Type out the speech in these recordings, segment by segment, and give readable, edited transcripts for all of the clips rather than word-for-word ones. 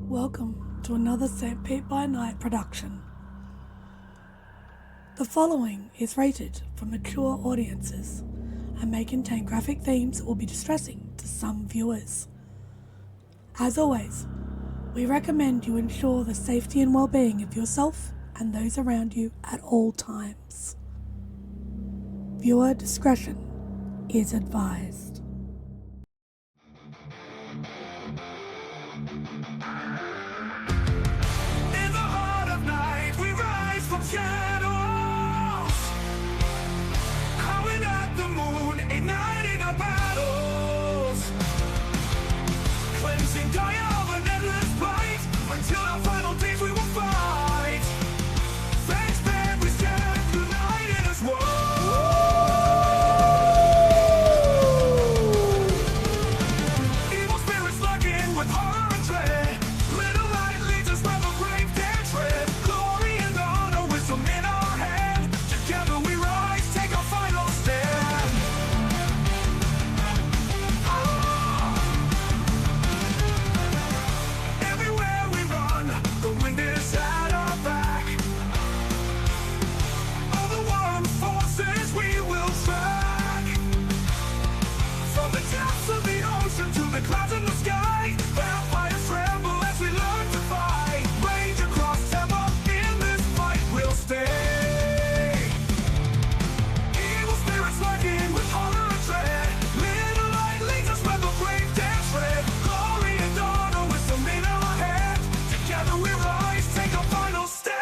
Welcome to another St. Pete by Night production. The following is rated for mature audiences and may contain graphic themes that will be distressing to some viewers. As always, we recommend you ensure the safety and well-being of yourself and those around you at all times. Viewer discretion is advised. In the heart of night, we rise from shadows, howling at the moon, igniting our battles, cleansing dire of an endless fight, until our final days we will fight. Thanks, man, we stand united as one. Evil spirits lurking with horror and dread. Little light leads us where the grave dare tread. Glory and honor, wisdom in our hand. Together we rise, take our final stand. Everywhere we run, the wind is at our back. All the warring forces we will track. From the depths of the ocean to the clouds in the sky, vampires tremble as we learn to fight. Rage across Tampa, in this fight we'll stay. Evil spirits lurking with horror and dread. Little light leads us where the grave dare tread. Glory and honor, wisdom in our hand. Together we rise, take our final stand.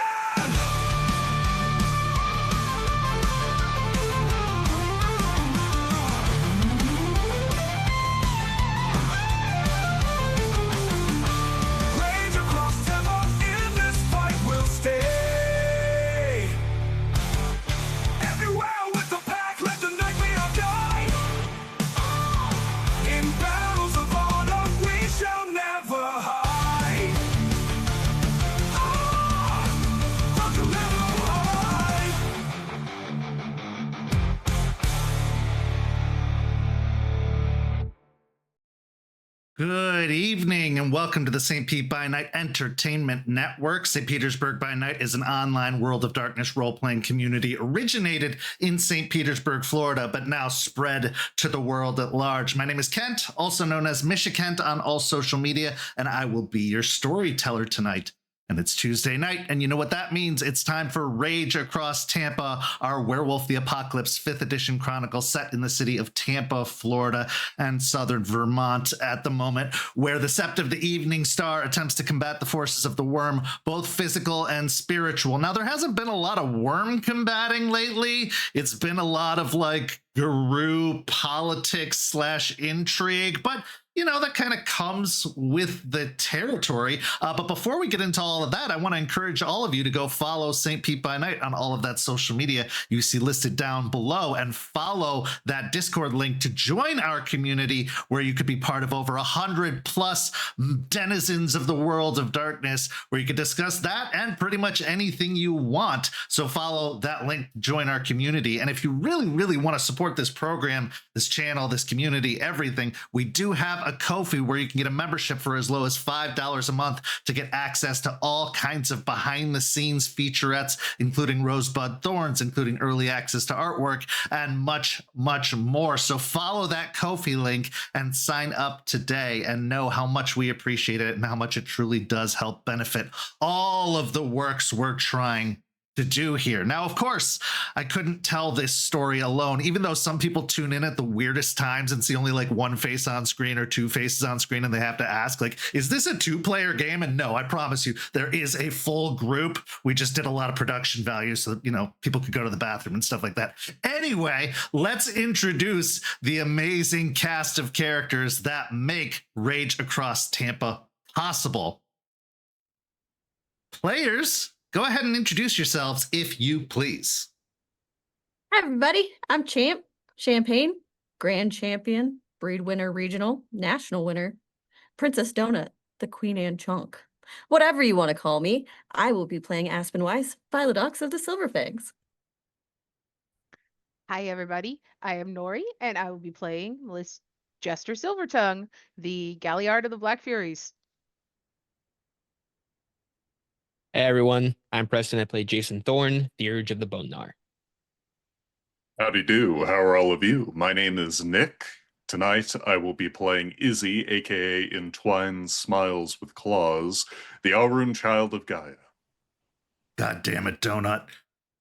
Rage across Tampa, in this fight we'll stay. Everywhere with the pack, let the night be our guide. In battles of honor, we shall never hide. Rock a little high. Good evening and welcome to the St. Pete by Night Entertainment Network. St. Petersburg by Night is an online World of Darkness role-playing community originated in St. Petersburg, Florida, but now spread to the world at large. My name is Kent, also known as Misha Kent on all social media, and I will be your storyteller tonight. And it's Tuesday night, and you know what that means. It's time for Rage Across Tampa, our Werewolf the Apocalypse 5th edition chronicle set in the city of Tampa, Florida, and southern Vermont at the moment, where the Sept of the Evening Star attempts to combat the forces of the worm, both physical and spiritual. Now, there hasn't been a lot of worm combating lately. It's been a lot of like guru politics / intrigue, but you know, that kind of comes with the territory. But before we get into all of that, I want to encourage all of you to go follow St. Pete by Night on all of that social media you see listed down below, and follow that Discord link to join our community, where you could be part of over 100+ denizens of the world of darkness, where you can discuss that and pretty much anything you want. So follow that link, join our community. And if you really, really want to support this program, this channel, this community, everything, we do have a Ko-fi where you can get a membership for as low as $5 a month to get access to all kinds of behind the scenes featurettes, including Rosebud Thorns, including early access to artwork, and much, much more. So follow that Ko-fi link and sign up today, and know how much we appreciate it and how much it truly does help benefit all of the works we're trying to do here. Now, of course, I couldn't tell this story alone, even though some people tune in at the weirdest times and see only like one face on screen or two faces on screen, and they have to ask, like, is this a 2-player game? And no, I promise you, there is a full group. We just did a lot of production value so that, you know, people could go to the bathroom and stuff like that. Anyway, let's introduce the amazing cast of characters that make Rage Across Tampa possible. Players, go ahead and introduce yourselves, if you please. Hi, everybody. I'm Champ, Champagne, Grand Champion, Breed Winner Regional, National Winner, Princess Donut, the Queen Anne Chunk. Whatever you want to call me, I will be playing Aspen Weiss, Philodox of the Silverfangs. Hi, everybody. I am Nori, and I will be playing Jester Silvertongue, the Galliard of the Black Furies. Hey everyone, I'm Preston. I play Jason Thorne, the Urge of the Bone Gnar. Howdy do. How are all of you? My name is Nick. Tonight I will be playing Izzie, aka Entwined Smiles with Claws, the Auroon child of Gaia. God damn it, Donut.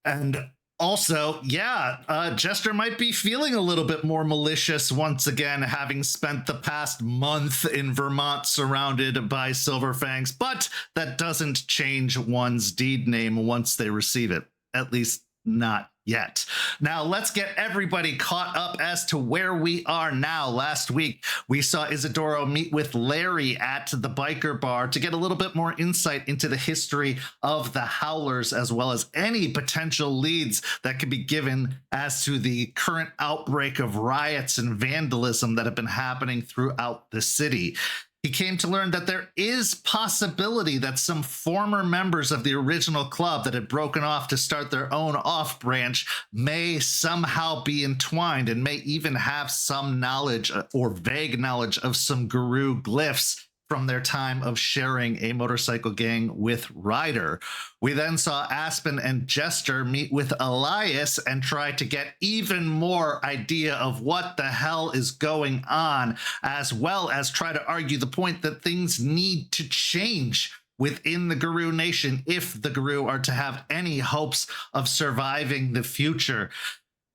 And also, Jester might be feeling a little bit more malicious once again, having spent the past month in Vermont surrounded by Silverfangs, but that doesn't change one's deed name once they receive it. At least not yet. Now let's get everybody caught up as to where we are now. Last week, we saw Isidoro meet with Larry at the biker bar to get a little bit more insight into the history of the Howlers, as well as any potential leads that could be given as to the current outbreak of riots and vandalism that have been happening throughout the city. He came to learn that there is possibility that some former members of the original club that had broken off to start their own off branch may somehow be entwined and may even have some knowledge or vague knowledge of some guru glyphs from their time of sharing a motorcycle gang with Ryder. We then saw Aspen and Jester meet with Elias and try to get even more idea of what the hell is going on, as well as try to argue the point that things need to change within the Guru Nation if the Guru are to have any hopes of surviving the future.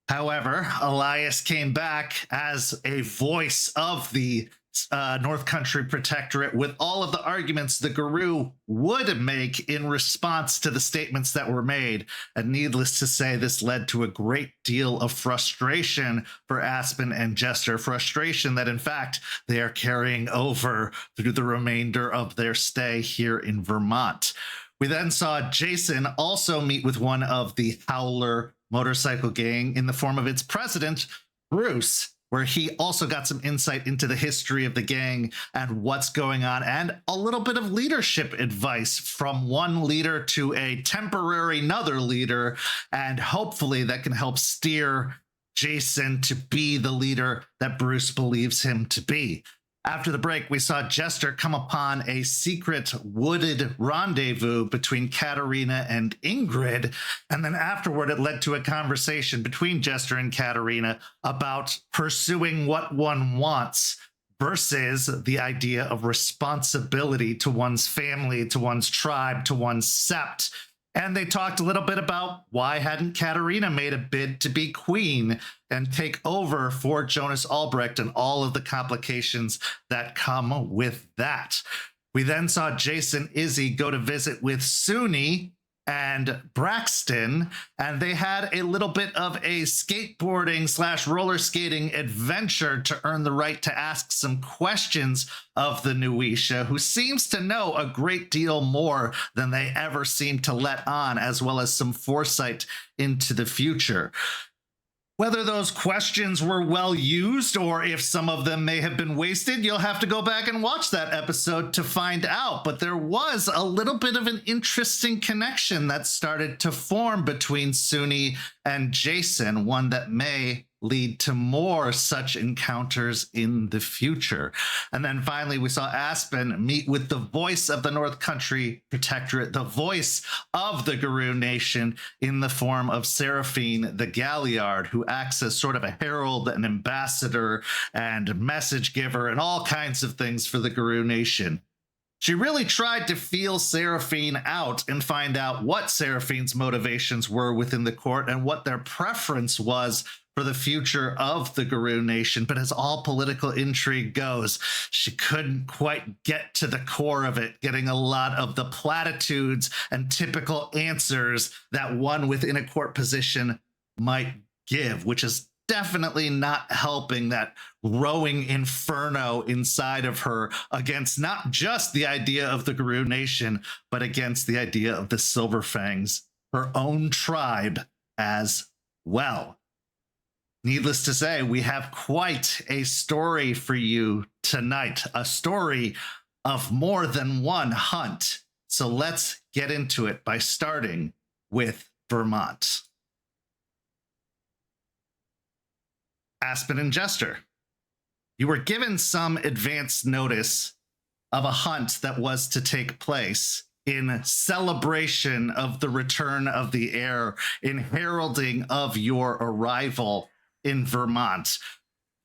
However, Elias came back as a voice of the North Country Protectorate with all of the arguments the Guru would make in response to the statements that were made. And needless to say, this led to a great deal of frustration for Aspen and Jester, frustration that in fact they are carrying over through the remainder of their stay here in Vermont. We then saw Jason also meet with one of the Howler motorcycle gang in the form of its president, Bruce, where he also got some insight into the history of the gang and what's going on, and a little bit of leadership advice from one leader to a temporary another leader, and hopefully that can help steer Jason to be the leader that Bruce believes him to be. After the break, we saw Jester come upon a secret wooded rendezvous between Katarina and Ingrid, and then afterward it led to a conversation between Jester and Katarina about pursuing what one wants versus the idea of responsibility to one's family, to one's tribe, to one's sept. And they talked a little bit about why hadn't Katarina made a bid to be queen and take over for Jonas Albrecht and all of the complications that come with that. We then saw Jace and Izzie go to visit with Suni and Braxton, and they had a little bit of a skateboarding / roller skating adventure to earn the right to ask some questions of the Nuisha, who seems to know a great deal more than they ever seem to let on, as well as some foresight into the future. Whether those questions were well used or if some of them may have been wasted, you'll have to go back and watch that episode to find out. But there was a little bit of an interesting connection that started to form between Suni and Jason, one that may lead to more such encounters in the future. And then finally, we saw Aspen meet with the voice of the North Country Protectorate, the voice of the Guru Nation, in the form of Seraphine the Galliard, who acts as sort of a herald, an ambassador, and message giver, and all kinds of things for the Guru Nation. She really tried to feel Seraphine out and find out what Seraphine's motivations were within the court and what their preference was for the future of the Guru Nation. But as all political intrigue goes, she couldn't quite get to the core of it, getting a lot of the platitudes and typical answers that one within a court position might give, which is definitely not helping that growing inferno inside of her against not just the idea of the Guru Nation, but against the idea of the Silverfangs, her own tribe as well. Needless to say, we have quite a story for you tonight, a story of more than one hunt. So let's get into it by starting with Vermont. Aspen and Jester, you were given some advance notice of a hunt that was to take place in celebration of the return of the heir, in heralding of your arrival in Vermont.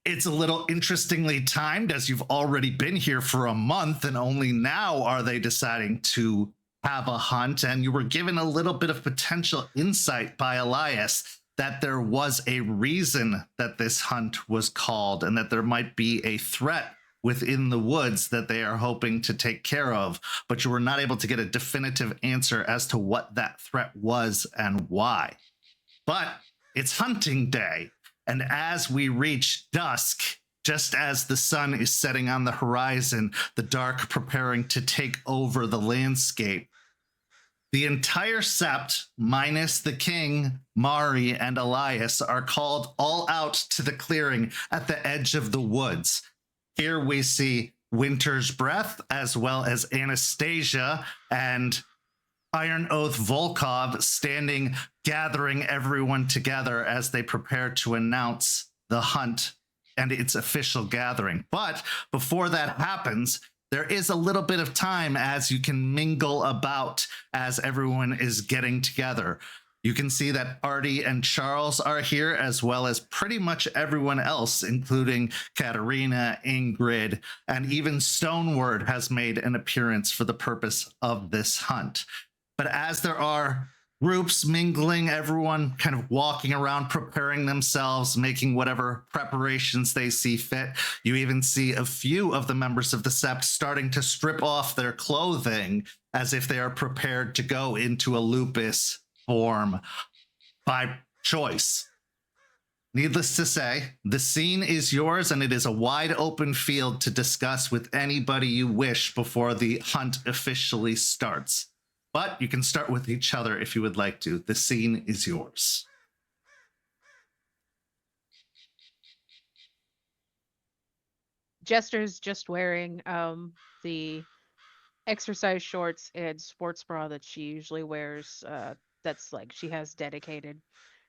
It's a little interestingly timed, as you've already been here for a month, and only now are they deciding to have a hunt. And you were given a little bit of potential insight by Elias that there was a reason that this hunt was called, and that there might be a threat within the woods that they are hoping to take care of, but you were not able to get a definitive answer as to what that threat was and why. But it's hunting day, and as we reach dusk, just as the sun is setting on the horizon, the dark preparing to take over the landscape, the entire sept, minus the king, Mari, and Elias, are called all out to the clearing at the edge of the woods. Here we see Winter's Breath, as well as Anastasia and Iron Oath Volkov standing, gathering everyone together as they prepare to announce the hunt and its official gathering. But before that happens, there is a little bit of time as you can mingle about as everyone is getting together. You can see that Artie and Charles are here, as well as pretty much everyone else, including Katerina, Ingrid, and even Stoneward has made an appearance for the purpose of this hunt. But as there are groups mingling, everyone kind of walking around, preparing themselves, making whatever preparations they see fit, you even see a few of the members of the Sept starting to strip off their clothing as if they are prepared to go into a lupus form by choice. Needless to say, the scene is yours, and it is a wide open field to discuss with anybody you wish before the hunt officially starts. But you can start with each other if you would like to. The scene is yours. Jester's just wearing the exercise shorts and sports bra that she usually wears. That's like she has dedicated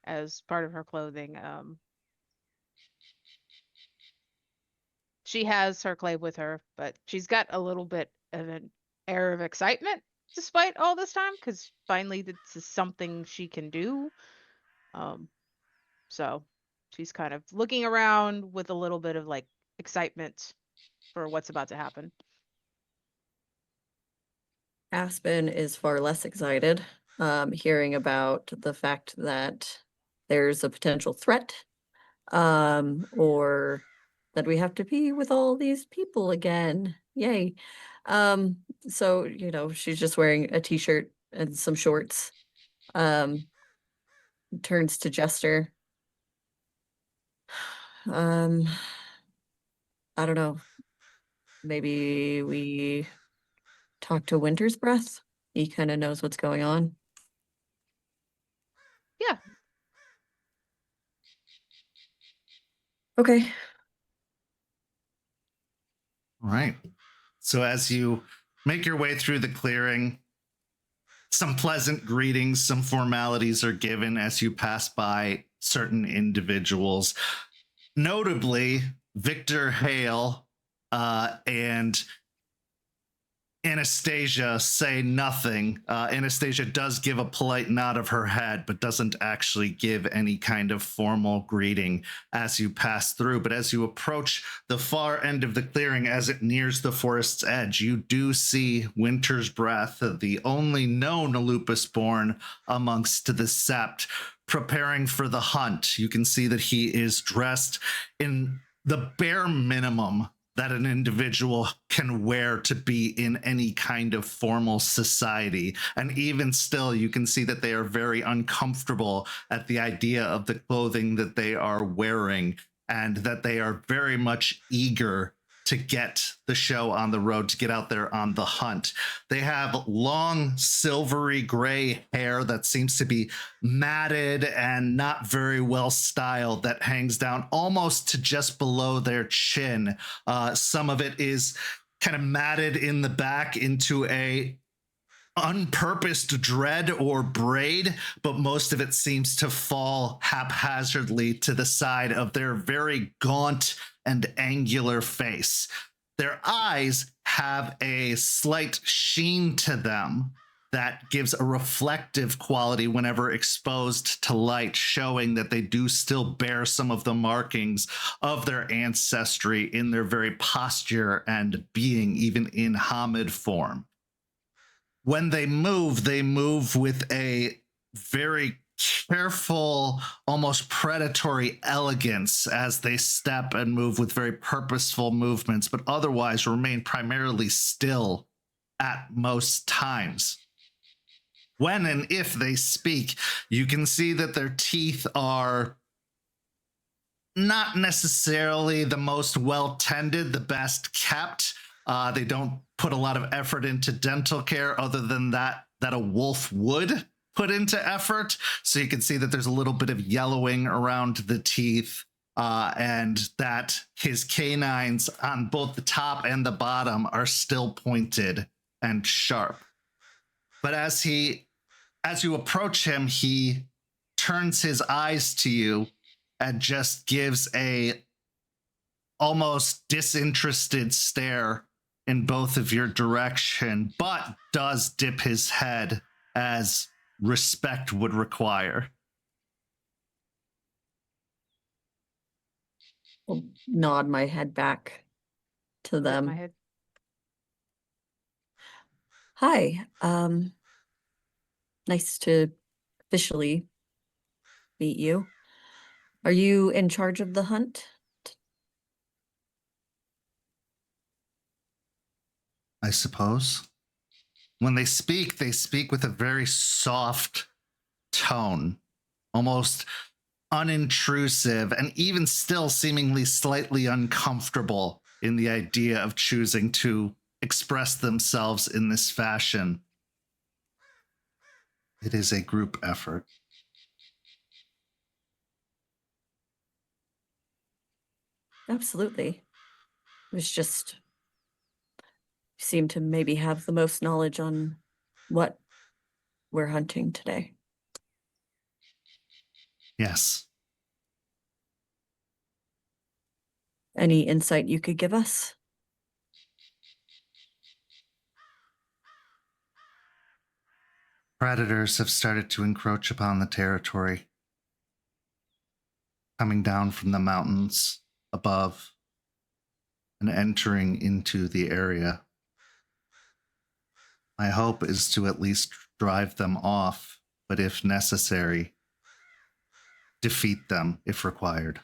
as part of her clothing. She has her clay with her, but she's got a little bit of an air of excitement despite all this time, because finally this is something she can do. So she's kind of looking around with a little bit of like excitement for what's about to happen. Aspen is far less excited, hearing about the fact that there's a potential threat, or that we have to be with all these people again. Yay. So, you know, she's just wearing a t-shirt and some shorts. Turns to Jester. I don't know. Maybe we talk to Winter's Breath. He kind of knows what's going on. Yeah. Okay. All right. So as you make your way through the clearing, some pleasant greetings, some formalities are given as you pass by certain individuals. Notably, Victor Hale and Anastasia say nothing. Anastasia does give a polite nod of her head, but doesn't actually give any kind of formal greeting as you pass through. But as you approach the far end of the clearing, as it nears the forest's edge, you do see Winter's Breath, the only known lupus-born amongst the Sept, preparing for the hunt. You can see that he is dressed in the bare minimum that an individual can wear to be in any kind of formal society. And even still, you can see that they are very uncomfortable at the idea of the clothing that they are wearing, and that they are very much eager to get the show on the road, to get out there on the hunt. They have long silvery gray hair that seems to be matted and not very well styled, that hangs down almost to just below their chin. Some of it is kind of matted in the back into a unpurposed dread or braid, but most of it seems to fall haphazardly to the side of their very gaunt and angular face. Their eyes have a slight sheen to them, that gives a reflective quality whenever exposed to light, showing that they do still bear some of the markings of their ancestry in their very posture and being, even in Hamid form. When they move with a very careful, almost predatory elegance as they step and move with very purposeful movements, but otherwise remain primarily still at most times. When and if they speak, you can see that their teeth are not necessarily the most well tended, the best kept. They don't put a lot of effort into dental care other than that a wolf would put into effort. So you can see that there's a little bit of yellowing around the teeth, and that his canines on both the top and the bottom are still pointed and sharp. But as you approach him, he turns his eyes to you and just gives a almost disinterested stare in both of your direction, but does dip his head as respect would require. I'll nod my head back to Nod them. my head. Hi, nice to officially meet you. Are you in charge of the hunt? I suppose. When they speak with a very soft tone, almost unintrusive, and even still seemingly slightly uncomfortable in the idea of choosing to express themselves in this fashion. It is a group effort. Absolutely. It was just, you seem to maybe have the most knowledge on what we're hunting today. Yes. Any insight you could give us? Predators have started to encroach upon the territory, coming down from the mountains above and entering into the area. My hope is to at least drive them off, but if necessary, defeat them if required.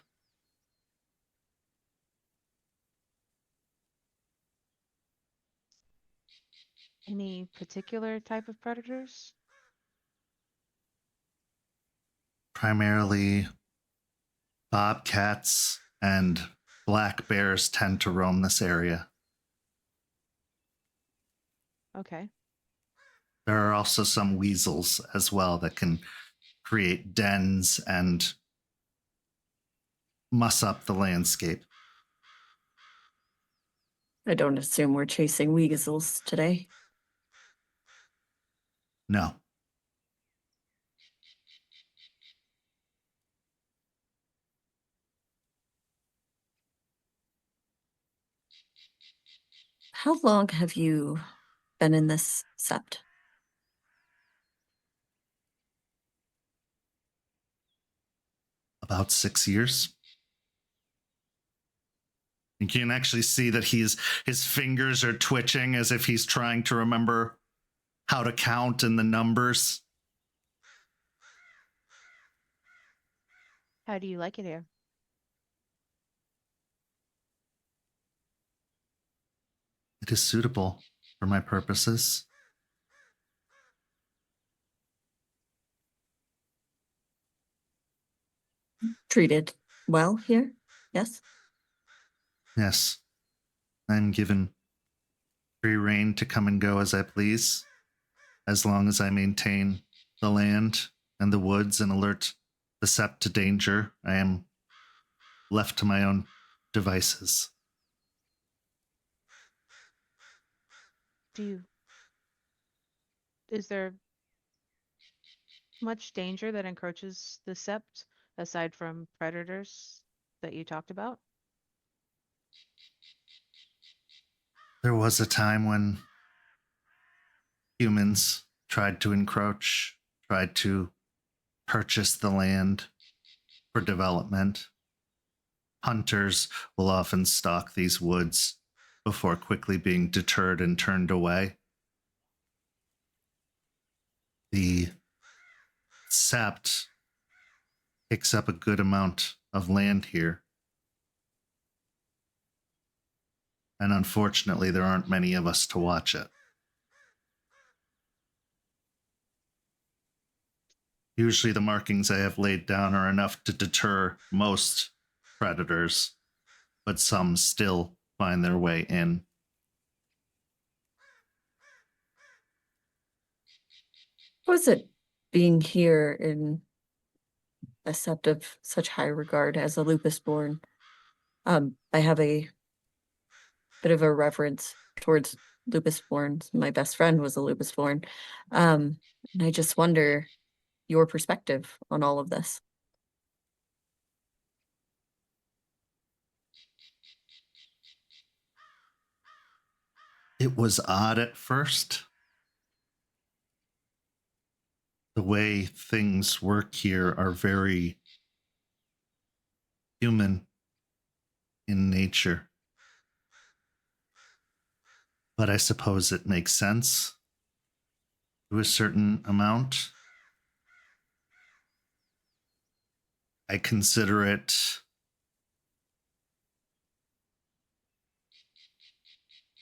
Any particular type of predators? Primarily, bobcats and black bears tend to roam this area. Okay. There are also some weasels as well that can create dens and muss up the landscape. I don't assume we're chasing weasels today. No. How long have you been in this sept? About 6 years. You can actually see that his fingers are twitching as if he's trying to remember how to count and the numbers. How do you like it here? It is suitable for my purposes. Treated well here? Yes? Yes. I'm given free rein to come and go as I please, as long as I maintain the land and the woods and alert the sept to danger. I am left to my own devices. Is there much danger that encroaches the sept aside from predators that you talked about? There was a time when humans tried to encroach, tried to purchase the land for development. Hunters will often stalk these woods before quickly being deterred and turned away. The Sapt picks up a good amount of land here. And unfortunately, there aren't many of us to watch it. Usually the markings I have laid down are enough to deter most predators, but some still find their way in. How is it being here in a sept of such high regard as a lupus-born? I have a bit of a reverence towards lupus-borns. My best friend was a lupus-born. And I just wonder your perspective on all of this. It was odd at first. The way things work here are very human in nature. But I suppose it makes sense to a certain amount. I consider it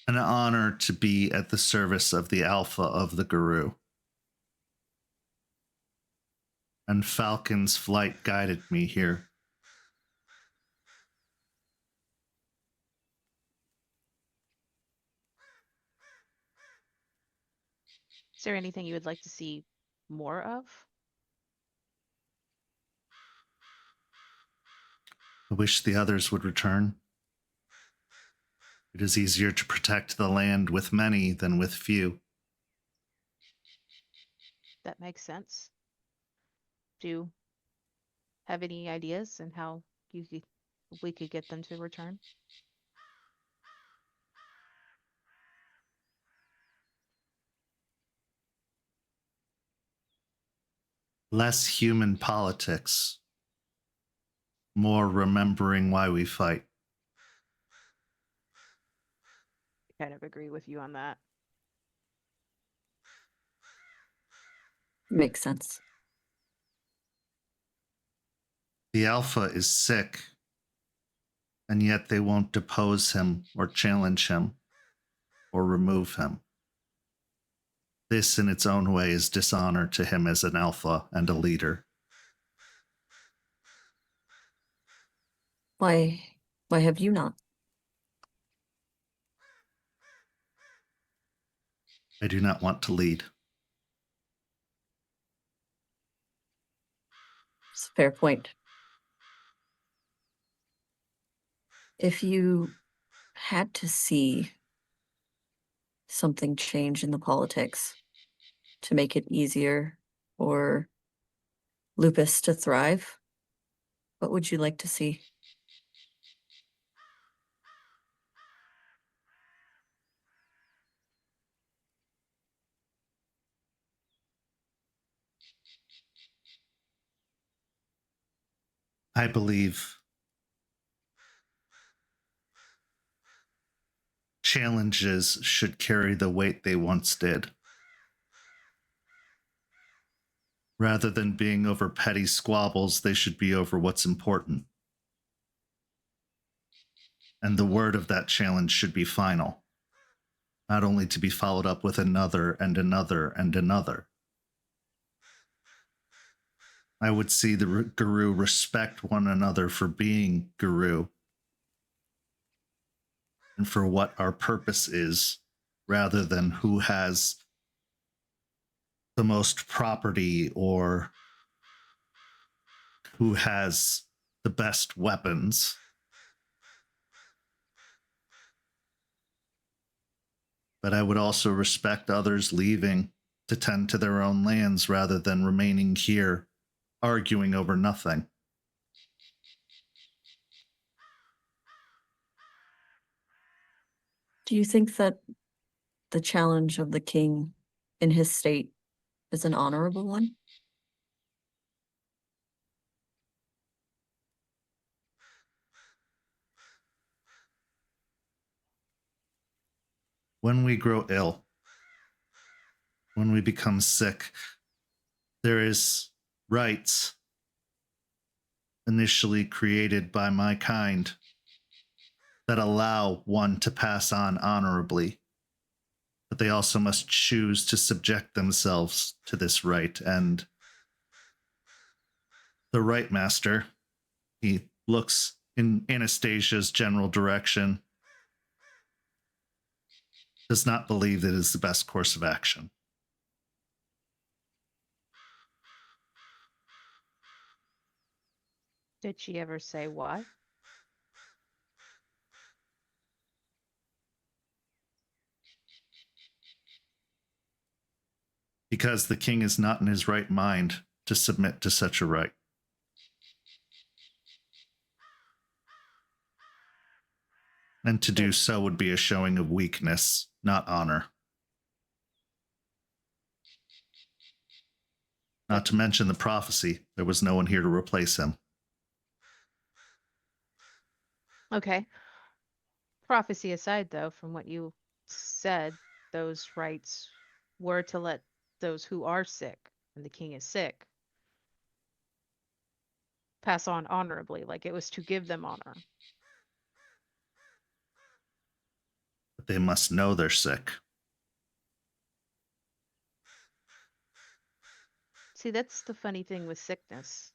an honor to be at the service of the Alpha of the Guru. And Falcon's flight guided me here. Is there anything you would like to see more of? I wish the others would return. It is easier to protect the land with many than with few. That makes sense. Do you have any ideas on how we could get them to return? Less human politics. More remembering why we fight. I kind of agree with you on that. Makes sense. The Alpha is sick, and yet they won't depose him or challenge him or remove him. This in its own way is dishonor to him as an Alpha and a leader. Why have you not? I do not want to lead. It's a fair point. If you had to see something change in the politics to make it easier or lupus to thrive, what would you like to see? I believe challenges should carry the weight they once did. Rather than being over petty squabbles, they should be over what's important. And the word of that challenge should be final, not only to be followed up with another and another and another. I would see the Guru respect one another for being Guru and for what our purpose is, rather than who has the most property or who has the best weapons. But I would also respect others leaving to tend to their own lands rather than remaining here arguing over nothing. Do you think that the challenge of the king in his state is an honorable one? When we grow ill, when we become sick, there is rights initially created by my kind that allow one to pass on honorably. But they also must choose to subject themselves to this right. And the right master, he looks in Anastasia's general direction, does not believe that it is the best course of action. Did she ever say why? Because the king is not in his right mind to submit to such a right. And to do so would be a showing of weakness, not honor. Not to mention the prophecy. There was no one here to replace him. Okay. Prophecy aside, though, from what you said, those rights were to let those who are sick, and the king is sick, pass on honorably. Like it was to give them honor. But they must know they're sick. See, that's the funny thing with sickness.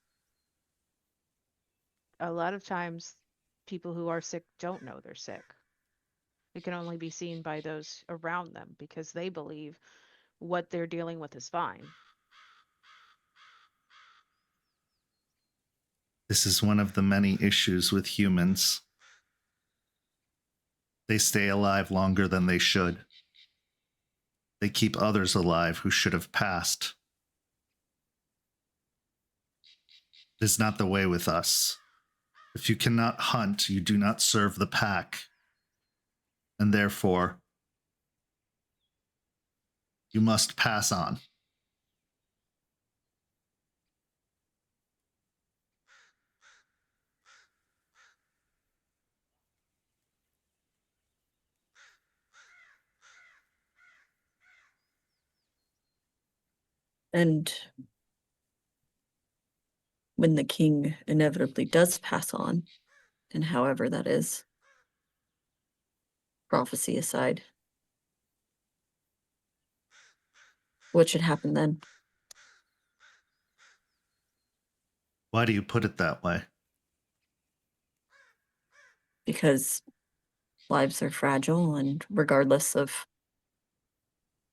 A lot of times, people who are sick don't know they're sick. It can only be seen by those around them because they believe what they're dealing with is fine. This is one of the many issues with humans. They stay alive longer than they should. They keep others alive who should have passed. It is not the way with us. If you cannot hunt, you do not serve the pack. And therefore, you must pass on. And when the king inevitably does pass on, and however that is, prophecy aside, what should happen then? Why do you put it that way? Because lives are fragile, and regardless of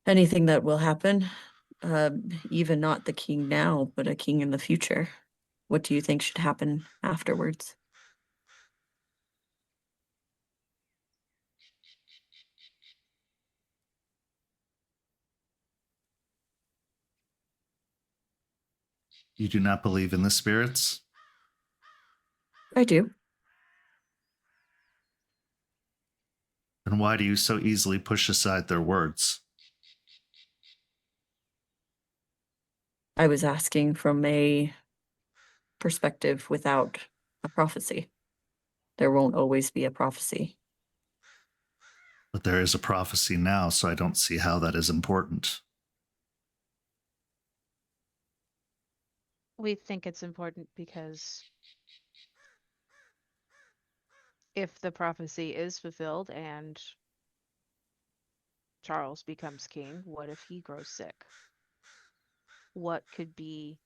anything that will happen, even not the king now, but a king in the future, what do you think should happen afterwards? You do not believe in the spirits? I do. Then why do you so easily push aside their words? I was asking from a perspective without a prophecy. There won't always be a prophecy. But there is a prophecy now, so I don't see how that is important. We think it's important because if the prophecy is fulfilled and Charles becomes king, what if he grows sick? What could be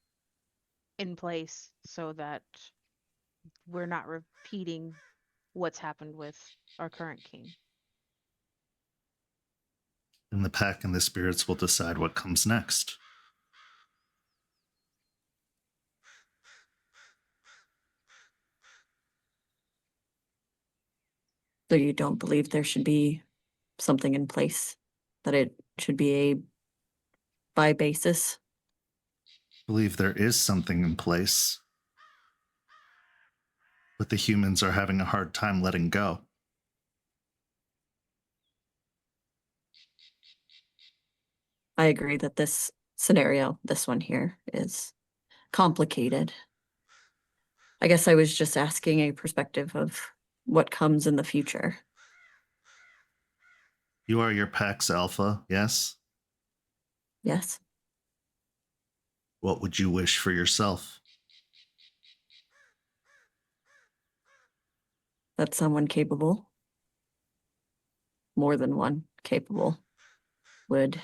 in place so that we're not repeating what's happened with our current king? And the pack and the spirits will decide what comes next. So you don't believe there should be something in place, that it should be a by basis? I believe there is something in place, but the humans are having a hard time letting go. I agree that this scenario, this one here, is complicated. I guess I was just asking a perspective of what comes in the future. You are your pack's alpha, yes? Yes. What would you wish for yourself? That someone capable, more than one capable, would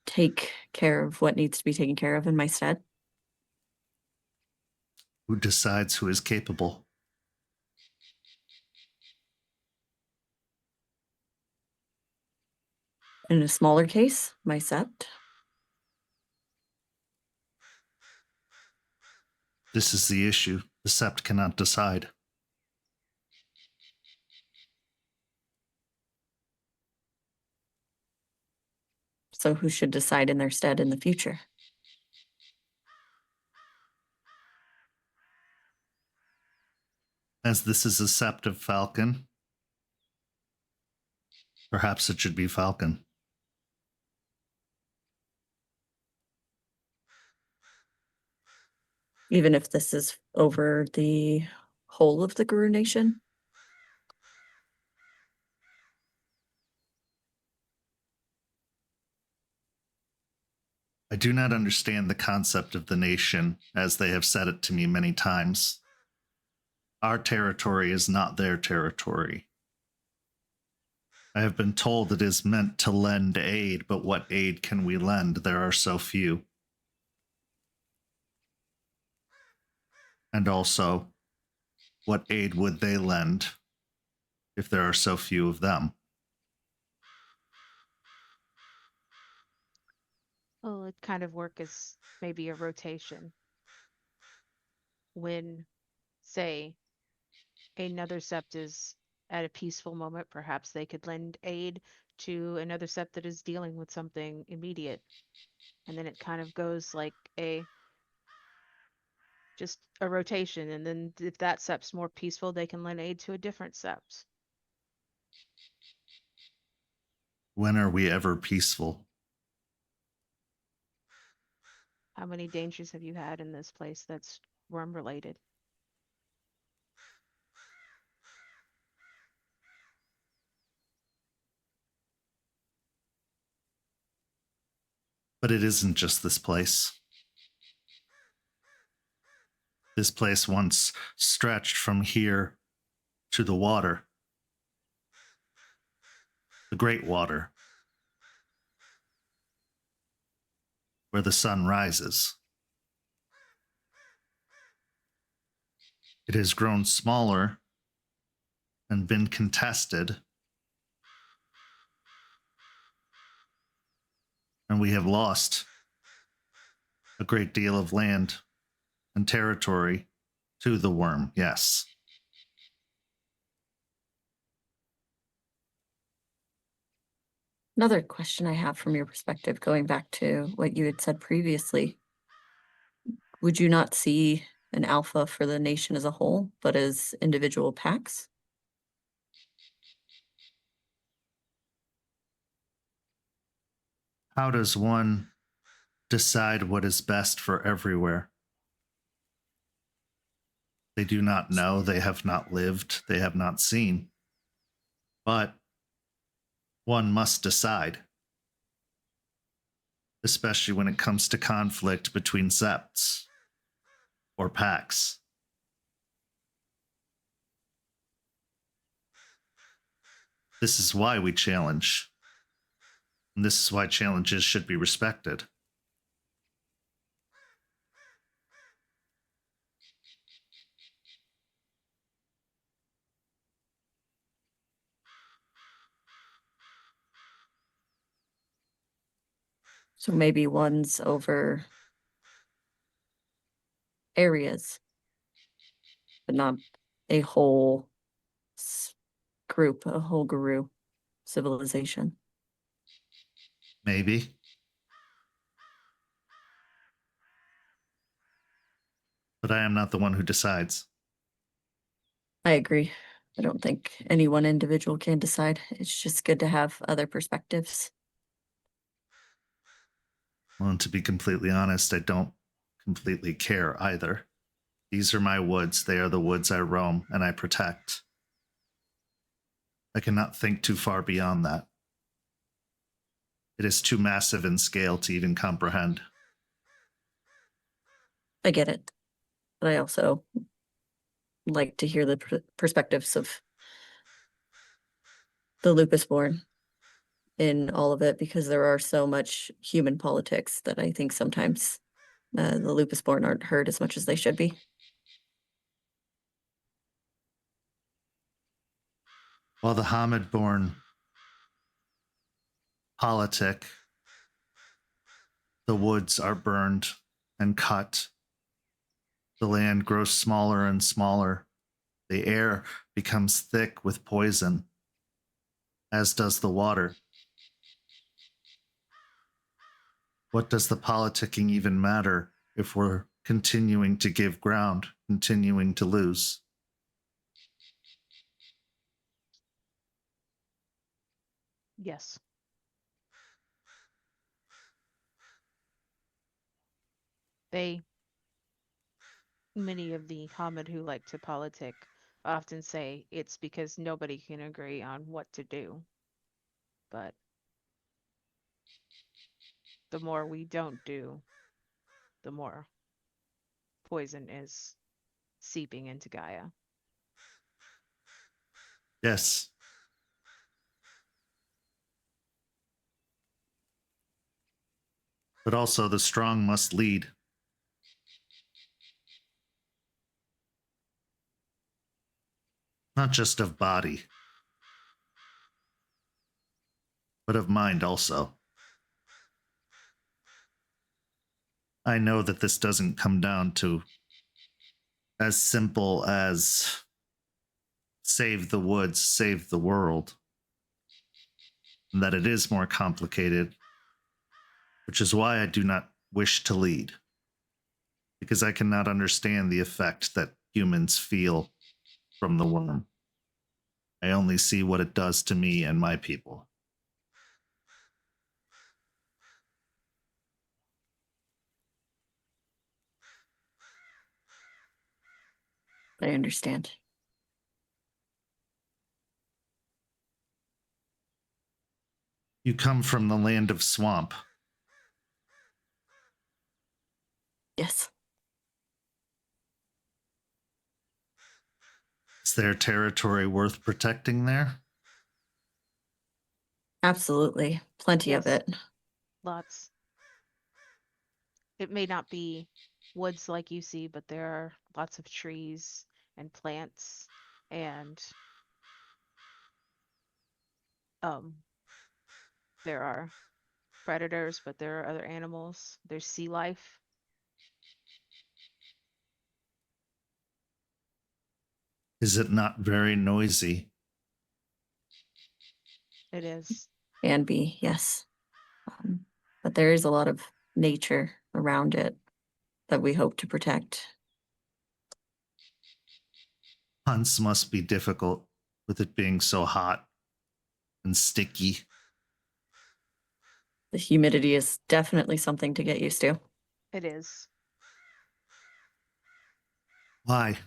take care of what needs to be taken care of in my stead. Who decides who is capable? In a smaller case, my sept. This is the issue. The sept cannot decide. So who should decide in their stead in the future? As this is a sept of Falcon, perhaps it should be Falcon. Even if this is over the whole of the Guru Nation? I do not understand the concept of the nation, as they have said it to me many times. Our territory is not their territory. I have been told it is meant to lend aid, but what aid can we lend? There are so few. And also, what aid would they lend if there are so few of them? Well, it kind of work as maybe a rotation. When, say, another sept is at a peaceful moment, perhaps they could lend aid to another sept that is dealing with something immediate. And then it kind of goes like just a rotation. And then if that sept's more peaceful, they can lend aid to a different sept. When are we ever peaceful? How many dangers have you had in this place that's worm related? But it isn't just this place. This place once stretched from here to the water, the great water, where the sun rises. It has grown smaller and been contested, and we have lost a great deal of land and territory to the worm, yes. Another question I have from your perspective, going back to what you had said previously, would you not see an alpha for the nation as a whole, but as individual packs? How does one decide what is best for everywhere? They do not know, they have not lived, they have not seen. But one must decide, especially when it comes to conflict between septs or packs. This is why we challenge. And this is why challenges should be respected. So maybe one's over areas, but not a whole group, a whole guru civilization. Maybe. But I am not the one who decides. I agree. I don't think any one individual can decide. It's just good to have other perspectives. Well, and to be completely honest, I don't completely care either. These are my woods. They are the woods I roam and I protect. I cannot think too far beyond that. It is too massive in scale to even comprehend. I get it. But I also like to hear the perspectives of the lupus born in all of it, because there are so much human politics that I think sometimes the lupus born aren't heard as much as they should be. While the Hamid-born politic, the woods are burned and cut. The land grows smaller and smaller. The air becomes thick with poison, as does the water. What does the politicking even matter if we're continuing to give ground, continuing to lose? Yes. Many of the Hamid who like to politic often say it's because nobody can agree on what to do. But the more we don't do, the more poison is seeping into Gaia. Yes. But also the strong must lead. Not just of body, but of mind also. I know that this doesn't come down to as simple as save the woods, save the world, and that it is more complicated, which is why I do not wish to lead, because I cannot understand the effect that humans feel from the worm. I only see what it does to me and my people. I understand. You come from the land of swamp. Yes. Is there territory worth protecting there? Absolutely. Plenty of Yes. it. Lots. It may not be woods like you see, but there are lots of trees and plants, and there are predators, but there are other animals. There's sea life. Is it not very noisy? It is. Can be, yes. But there is a lot of nature around it that we hope to protect. Hunts must be difficult with it being so hot and sticky. The humidity is definitely something to get used to. It is. Why?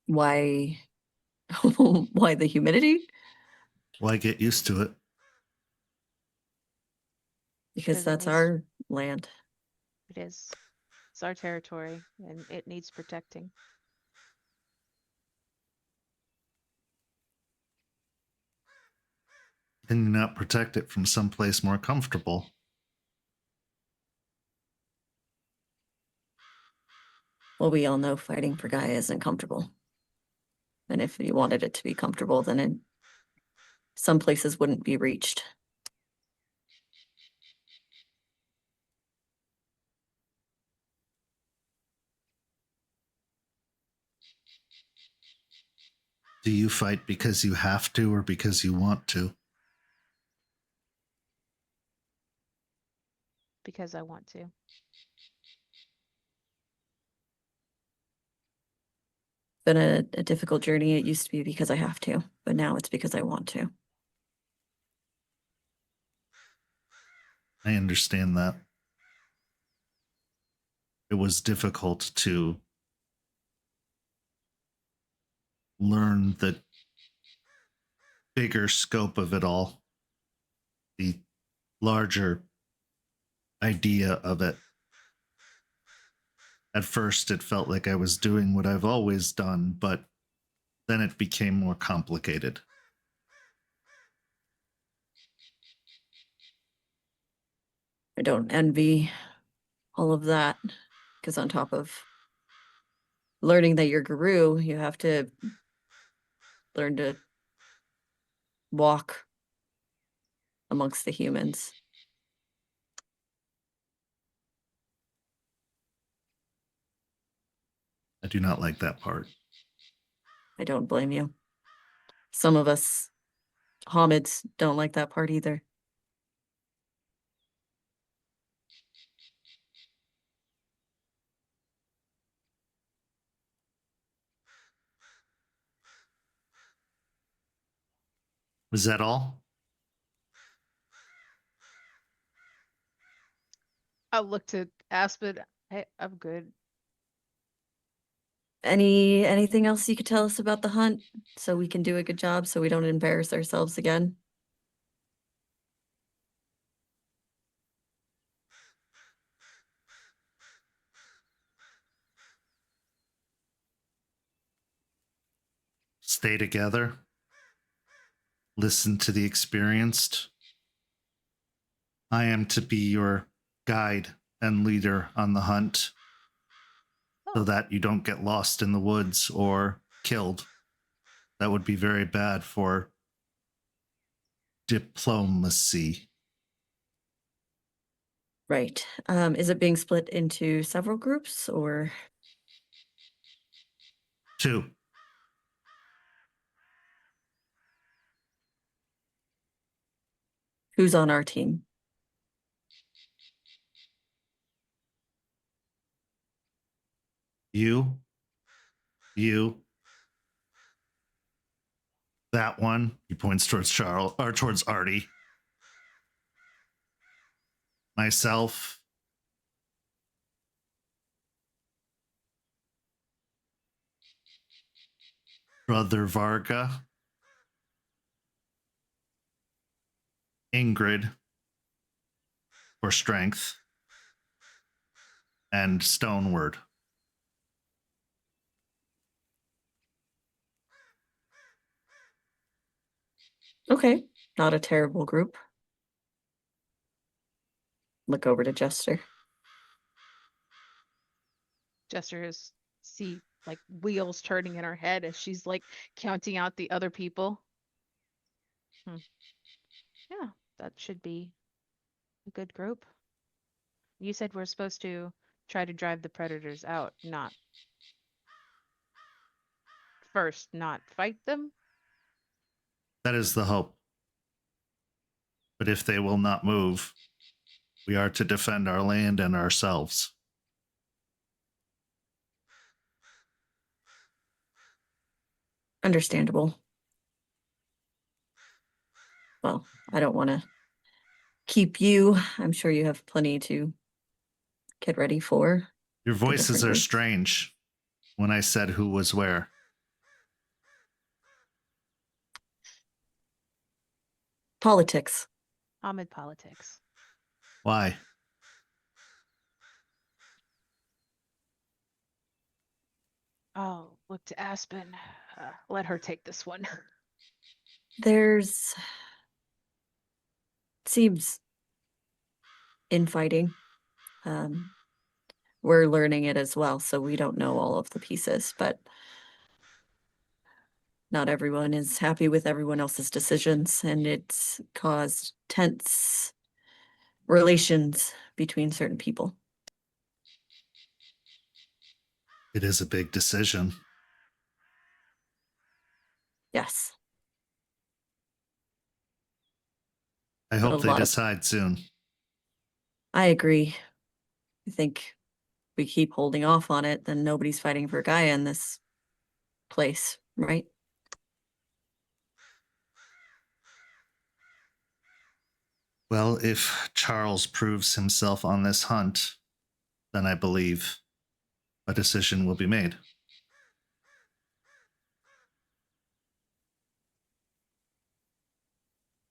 Why? Why the humidity? Why get used to it? Because it that's needs- our land. It is. It's our territory, and it needs protecting. Can you not protect it from someplace more comfortable? Well, we all know fighting for Gaia isn't comfortable. And if you wanted it to be comfortable, then some places wouldn't be reached. Do you fight because you have to or because you want to? Because I want to. Been a difficult journey. It used to be because I have to, but now it's because I want to. I understand that. It was difficult to learn the bigger scope of it all, the larger idea of it. At first, it felt like I was doing what I've always done, but then it became more complicated. I don't envy all of that, because on top of learning that you're Guru, you have to learn to walk amongst the humans. I do not like that part. I don't blame you. Some of us Hamids don't like that part either. Was that all? I'll look to Aspen. Hey, I'm good. Anything else you could tell us about the hunt so we can do a good job so we don't embarrass ourselves again? Stay together. Listen to the experienced. I am to be your guide and leader on the hunt so that you don't get lost in the woods or killed. That would be very bad for diplomacy. Right. Is it being split into several groups or? 2. Who's on our team? You, that one. He points towards Charles or towards Artie. Myself. Brother Varga. Ingrid for strength. And Stoneward. Okay, not a terrible group. Look over to Jester. Jester is see like wheels turning in her head as she's like counting out the other people. Yeah, that should be a good group. You said we're supposed to try to drive the predators out, not not fight them. That is the hope. But if they will not move, we are to defend our land and ourselves. Understandable. Well, I don't want to keep you. I'm sure you have plenty to get ready for. Your voices are groups. strange when I said who was where. Politics. Hamid politics. Why? Oh, look to Aspen. Let her take this one. There's seems infighting. We're learning it as well, so we don't know all of the pieces, but not everyone is happy with everyone else's decisions, and it's caused tense relations between certain people. It is a big decision. Yes. I hope they decide soon. I agree. I think we keep holding off on it, then nobody's fighting for Gaia in this place, right? Well, if Charles proves himself on this hunt, then I believe a decision will be made.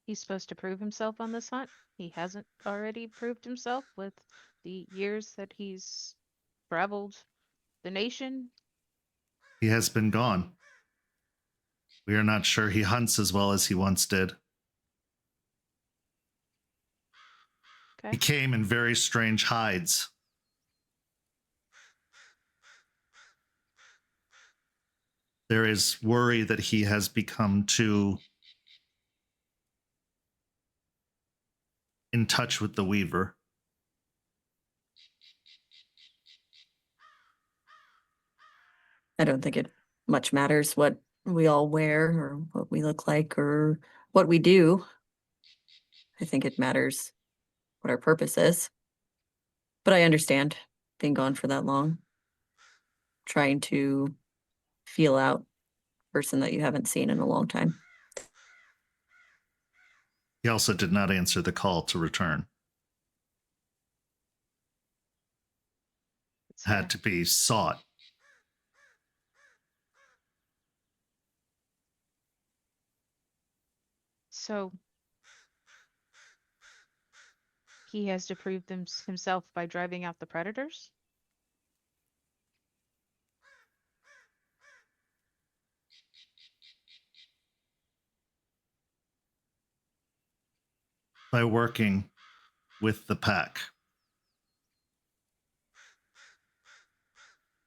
He's supposed to prove himself on this hunt. He hasn't already proved himself with the years that he's traveled the nation. He has been gone. We are not sure he hunts as well as he once did. Okay. He came in very strange hides. There is worry that he has become too in touch with the Weaver. I don't think it much matters what we all wear or what we look like or what we do. I think it matters what our purpose is. But I understand being gone for that long, trying to feel out a person that you haven't seen in a long time. He also did not answer the call to return. It's fair. Had to be sought. So he has to prove himself by driving out the predators? By working with the pack.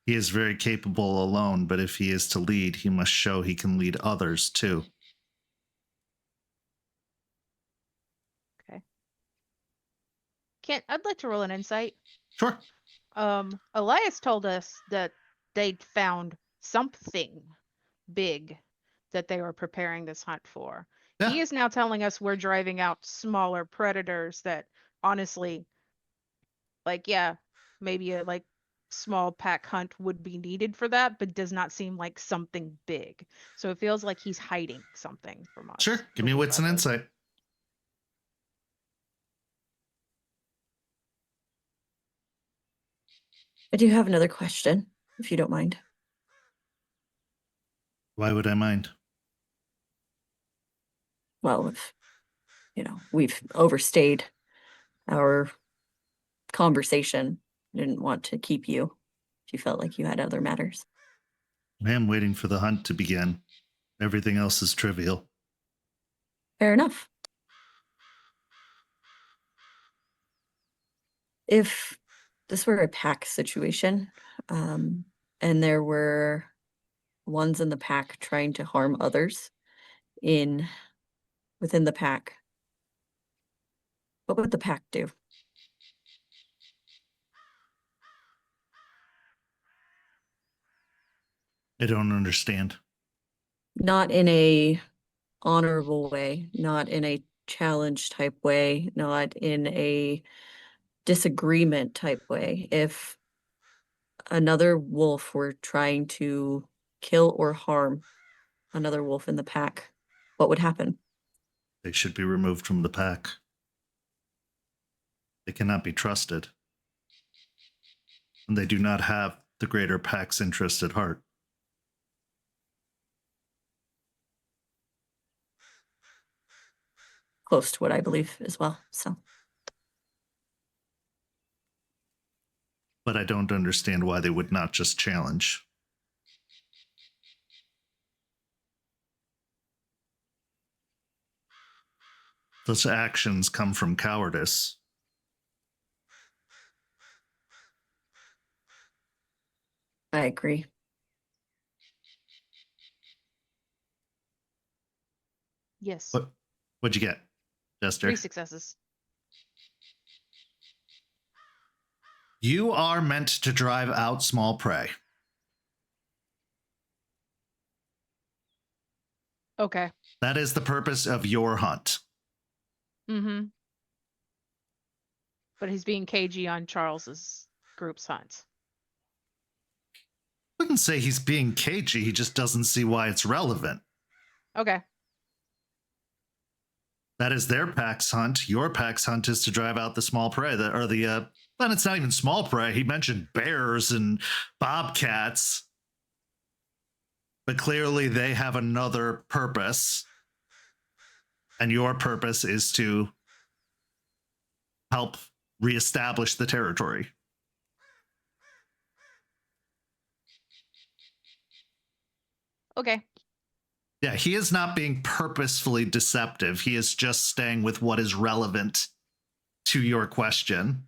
He is very capable alone, but if he is to lead, he must show he can lead others too. Okay. I'd like to roll an insight. Sure. Elias told us that they'd found something big that they were preparing this hunt for. Yeah. He is now telling us we're driving out smaller predators that honestly, like, yeah, maybe a like small pack hunt would be needed for that, but does not seem like something big. So it feels like he's hiding something from us. Sure. Give me wits and insight. I do have another question, if you don't mind. Why would I mind? Well, if, we've overstayed our conversation, I didn't want to keep you if you felt like you had other matters. I am waiting for the hunt to begin. Everything else is trivial. Fair enough. If this were a pack situation, and there were ones in the pack trying to harm others within the pack, what would the pack do? I don't understand. Not in a honorable way, not in a challenge type way, not in a disagreement type way. If another wolf were trying to kill or harm another wolf in the pack, what would happen? They should be removed from the pack. They cannot be trusted. And they do not have the greater pack's interest at heart. Close to what I believe as well, so. But I don't understand why they would not just challenge. Such actions come from cowardice. I agree. Yes. What'd you get, Jester? 3 successes. You are meant to drive out small prey. Okay. That is the purpose of your hunt. Mm-hmm. But he's being cagey on Charles's group's hunt. I wouldn't say he's being cagey, he just doesn't see why it's relevant. Okay. That is their pack's hunt. Your pack's hunt is to drive out the small prey but it's not even small prey. He mentioned bears and bobcats. But clearly they have another purpose. And your purpose is to help reestablish the territory. Okay. Yeah, he is not being purposefully deceptive. He is just staying with what is relevant to your question.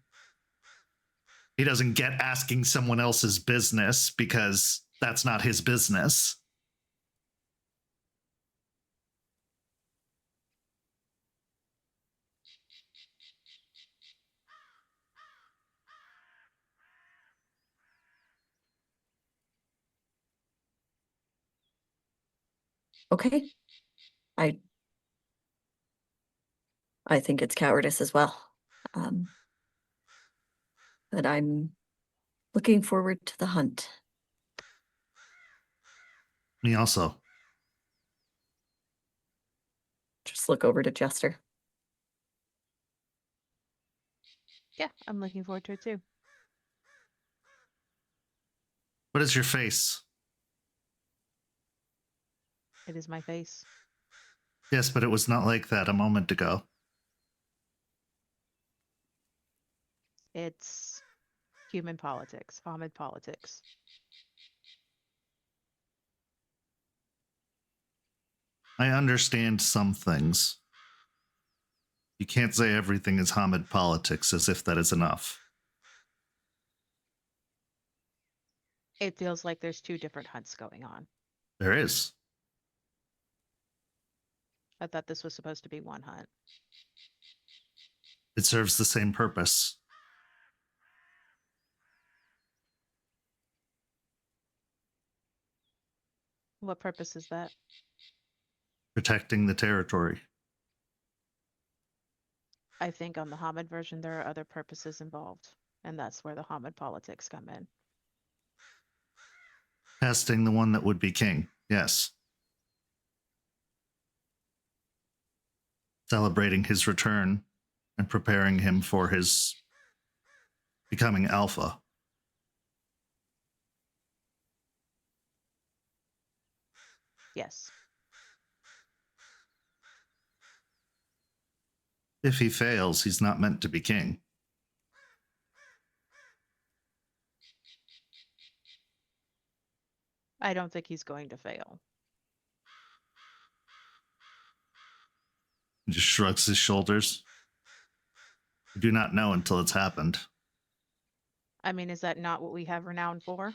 He doesn't get asking someone else's business because that's not his business. Okay. I think it's cowardice as well. But I'm looking forward to the hunt. Me also. Just look over to Jester. Yeah, I'm looking forward to it too. What is your face? It is my face. Yes, but it was not like that a moment ago. It's human politics, Hamid politics. I understand some things. You can't say everything is Hamid politics as if that is enough. It feels like there's two different hunts going on. There is. I thought this was supposed to be one hunt. It serves the same purpose. What purpose is that? Protecting the territory. I think on the Hamid version, there are other purposes involved, and that's where the Hamid politics come in. Testing the one that would be king. Yes. Celebrating his return and preparing him for his becoming alpha. Yes. If he fails, he's not meant to be king. I don't think he's going to fail. He just shrugs his shoulders. We do not know until it's happened. I mean, is that not what we have renown for?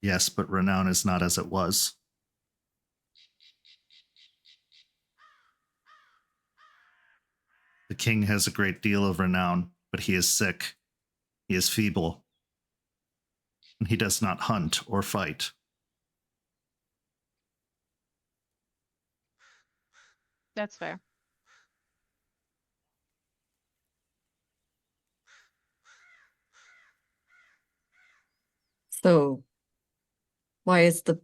Yes, but renown is not as it was. The king has a great deal of renown, but he is sick. He is feeble. And he does not hunt or fight. That's fair. So why is the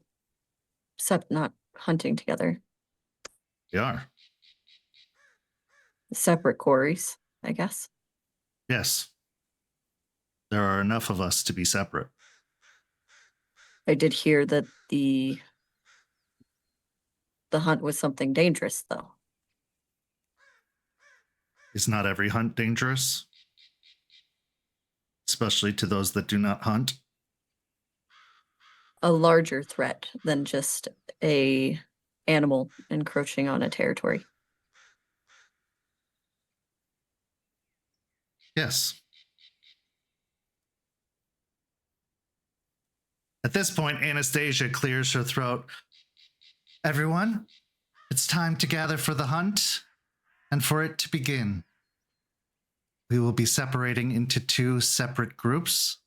Sept not hunting together? They are. Separate quarries, I guess. Yes. There are enough of us to be separate. I did hear that the hunt was something dangerous, though. Is not every hunt dangerous? Especially to those that do not hunt? A larger threat than just a animal encroaching on a territory. Yes. At this point, Anastasia clears her throat. Everyone, it's time to gather for the hunt and for it to begin. We will be separating into two separate groups.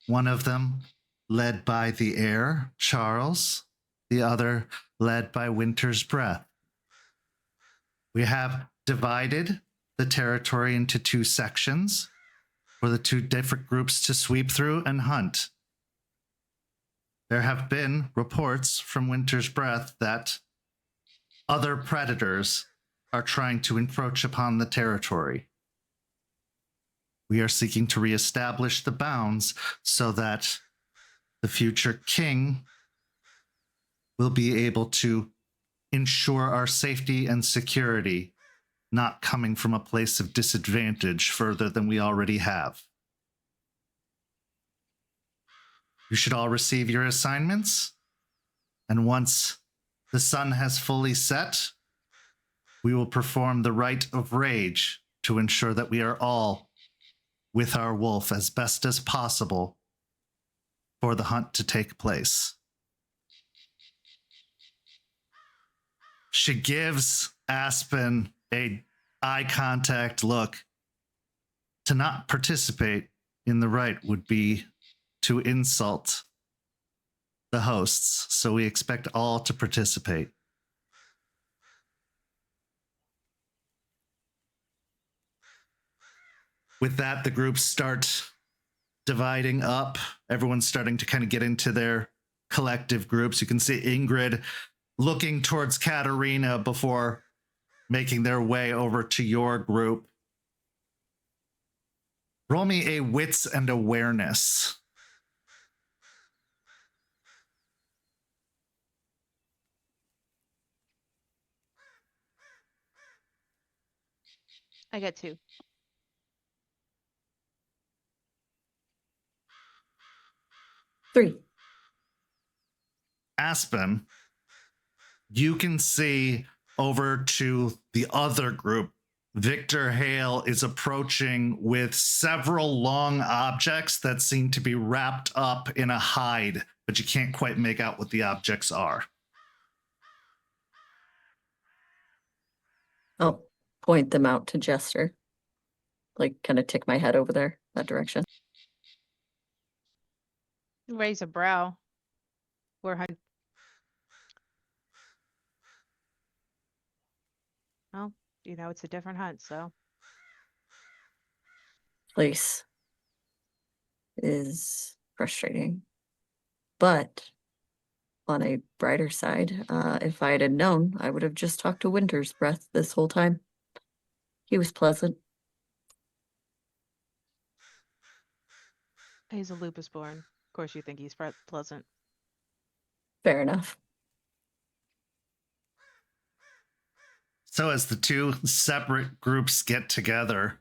One of them led by the heir, Charles, the other led by Winter's Breath. We have divided the territory into two sections for the two different groups to sweep through and hunt. There have been reports from Winter's Breath that other predators are trying to encroach upon the territory. We are seeking to reestablish the bounds so that the future king will be able to ensure our safety and security, not coming from a place of disadvantage further than we already have. You should all receive your assignments, and once the sun has fully set, we will perform the rite of rage to ensure that we are all with our wolf as best as possible for the hunt to take place. She gives Aspen a eye contact look. To not participate in the rite would be to insult the hosts, so we expect all to participate. With that, the groups start dividing up. Everyone's starting to kind of get into their collective groups. You can see Ingrid looking towards Katerina before making their way over to your group. Roll me a wits and awareness. I get 2. Three. Aspen, you can see over to the other group. Victor Hale is approaching with several long objects that seem to be wrapped up in a hide, but you can't quite make out what the objects are. I'll point them out to Jester. Like, kind of tick my head over there, that direction. Raise a brow. We're hunt. Well, you know, it's a different hunt, so. Place is frustrating. But on a brighter side, if I had known, I would have just talked to Winter's Breath this whole time. He was pleasant. He's a lupus born. Of course you think he's pleasant. Fair enough. So as the two separate groups get together,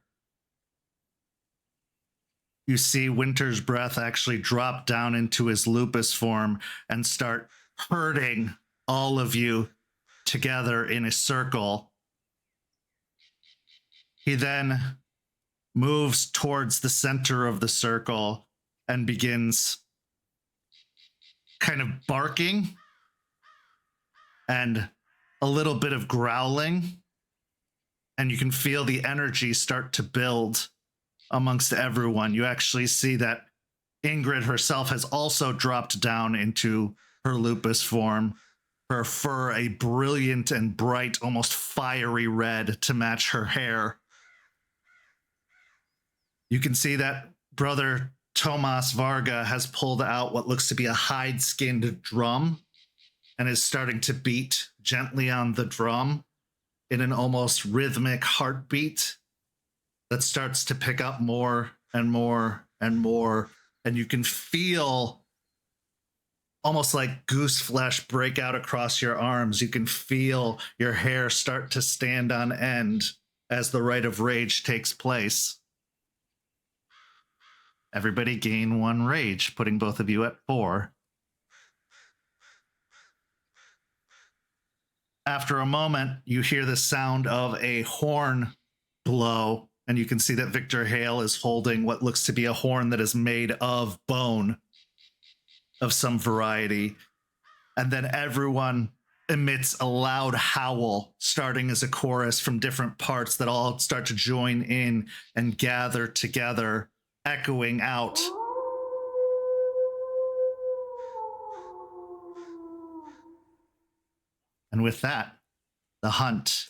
you see Winter's Breath actually drop down into his lupus form and start herding all of you together in a circle. He then moves towards the center of the circle and begins kind of barking and a little bit of growling. And you can feel the energy start to build amongst everyone. You actually see that Ingrid herself has also dropped down into her lupus form, her fur a brilliant and bright, almost fiery red to match her hair. You can see that brother Tomas Varga has pulled out what looks to be a hide-skinned drum and is starting to beat gently on the drum in an almost rhythmic heartbeat that starts to pick up more and more and more. And you can feel almost like goose flesh break out across your arms. You can feel your hair start to stand on end as the rite of rage takes place. Everybody gain 1 rage, putting both of you at 4. After a moment, you hear the sound of a horn blow, and you can see that Victor Hale is holding what looks to be a horn that is made of bone of some variety. And then everyone emits a loud howl, starting as a chorus from different parts that all start to join in and gather together, echoing out. And with that, the hunt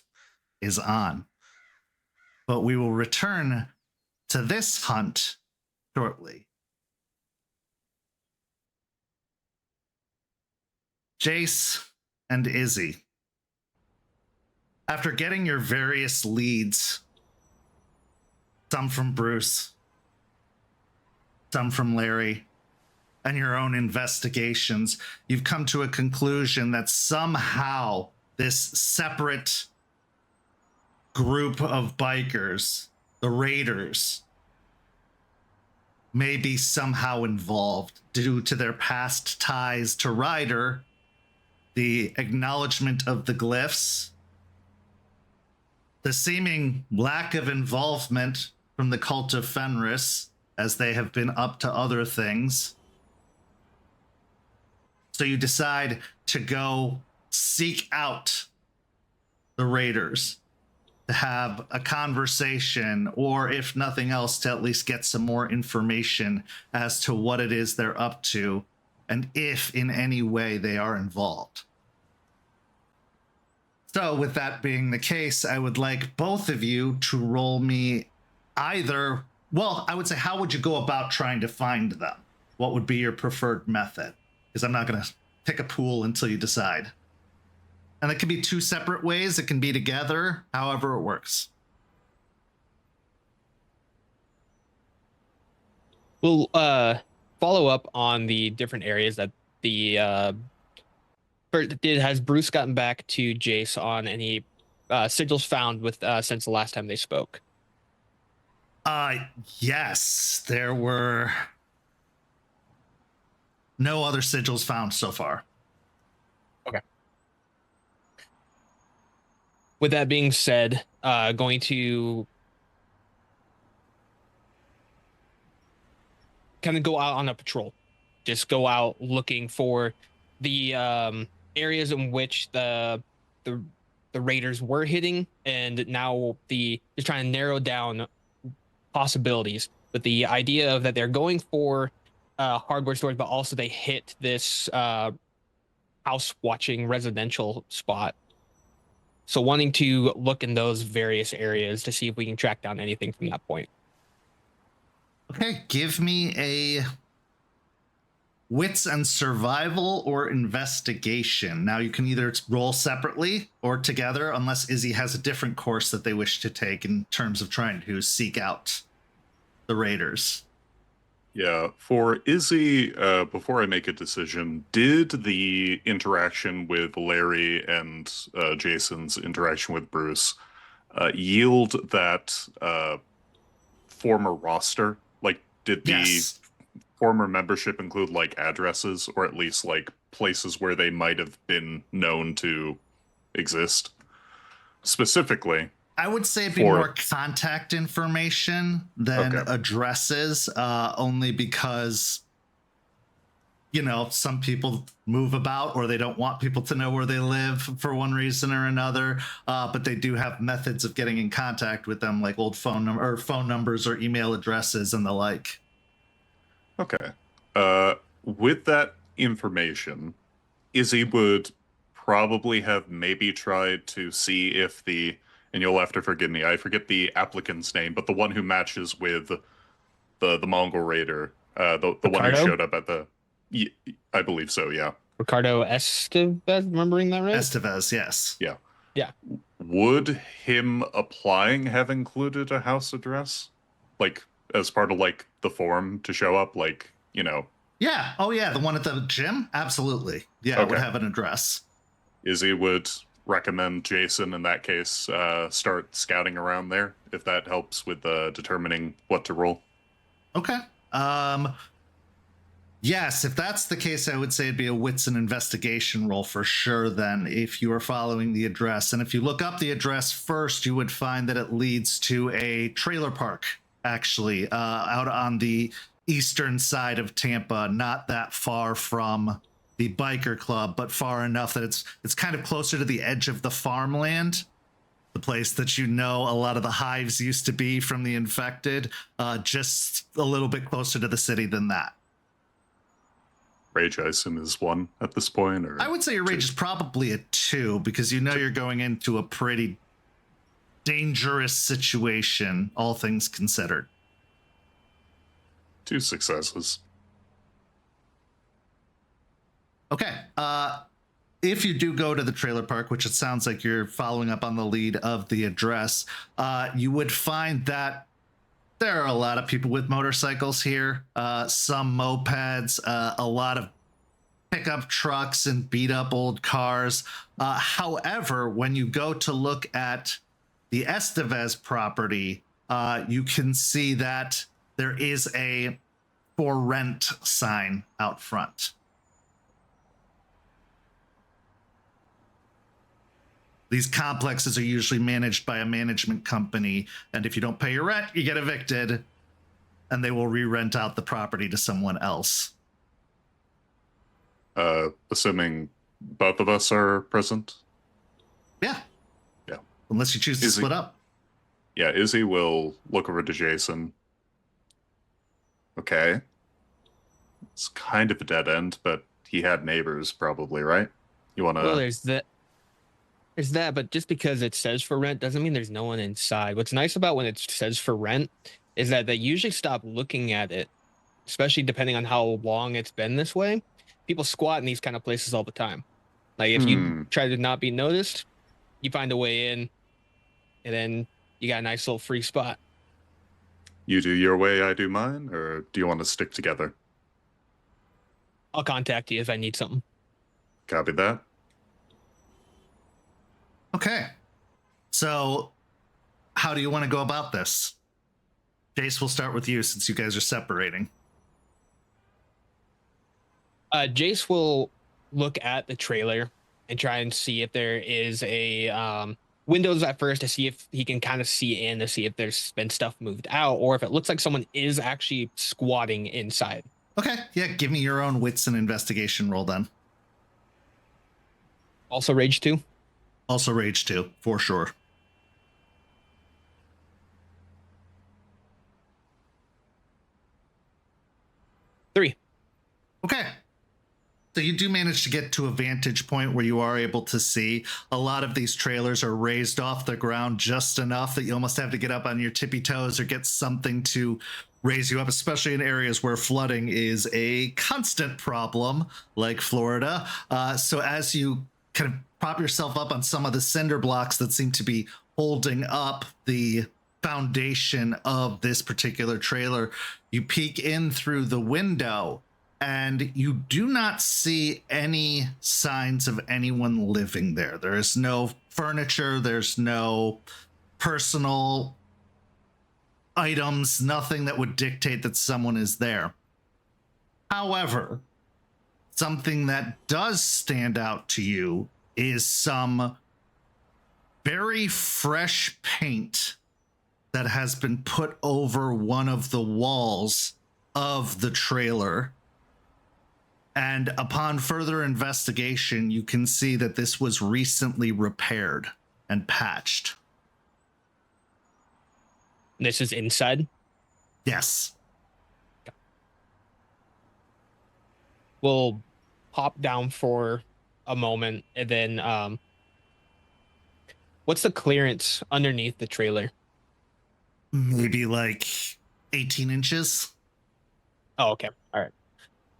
is on. But we will return to this hunt shortly. Jace and Izzie, After getting your various leads, some from Bruce, some from Larry, and your own investigations, you've come to a conclusion that somehow this separate group of bikers, the Raiders, may be somehow involved due to their past ties to Ryder, the acknowledgement of the glyphs, the seeming lack of involvement from the cult of Fenris, as they have been up to other things. So you decide to go seek out the Raiders, to have a conversation, or if nothing else, to at least get some more information as to what it is they're up to, and if in any way they are involved. So with that being the case, I would like both of you to roll me either, well, I would say, how would you go about trying to find them? What would be your preferred method? Because I'm not going to pick a pool until you decide. And it can be two separate ways. It can be together, however it works. We'll follow up on the different areas that the has Bruce gotten back to Jace on any sigils found with since the last time they spoke? Yes, there were no other sigils found so far. Okay. With that being said, going to kind of go out on a patrol. Just go out looking for the areas in which the Raiders were hitting, and now just trying to narrow down possibilities with the idea of that they're going for hardware stores, but also they hit this house watching residential spot. So wanting to look in those various areas to see if we can track down anything from that point. Okay, give me a wits and survival or investigation. Now you can either roll separately or together, unless Izzy has a different course that they wish to take in terms of trying to seek out the Raiders. Yeah, for Izzy, before I make a decision, did the interaction with Larry and Jason's interaction with Bruce yield that former roster? Like, did the Yes. former membership include, like, addresses, or at least, like, places where they might have been known to exist? Specifically, I would say it'd be more contact information than addresses, only because, you know, some people move about or they don't want people to know where they live for one reason or another. But they do have methods of getting in contact with them, like old phone numbers or email addresses and the like. Okay. With that information, Izzy would probably have maybe tried to see if and you'll have to forgive me, I forget the applicant's name, but the one who matches with the Mongol Raider, the one who showed up at I believe so, yeah. Ricardo Estevez, remembering that right? Estevez, yes. Yeah. Yeah. Would him applying have included a house address? Like, as part of, like, the form to show up, like, you know? Yeah. Oh, yeah. The one at the gym? Absolutely. Yeah, Okay. It would have an address. Izzy would recommend Jason, in that case, start scouting around there, if that helps with determining what to roll. Okay. Yes, if that's the case, I would say it'd be a wits and investigation roll for sure then, if you are following the address. And if you look up the address first, you would find that it leads to a trailer park, actually, out on the eastern side of Tampa, not that far from the biker club, but far enough that it's kind of closer to the edge of the farmland, the place that, you know, a lot of the hives used to be from the infected, just a little bit closer to the city than that. Rage, I assume, is 1 at this point? Or I would say your rage is probably a 2, because you know you're going into a pretty dangerous situation, all things considered. 2 successes. Okay. if you do go to the trailer park, which it sounds like you're following up on the lead of the address, you would find that there are a lot of people with motorcycles here, some mopeds, a lot of pickup trucks and beat up old cars. However, when you go to look at the Estevez property, you can see that there is a for rent sign out front. These complexes are usually managed by a management company, and if you don't pay your rent, you get evicted, and they will re-rent out the property to someone else. Assuming both of us are present? Yeah. Yeah. Unless you choose to split up. Yeah, Izzie will look over to Jason. Okay. It's kind of a dead end, but he had neighbors probably, right? You want to... Well, there's that, but just because it says for rent doesn't mean there's no one inside. What's nice about when it says for rent is that they usually stop looking at it, especially depending on how long it's been this way. People squat in these kind of places all the time. Like if you try to not be noticed, you find a way in, and then you got a nice little free spot. You do your way, I do mine, or do you want to stick together? I'll contact you if I need something. Copy that. Okay. So how do you want to go about this? Jace, we'll start with you since you guys are separating. Jace will look at the trailer and try and see if there is a windows at first to see if he can kind of see in to see if there's been stuff moved out or if it looks like someone is actually squatting inside. Okay. Yeah. Give me your own wits and investigation roll then. Also rage 2? Also rage 2, for sure. Three. Okay. So you do manage to get to a vantage point where you are able to see. A lot of these trailers are raised off the ground just enough that you almost have to get up on your tippy toes or get something to raise you up, especially in areas where flooding is a constant problem, like Florida. So as you kind of prop yourself up on some of the cinder blocks that seem to be holding up the foundation of this particular trailer, you peek in through the window, and you do not see any signs of anyone living there. There is no furniture, there's no personal items, nothing that would dictate that someone is there. However, something that does stand out to you is some very fresh paint that has been put over one of the walls of the trailer. And upon further investigation, you can see that this was recently repaired and patched. This is inside? Yes. We'll pop down for a moment and then what's the clearance underneath the trailer? Maybe like 18 inches. Oh, okay. All right.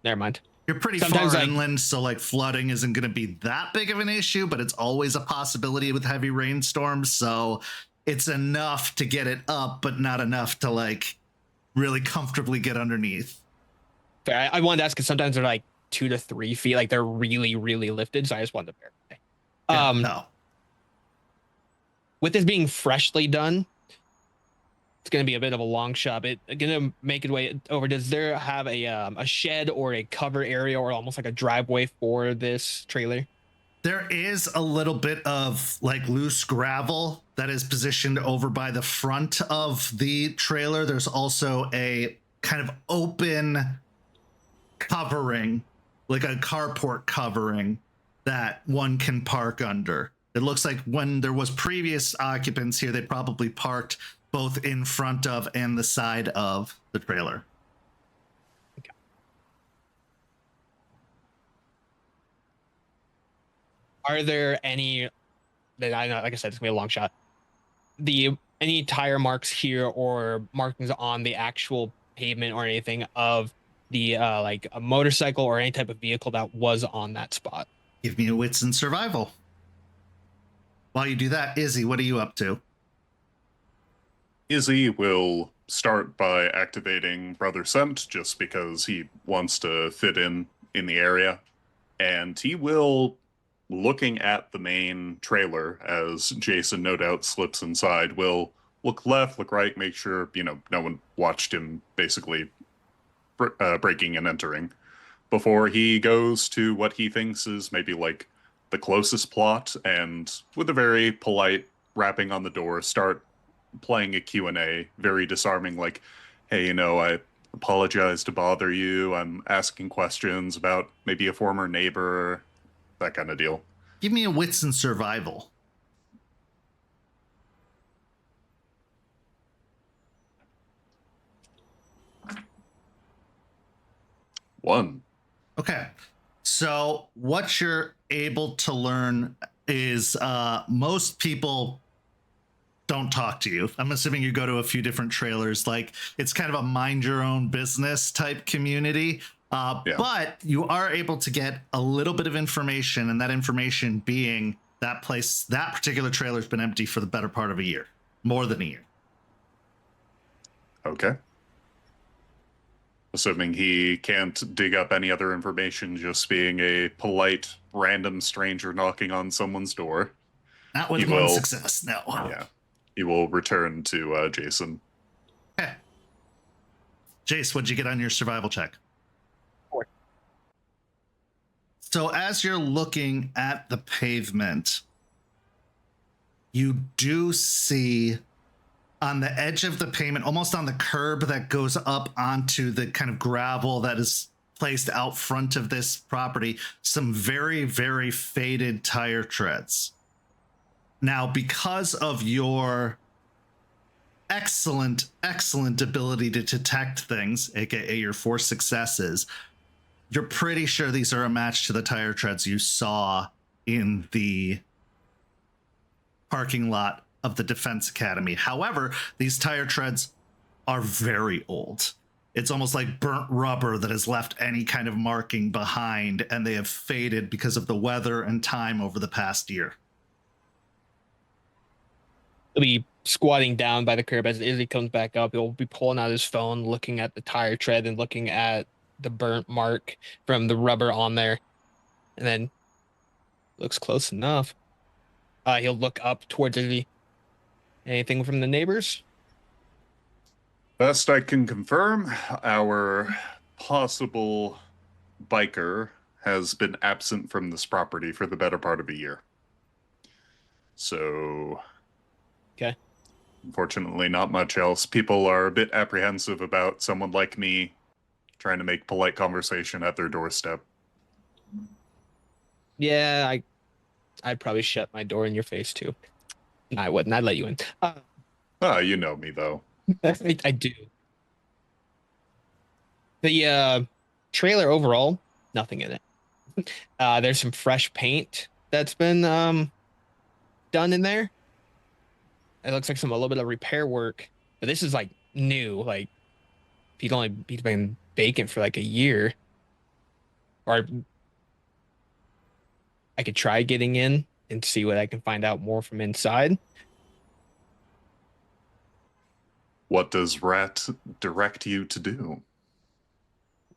Never mind. You're pretty Sometimes far inland, so like flooding isn't going to be that big of an issue, but it's always a possibility with heavy rainstorms. So it's enough to get it up, but not enough to like really comfortably get underneath. Fair. I wanted to ask because sometimes they're like 2 to 3 feet, like they're really, really lifted. So I just wanted to verify. Yeah, no. With this being freshly done, it's going to be a bit of a long shot. It's going to make its way over. Does there have a shed or a cover area or almost like a driveway for this trailer? There is a little bit of like loose gravel that is positioned over by the front of the trailer. There's also a kind of open covering, like a carport covering that one can park under. It looks like when there was previous occupants here, they probably parked both in front of and the side of the trailer. Okay. Are there any that I know, like I said, it's gonna be a long shot. Any tire marks here or markings on the actual pavement or anything of the like a motorcycle or any type of vehicle that was on that spot? Give me a wits and survival. While you do that, Izzy, what are you up to? Izzy will start by activating Brother Scent just because he wants to fit in the area. And he will, looking at the main trailer as Jason no doubt slips inside, will look left, look right, make sure, no one watched him basically breaking and entering before he goes to what he thinks is maybe like the closest plot, and with a very polite rapping on the door, start playing a Q&A, very disarming, like, hey, I apologize to bother you. I'm asking questions about maybe a former neighbor, that kind of deal. Give me a wits and survival. One. Okay. So what you're able to learn is most people don't talk to you. I'm assuming you go to a few different trailers. Like, it's kind of a mind your own business type community. But you are able to get a little bit of information, and that information being that particular trailer's been empty for the better part of a year, more than a year. Okay. Assuming he can't dig up any other information, just being a polite, random stranger knocking on someone's door. Not with one success, no. Yeah. He will return to Jason. Okay. Jace, what'd you get on your survival check? 4. So as you're looking at the pavement, you do see on the edge of the pavement, almost on the curb that goes up onto the kind of gravel that is placed out front of this property, some very, very faded tire treads. Now, because of your excellent ability to detect things, aka your 4 successes, you're pretty sure these are a match to the tire treads you saw in the parking lot of the Defense Academy. However, these tire treads are very old. It's almost like burnt rubber that has left any kind of marking behind, and they have faded because of the weather and time over the past year. He'll be squatting down by the curb as Izzy comes back up. He'll be pulling out his phone, looking at the tire tread and looking at the burnt mark from the rubber on there. And then looks close enough. He'll look up towards Izzy. Anything from the neighbors? Best I can confirm, our possible biker has been absent from this property for the better part of a year. So... Okay. Unfortunately, not much else. People are a bit apprehensive about someone like me trying to make polite conversation at their doorstep. Yeah, I'd probably shut my door in your face too. I wouldn't. I'd let you in. You know me, though. I do. The trailer overall, nothing in it. There's some fresh paint that's been done in there. It looks like a little bit of repair work, but this is like new. Like he's been vacant for like a year. Or I could try getting in and see what I can find out more from inside. What does Rat direct you to do?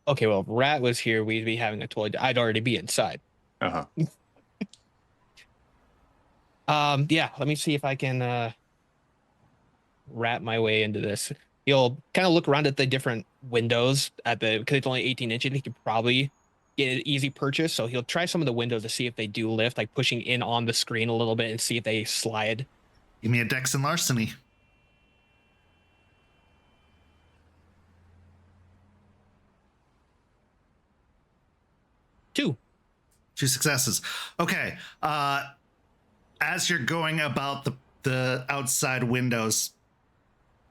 Okay, well, if Rat was here, we'd be having a toy. I'd already be inside. Uh-huh. Yeah, let me see if I can wrap my way into this. He'll kind of look around at the different windows because it's only 18 inches. He could probably get an easy purchase. So he'll try some of the windows to see if they do lift, like pushing in on the screen a little bit and see if they slide. Give me a Dex and Larceny. Two successes. Okay. As you're going about the outside windows,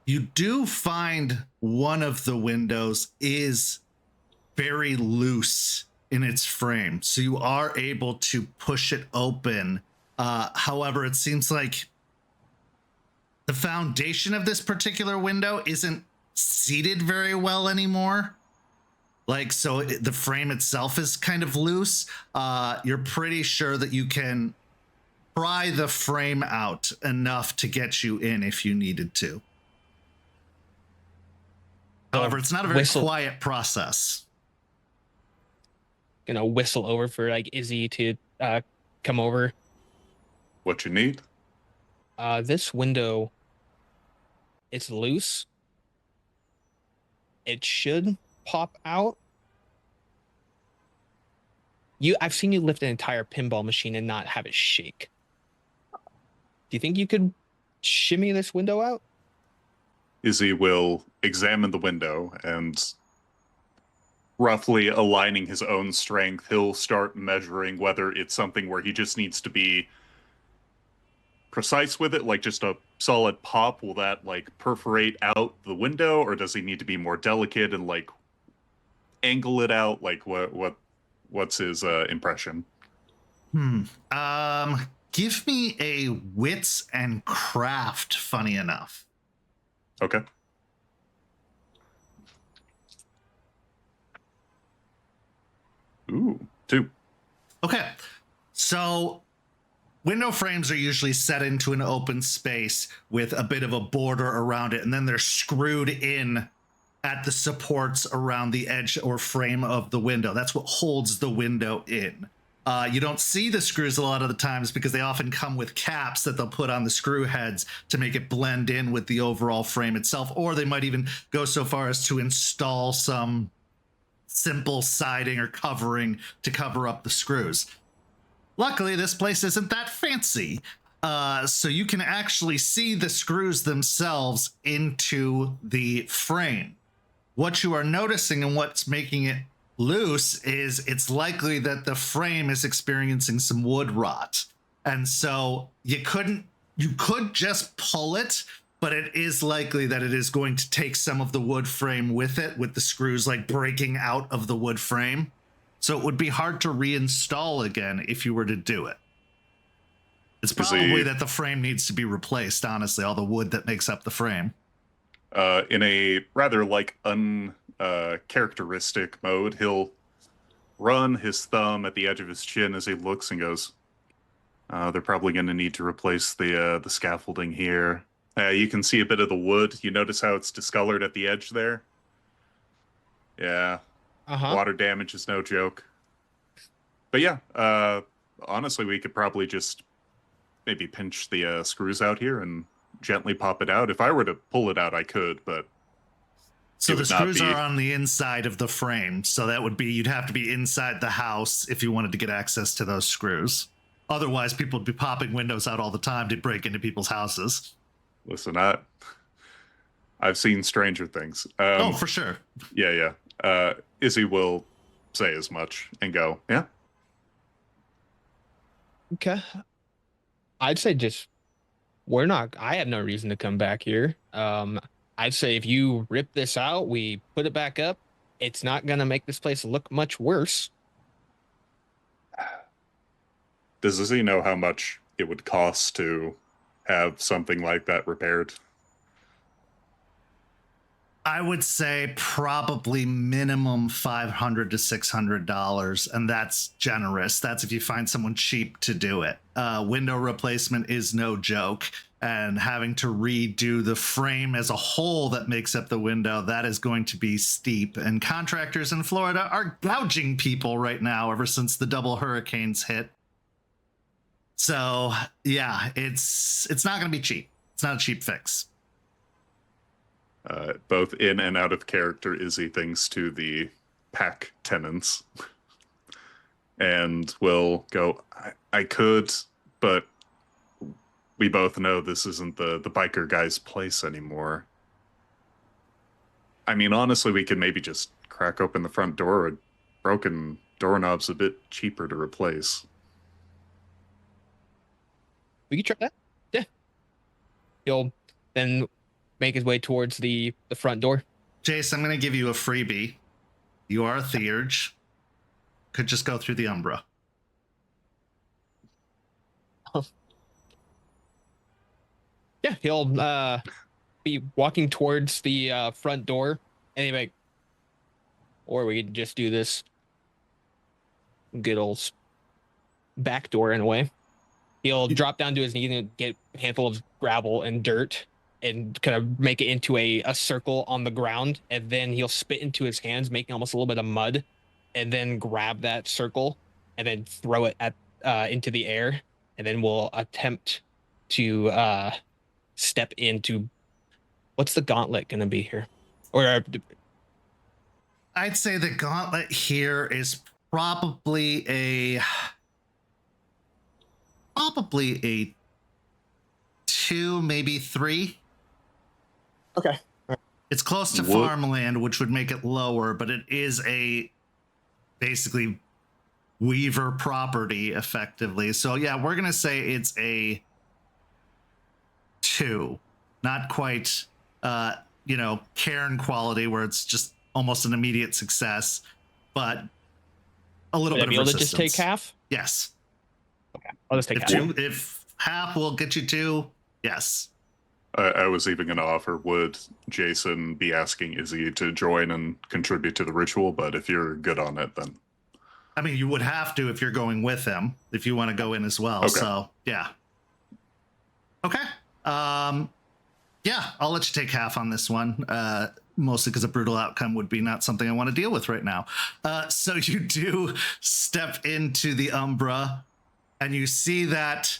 you do find one of the windows is very loose in its frame, so you are able to push it open. However, it seems like the foundation of this particular window isn't seated very well anymore. Like, so the frame itself is kind of loose. You're pretty sure that you can pry the frame out enough to get you in if you needed to. However, it's not a very quiet process. Whistle over for like Izzie to come over. What you need? This window, it's loose. It should pop out. I've seen you lift an entire pinball machine and not have it shake. Do you think you could shimmy this window out? Izzie will examine the window and, roughly aligning his own strength, he'll start measuring whether it's something where he just needs to be precise with it, like just a solid pop. Will that like perforate out the window, or does he need to be more delicate and like angle it out? Like what's his impression? Give me a wits and craft, funny enough. Okay. Ooh, 2. Okay. So window frames are usually set into an open space with a bit of a border around it, and then they're screwed in at the supports around the edge or frame of the window. That's what holds the window in. You don't see the screws a lot of the times because they often come with caps that they'll put on the screw heads to make it blend in with the overall frame itself, or they might even go so far as to install some simple siding or covering to cover up the screws. Luckily, this place isn't that fancy, so you can actually see the screws themselves into the frame. What you are noticing and what's making it loose is it's likely that the frame is experiencing some wood rot. And so you could just pull it, but it is likely that it is going to take some of the wood frame with it, with the screws like breaking out of the wood frame. So it would be hard to reinstall again if you were to do it. It's probably that the frame needs to be replaced, honestly, all the wood that makes up the frame. In a rather like uncharacteristic mode, he'll run his thumb at the edge of his chin as he looks and goes, they're probably going to need to replace the scaffolding here. You can see a bit of the wood. You notice how it's discolored at the edge there? Yeah. Water damage is no joke. But yeah, honestly, we could probably just maybe pinch the screws out here and gently pop it out. If I were to pull it out, I could, but... So the screws are on the inside of the frame, so that would be, you'd have to be inside the house if you wanted to get access to those screws. Otherwise, people would be popping windows out all the time to break into people's houses. Listen, I've seen stranger things. Oh, for sure. Yeah. Izzie will say as much and go, yeah? Okay. I'd say I have no reason to come back here. I'd say if you rip this out, we put it back up, it's not going to make this place look much worse. Does Izzie know how much it would cost to have something like that repaired? I would say probably minimum $500 to $600, and that's generous. That's if you find someone cheap to do it. Window replacement is no joke, and having to redo the frame as a whole that makes up the window, that is going to be steep. And contractors in Florida are gouging people right now ever since the double hurricanes hit. So yeah, it's not going to be cheap. It's not a cheap fix. Both in and out of character, Izzie thinks to the pack tenants and will go, I could, but we both know this isn't the biker guy's place anymore. I mean, honestly, we could maybe just crack open the front door. A broken doorknob's a bit cheaper to replace. We could try that. Yeah. He'll then make his way towards the front door. Jace, I'm going to give you a freebie. You are a theurge. Could just go through the Umbra. Yeah, he'll be walking towards the front door, and he'll be like, or we could just do this good old back door in a way. He'll drop down to his knees and get a handful of gravel and dirt and kind of make it into a circle on the ground. And then he'll spit into his hands, making almost a little bit of mud, and then grab that circle and then throw it at into the air. And then we'll attempt to step into, what's the gauntlet going to be here? Or I'd say the gauntlet here is probably a 2, maybe 3. okay. It's close to What? farmland, which would make it lower, but it is a basically Weaver property effectively. So yeah, we're gonna say it's a 2, not quite cairn quality where it's just almost an immediate success, but a little Would I bit be of able to resistance. just take half? Yes. Okay, I'll just take half. If half will get you 2, yes. I was even going to offer, would Jason be asking Izzy to join and contribute to the ritual? But if you're good on it, then. I mean, you would have to if you're going with him, if you want to go in as well. Okay. So, yeah. Okay. Yeah, I'll let you take half on this one. Mostly because a brutal outcome would be not something I want to deal with right now. So you do step into the Umbra, and you see that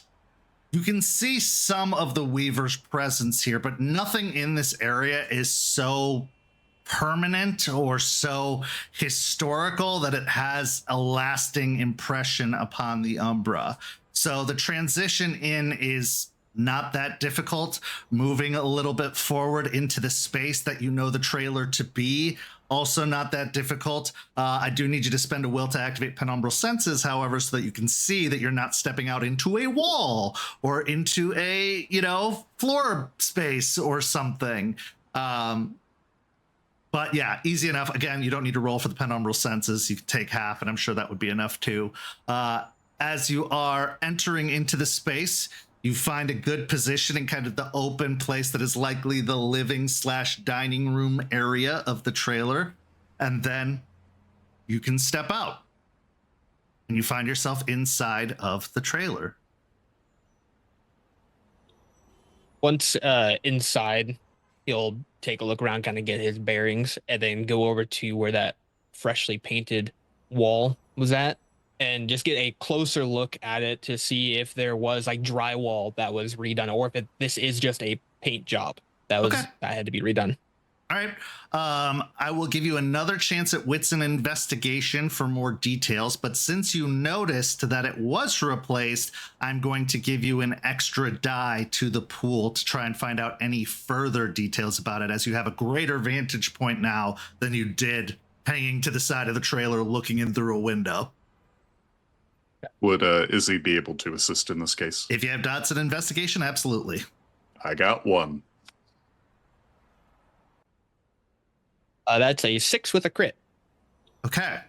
you can see some of the Weaver's presence here, but nothing in this area is so permanent or so historical that it has a lasting impression upon the Umbra. So the transition in is not that difficult. Moving a little bit forward into the space that you know the trailer to be, also not that difficult. I do need you to spend a will to activate penumbral senses, however, so that you can see that you're not stepping out into a wall or into a, floor space or something. But yeah, easy enough. Again, you don't need to roll for the penumbral senses. You can take half, and I'm sure that would be enough too. As you are entering into the space, you find a good position in kind of the open place that is likely the living/dining room area of the trailer. And then you can step out and you find yourself inside of the trailer. Once inside, he'll take a look around, kind of get his bearings, and then go over to where that freshly painted wall was at, and just get a closer look at it to see if there was like drywall that was redone, or if this is just a paint job that had to be redone. All right. I will give you another chance at wits and investigation for more details, but since you noticed that it was replaced, I'm going to give you an extra die to the pool to try and find out any further details about it, as you have a greater vantage point now than you did hanging to the side of the trailer looking in through a window. Would Izzy be able to assist in this case? If you have dots at investigation, absolutely. I got 1. That's a 6 with a crit. Okay.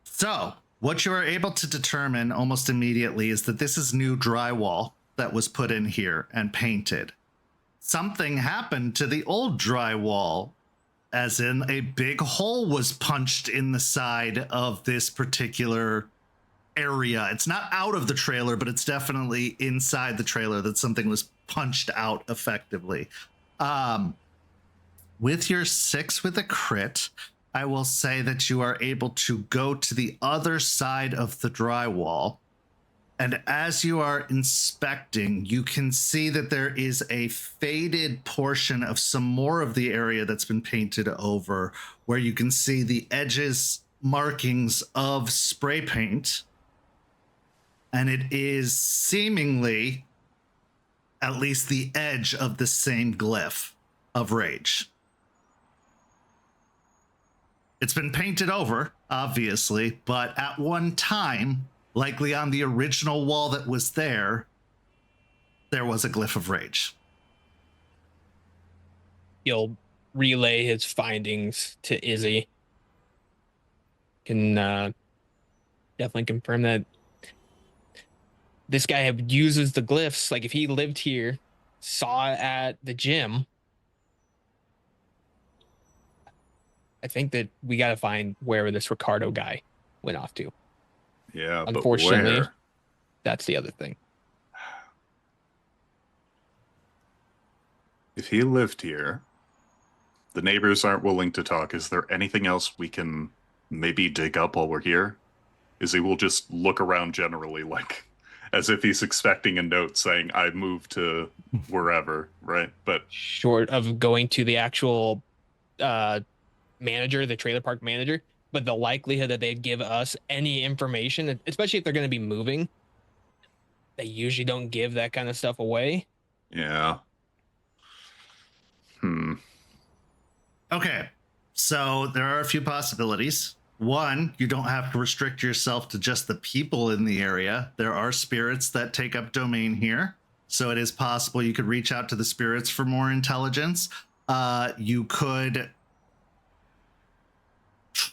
So what you are able to determine almost immediately is that this is new drywall that was put in here and painted. Something happened to the old drywall, as in a big hole was punched in the side of this particular area. It's not out of the trailer, but it's definitely inside the trailer that something was punched out effectively. With your 6 with a crit, I will say that you are able to go to the other side of the drywall. And as you are inspecting, you can see that there is a faded portion of some more of the area that's been painted over, where you can see the edges markings of spray paint. And it is seemingly at least the edge of the same glyph of rage. It's been painted over, obviously, but at one time, likely on the original wall that was there was a glyph of rage. He'll relay his findings to Izzy. Can definitely confirm that this guy uses the glyphs. Like, if he lived here, saw it at the gym, I think that we got to find where this Ricardo guy went off to. Yeah, Unfortunately, but where? that's the other thing. If he lived here, the neighbors aren't willing to talk. Is there anything else we can maybe dig up while we're here? Izzy will just look around generally, like as if he's expecting a note saying, I moved to wherever, right? But Short of going to the actual manager, the trailer park manager, but the likelihood that they'd give us any information, especially if they're going to be moving, they usually don't give that kind of stuff away. yeah. Okay, so there are a few possibilities. One, you don't have to restrict yourself to just the people in the area. There are spirits that take up domain here, so it is possible you could reach out to the spirits for more intelligence. You could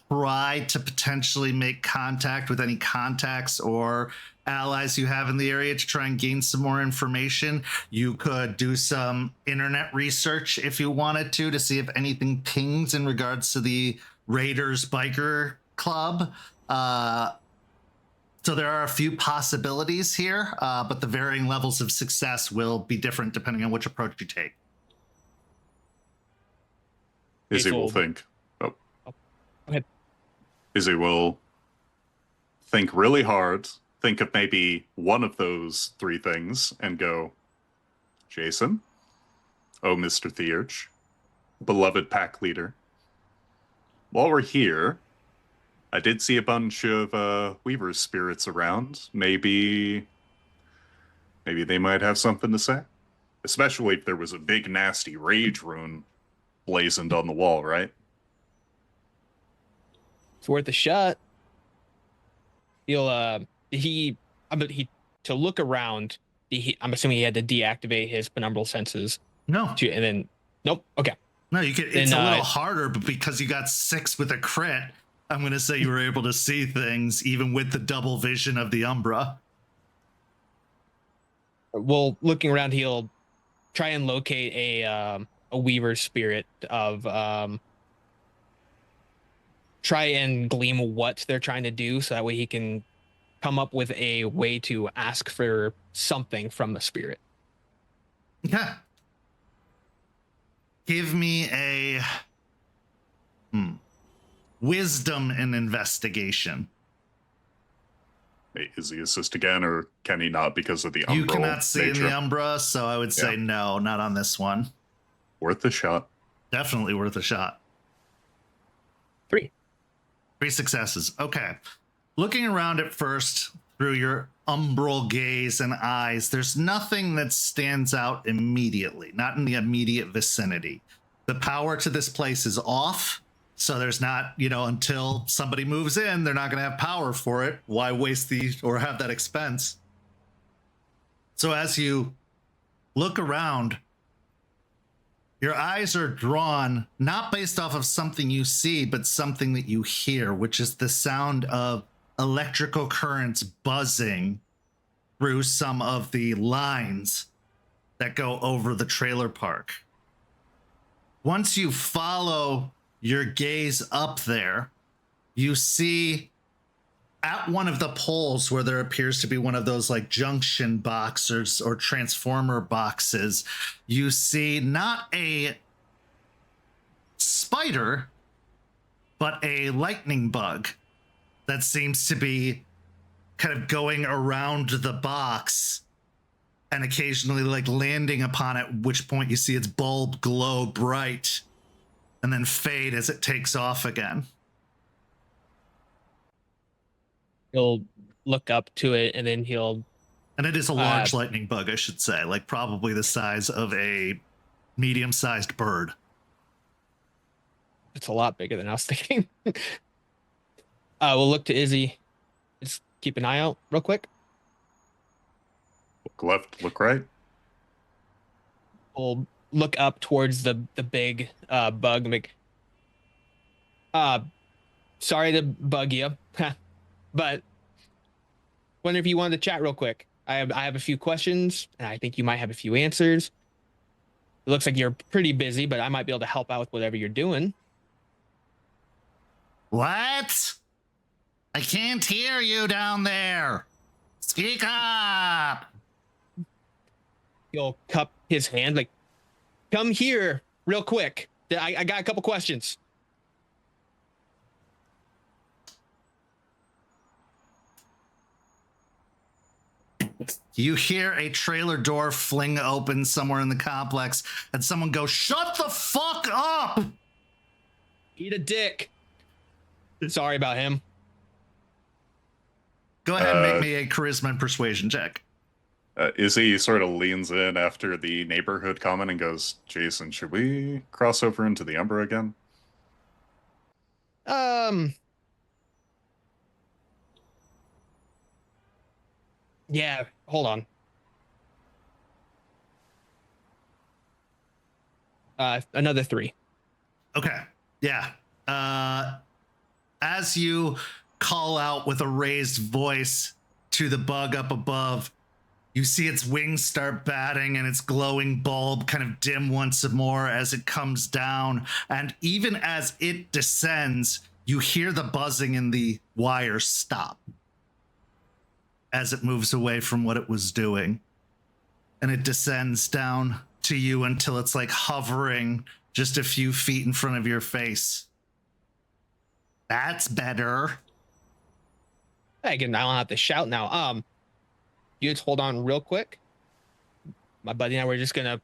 try to potentially make contact with any contacts or allies you have in the area to try and gain some more information. You could do some internet research if you wanted to see if anything pings in regards to the Raiders Biker Club. So there are a few possibilities here, but the varying levels of success will be different depending on which approach you take. Izzy will think. Go ahead. Izzy will think really hard, think of maybe one of those three things, and go, Jason, oh, Mr. Theurge, beloved pack leader. While we're here, I did see a bunch of Weaver's spirits around. Maybe they might have something to say. Especially if there was a big, nasty rage rune blazoned on the wall, right? It's worth a shot. To look around, I'm assuming he had to deactivate his penumbral senses. No. Nope. Okay. No, you could. It's a little harder, but because you got 6 with a crit, I'm going to say you were able to see things even with the double vision of the Umbra. Well, looking around, he'll try and locate a Weaver spirit of try and glean what they're trying to do, so that way he can come up with a way to ask for something from the spirit. Yeah. Give me a wisdom and investigation. Hey, is he assist again, or can he not because of the Umbra? You cannot see nature? in the Umbra, so I would say no, not on this one. Worth a shot. Definitely worth a shot. 3 successes. Okay. Looking around at first through your umbral gaze and eyes, there's nothing that stands out immediately, not in the immediate vicinity. The power to this place is off, so there's not, until somebody moves in, they're not going to have power for it. Why waste or have that expense? So as you look around, your eyes are drawn not based off of something you see, but something that you hear, which is the sound of electrical currents buzzing through some of the lines that go over the trailer park. Once you follow your gaze up there, you see at one of the poles where there appears to be one of those like junction boxes or transformer boxes, you see not a spider, but a lightning bug that seems to be kind of going around the box and occasionally like landing upon it, at which point you see its bulb glow bright and then fade as it takes off again. He'll look up to it, and then and it is a large lightning bug, I should say, like probably the size of a medium-sized bird. It's a lot bigger than I was thinking. We'll look to Izzy. Just keep an eye out real quick. Look left, look right. We'll look up towards the big bug. Sorry to bug you, but wonder if you wanted to chat real quick. I have a few questions, and I think you might have a few answers. It looks like you're pretty busy, but I might be able to help out with whatever you're doing. What? I can't hear you down there. Speak up. He'll cup his hand like, come here real quick. I got a couple questions. You hear a trailer door fling open somewhere in the complex, and someone goes, "Shut the fuck up!" Eat a dick. Sorry about him. Go ahead and make me a charisma and persuasion check. Izzy sort of leans in after the neighborhood comment and goes, Jason, should we cross over into the Umbra again? Yeah, hold on. Another 3. Okay. Yeah. As you call out with a raised voice to the bug up above, you see its wings start batting and its glowing bulb kind of dim once more as it comes down. And even as it descends, you hear the buzzing in the wire stop as it moves away from what it was doing. And it descends down to you until it's like hovering just a few feet in front of your face. That's better. Again, I don't have to shout now. You just hold on real quick. My buddy and I were just gonna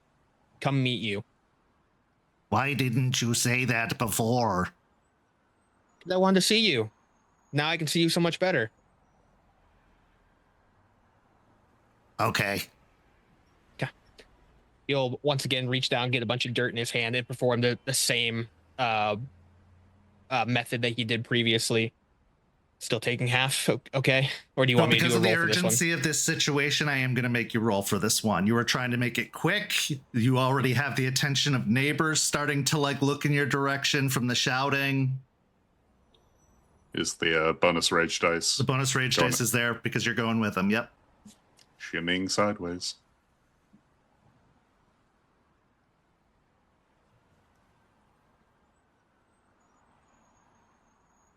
come meet you. Why didn't you say that before? I wanted to see you. Now I can see you so much better. Okay. He'll once again reach down, get a bunch of dirt in his hand, and perform the same method that he did previously. Still taking half, okay? Or do you want me to do a roll for this one? Because of the urgency of this situation, I am going to make you roll for this one. You were trying to make it quick. You already have the attention of neighbors starting to like look in your direction from the shouting. Is the bonus rage dice? The bonus rage dice is there because you're going with them. Yep. Shimming sideways.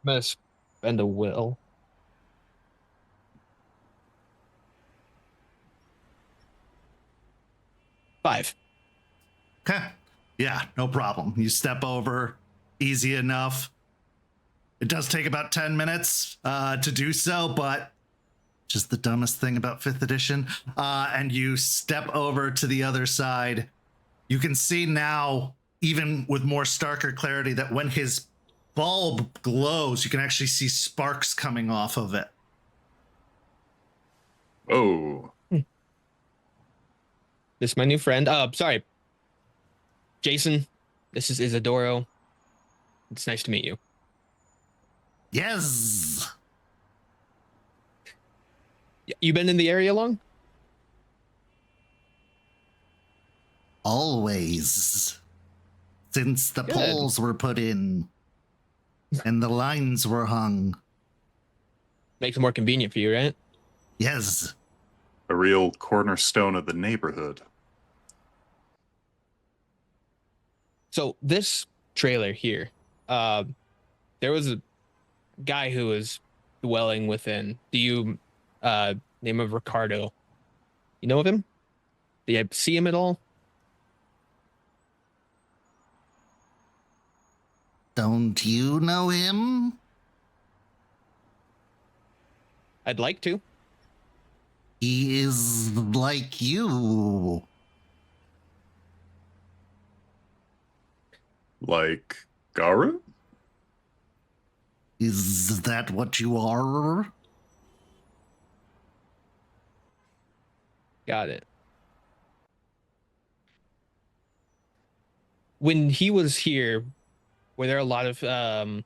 I'm gonna spend a will. Five. Okay. Yeah, no problem. You step over, easy enough. It does take about 10 minutes to do so, but just the dumbest thing about 5th edition. And you step over to the other side. You can see now, even with more starker clarity, that when his bulb glows, you can actually see sparks coming off of it. Oh. This is my new friend. Sorry. Jason, this is Isidoro. It's nice to meet you. Yes. You been in the area long? Always. Since the Good. poles were put in and the lines were hung. Makes it more convenient for you, right? Yes. A real cornerstone of the neighborhood. So this trailer here, there was a guy who was dwelling within. Do you name of Ricardo? You know of him? Do you see him at all? Don't you know him? I'd like to. He is like you. Like Garu? Is that what you are? Got it. When he was here, were there a lot of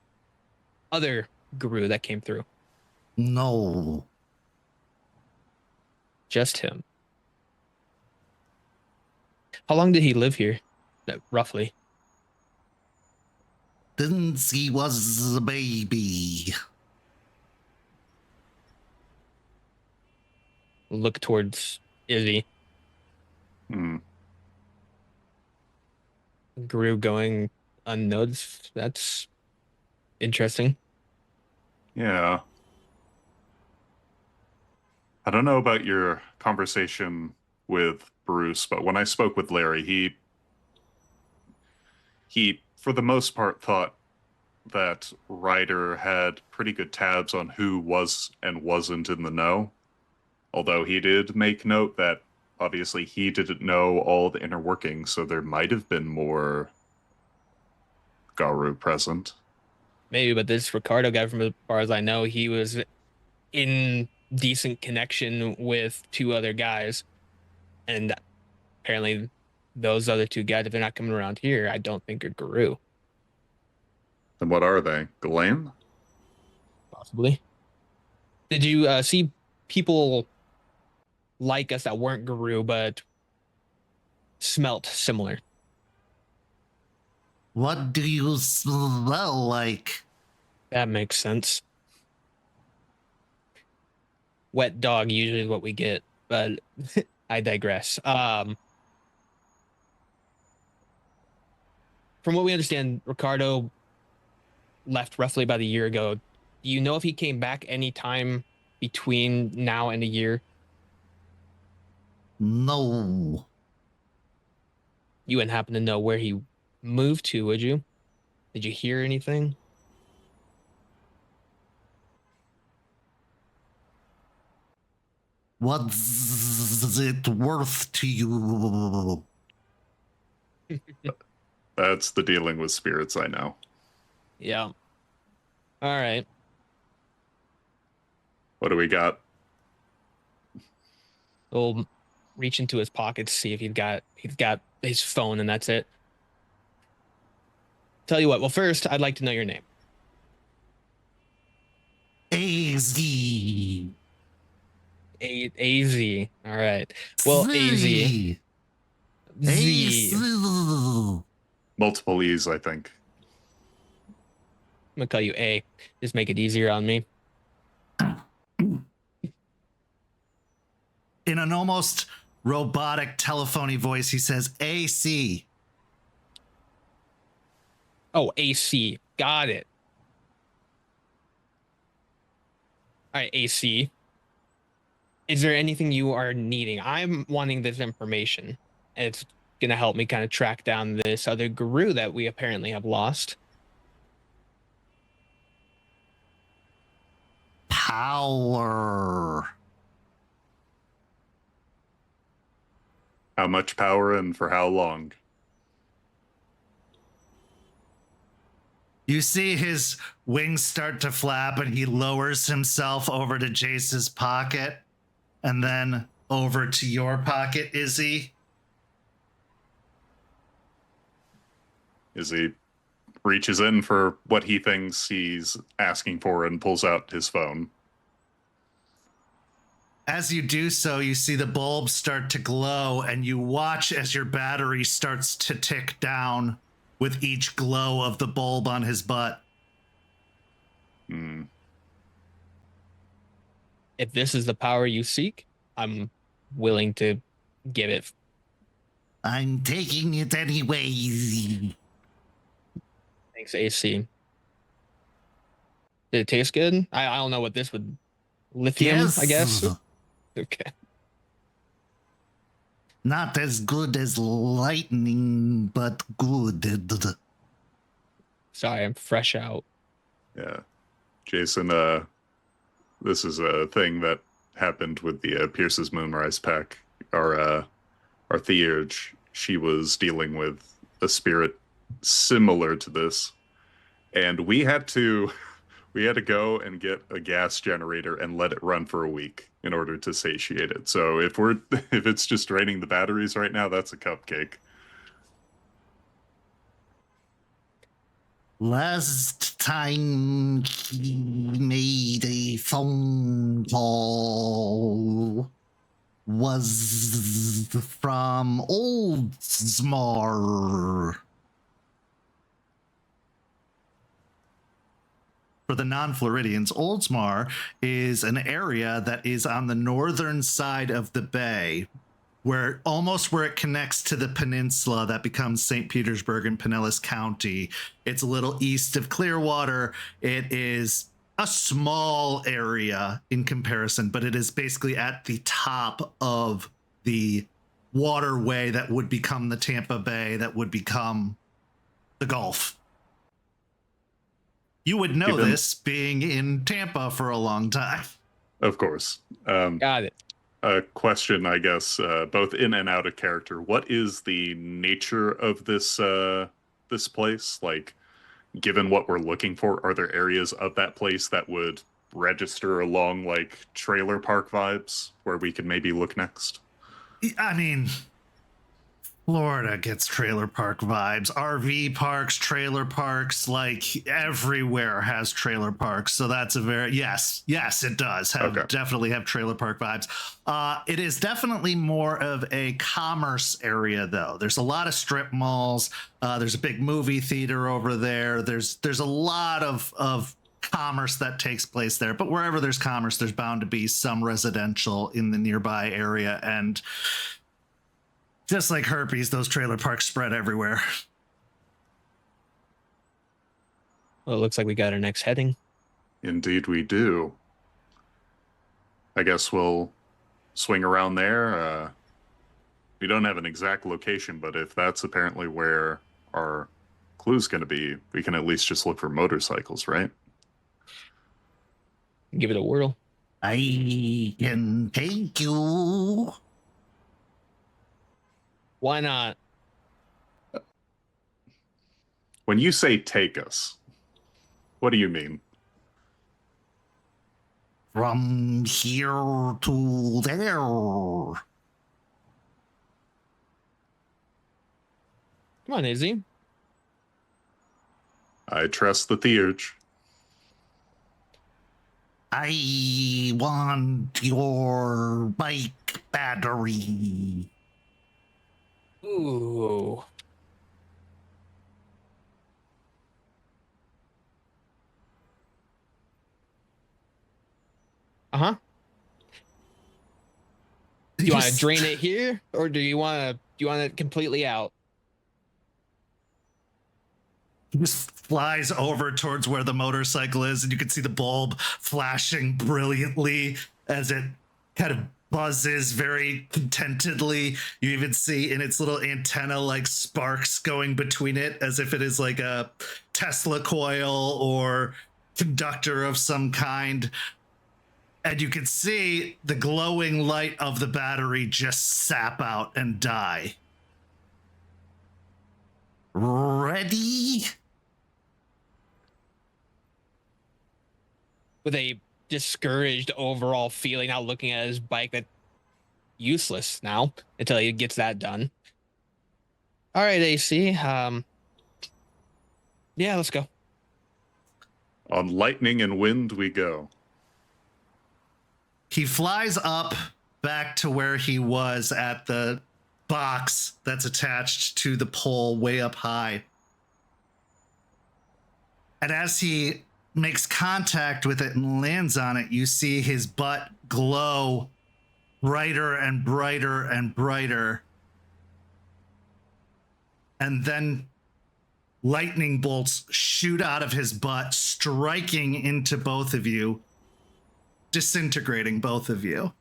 other guru that came through? No. Just him. How long did he live here? Roughly. Since he was a baby. Look towards Izzy. Guru going unnoticed. That's interesting. Yeah. I don't know about your conversation with Bruce, but when I spoke with Larry, he for the most part thought that Ryder had pretty good tabs on who was and wasn't in the know. Although he did make note that obviously he didn't know all the inner workings, so there might have been more Garu present. Maybe, but this Ricardo guy, from as far as I know, he was in decent connection with two other guys. And apparently those other two guys, if they're not coming around here, I don't think are Guru. And what are they? Galen? Possibly. Did you see people like us that weren't Guru but smelt similar? What do you smell like? That makes sense. Wet dog usually is what we get, but I digress. From what we understand, Ricardo left roughly about a year ago. Do you know if he came back any time between now and a year? No. You wouldn't happen to know where he moved to, would you? Did you hear anything? What's it worth to you? That's the dealing with spirits I know. Yeah. All right. What do we got? We'll reach into his pocket to see if he's got his phone, and that's it. Tell you what. Well, first, I'd like to know your name. AZ. AZ. All right. Well, AZ. Z. Multiple E's, I think. I'm gonna call you A. Just make it easier on me. In an almost robotic telephony voice, he says, AC. Oh, AC. Got it. All right, AC. Is there anything you are needing? I'm wanting this information. It's going to help me kind of track down this other guru that we apparently have lost. Power. How much power and for how long? You see his wings start to flap and he lowers himself over to Jace's pocket and then over to your pocket, Izzy. Izzy reaches in for what he thinks he's asking for and pulls out his phone. As you do so, you see the bulbs start to glow and you watch as your battery starts to tick down with each glow of the bulb on his butt. If this is the power you seek, I'm willing to give it. I'm taking it anyway. Thanks, AC. Did it taste good? I don't know what this would... Lithium, Yes. I guess? Okay. Not as good as lightning, but good. Sorry, I'm fresh out. Yeah. Jason, this is a thing that happened with the Pierce's Moonrise pack. Our Theurge, she was dealing with a spirit similar to this. And we had to go and get a gas generator and let it run for a week in order to satiate it. So if it's just draining the batteries right now, that's a cupcake. Last time he made a phone call was from Oldsmar. For the non-Floridians, Oldsmar is an area that is on the northern side of the bay, where it connects to the peninsula that becomes St. Petersburg and Pinellas County. It's a little east of Clearwater. It is a small area in comparison, but it is basically at the top of the waterway that would become the Tampa Bay, that would become the Gulf. You would know this being in Tampa for a long time. Of course. Got it. A question, I guess, both in and out of character. What is the nature of this this place? Like, given what we're looking for, are there areas of that place that would register along like trailer park vibes where we could maybe look next? I mean, Florida gets trailer park vibes. RV parks, trailer parks, like everywhere has trailer parks. So that's a very, yes, it does definitely have trailer park vibes. It is definitely more of a commerce area though. There's a lot of strip malls. There's a big movie theater over there. There's a lot of commerce that takes place there, but wherever there's commerce, there's bound to be some residential in the nearby area. And just like herpes, those trailer parks spread everywhere. Well, it looks like we got our next heading. Indeed we do. I guess we'll swing around there. We don't have an exact location, but if that's apparently where our clue's going to be, we can at least just look for motorcycles, right? Give it a whirl. I can take you. Why not? When you say take us, what do you mean? From here to there. Come on, Izzy. I trust the theurge. I want your bike battery. Ooh. Uh-huh. Do you want to drain it here, or do you want it completely out? He just flies over towards where the motorcycle is, and you can see the bulb flashing brilliantly as it kind of buzzes very contentedly. You even see in its little antenna like sparks going between it, as if it is like a Tesla coil or conductor of some kind. And you can see the glowing light of the battery just sap out and die. Ready? With a discouraged overall feeling, now looking at his bike, that useless now until he gets that done. All right, AC. Yeah, let's go. On lightning and wind we go. He flies up back to where he was at the box that's attached to the pole way up high. And as he makes contact with it and lands on it, you see his butt glow brighter and brighter and brighter. And then lightning bolts shoot out of his butt, striking into both of you, disintegrating both of you.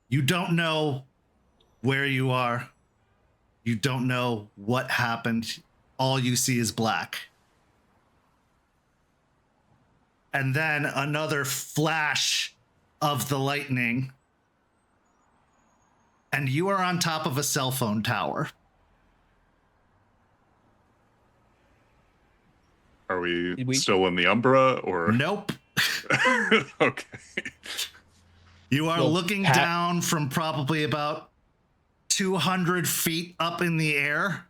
You don't know where you are. You don't know what happened. All you see is black. And then another flash of the lightning. And you are on top of a cell phone tower. Are we still in the Umbra or? Nope. Okay. You are Well, looking down from probably about 200 feet up in the air.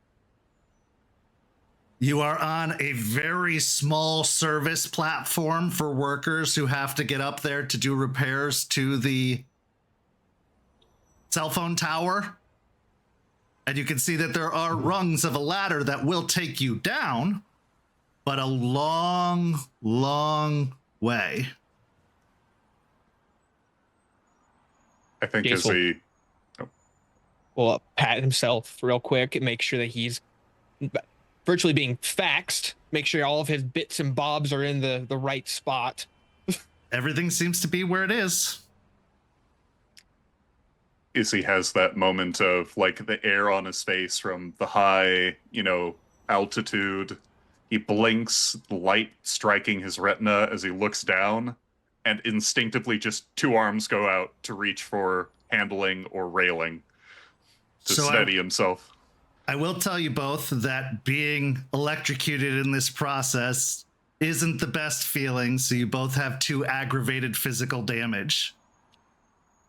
You are on a very small service platform for workers who have to get up there to do repairs to the cell phone tower. And you can see that there are rungs of a ladder that will take you down, but a long, long way. I think Jace as we will pat himself real quick and make sure that he's virtually being faxed make sure all of his bits and bobs are in the right spot. Everything seems to be where it is. Izzy has that moment of like the air on his face from the high, altitude. He blinks, light striking his retina as he looks down, and instinctively just two arms go out to reach for handling or railing to steady himself. I will tell you both that being electrocuted in this process isn't the best feeling, so you both have 2 aggravated physical damage.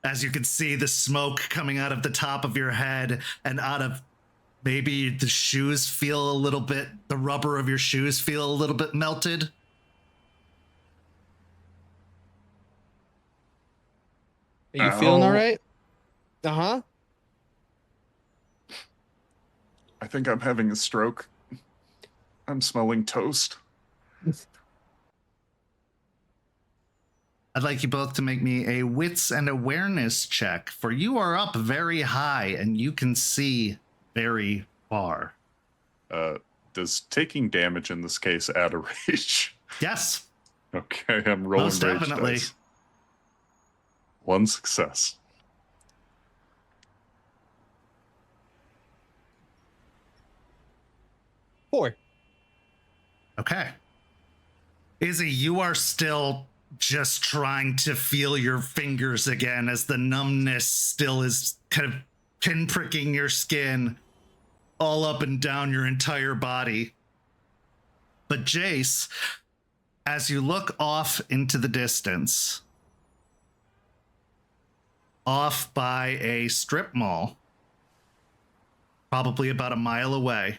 As you can see, the smoke coming out of the top of your head and out of maybe the shoes feel a little bit, the rubber of your shoes feel a little bit melted. Are you feeling all right? Uh-huh. I think I'm having a stroke. I'm smelling toast. I'd like you both to make me a wits and awareness check, for you are up very high and you can see very far. Does taking damage in this case add a rage? Yes. Okay, I'm rolling Most rage definitely. dice. 1 success. Four. Okay. Izzy, you are still just trying to feel your fingers again as the numbness still is kind of pinpricking your skin all up and down your entire body. But Jace, as you look off into the distance, off by a strip mall, probably about a mile away,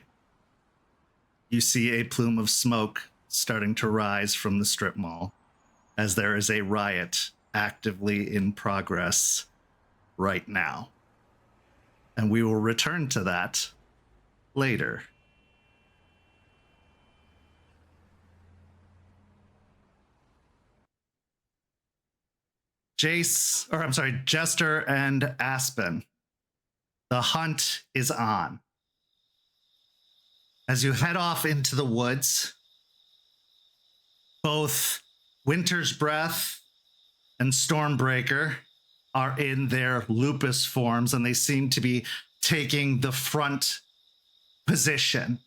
you see a plume of smoke starting to rise from the strip mall as there is a riot actively in progress right now. And we will return to that later. Jester and Aspen. The hunt is on. As you head off into the woods, both Winter's Breath and Stormbreaker are in their lupus forms, and they seem to be taking the front position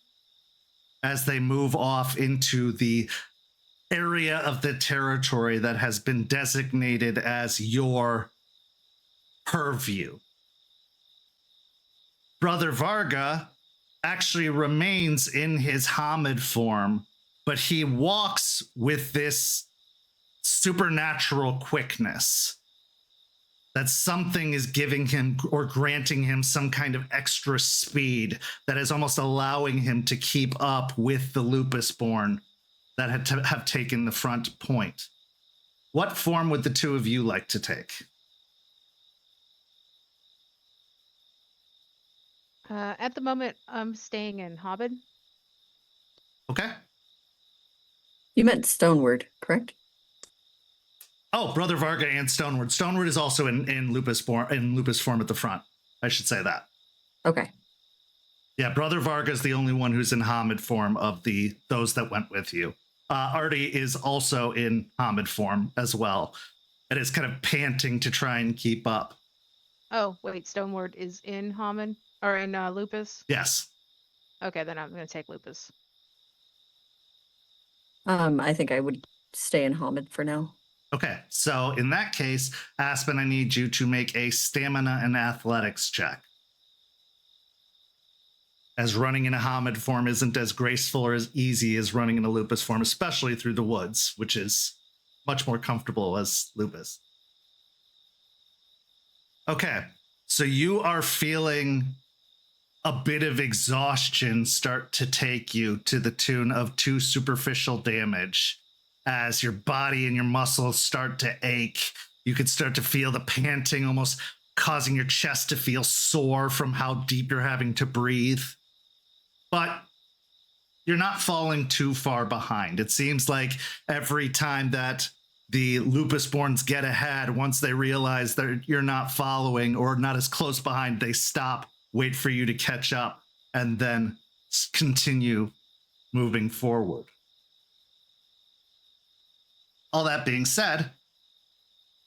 as they move off into the area of the territory that has been designated as your purview. Brother Varga actually remains in his Hamid form, but he walks with this supernatural quickness. That something is giving him or granting him some kind of extra speed that is almost allowing him to keep up with the lupus-born that have taken the front point. What form would the two of you like to take? At the moment, I'm staying in Hobbit. Okay. You meant Stoneward, correct? Oh, Brother Varga and Stoneward. Stoneward is also in lupus form at the front. I should say that. Okay. Yeah, Brother Varga is the only one who's in Hamid form of those that went with you. Artie is also in Hamid form as well, and is kind of panting to try and keep up. Oh, wait, Stoneward is in Hammond or in Lupus? Yes. Okay, then I'm going to take Lupus. I think I would stay in Hamid for now. Okay, so in that case, Aspen, I need you to make a stamina and athletics check. As running in a Hamid form isn't as graceful or as easy as running in a lupus form, especially through the woods, which is much more comfortable as lupus. Okay, so you are feeling a bit of exhaustion start to take you to the tune of 2 superficial damage. As your body and your muscles start to ache, you can start to feel the panting almost causing your chest to feel sore from how deep you're having to breathe. But you're not falling too far behind. It seems like every time that the lupus-borns get ahead, once they realize that you're not following or not as close behind, they stop, wait for you to catch up, and then continue moving forward. All that being said,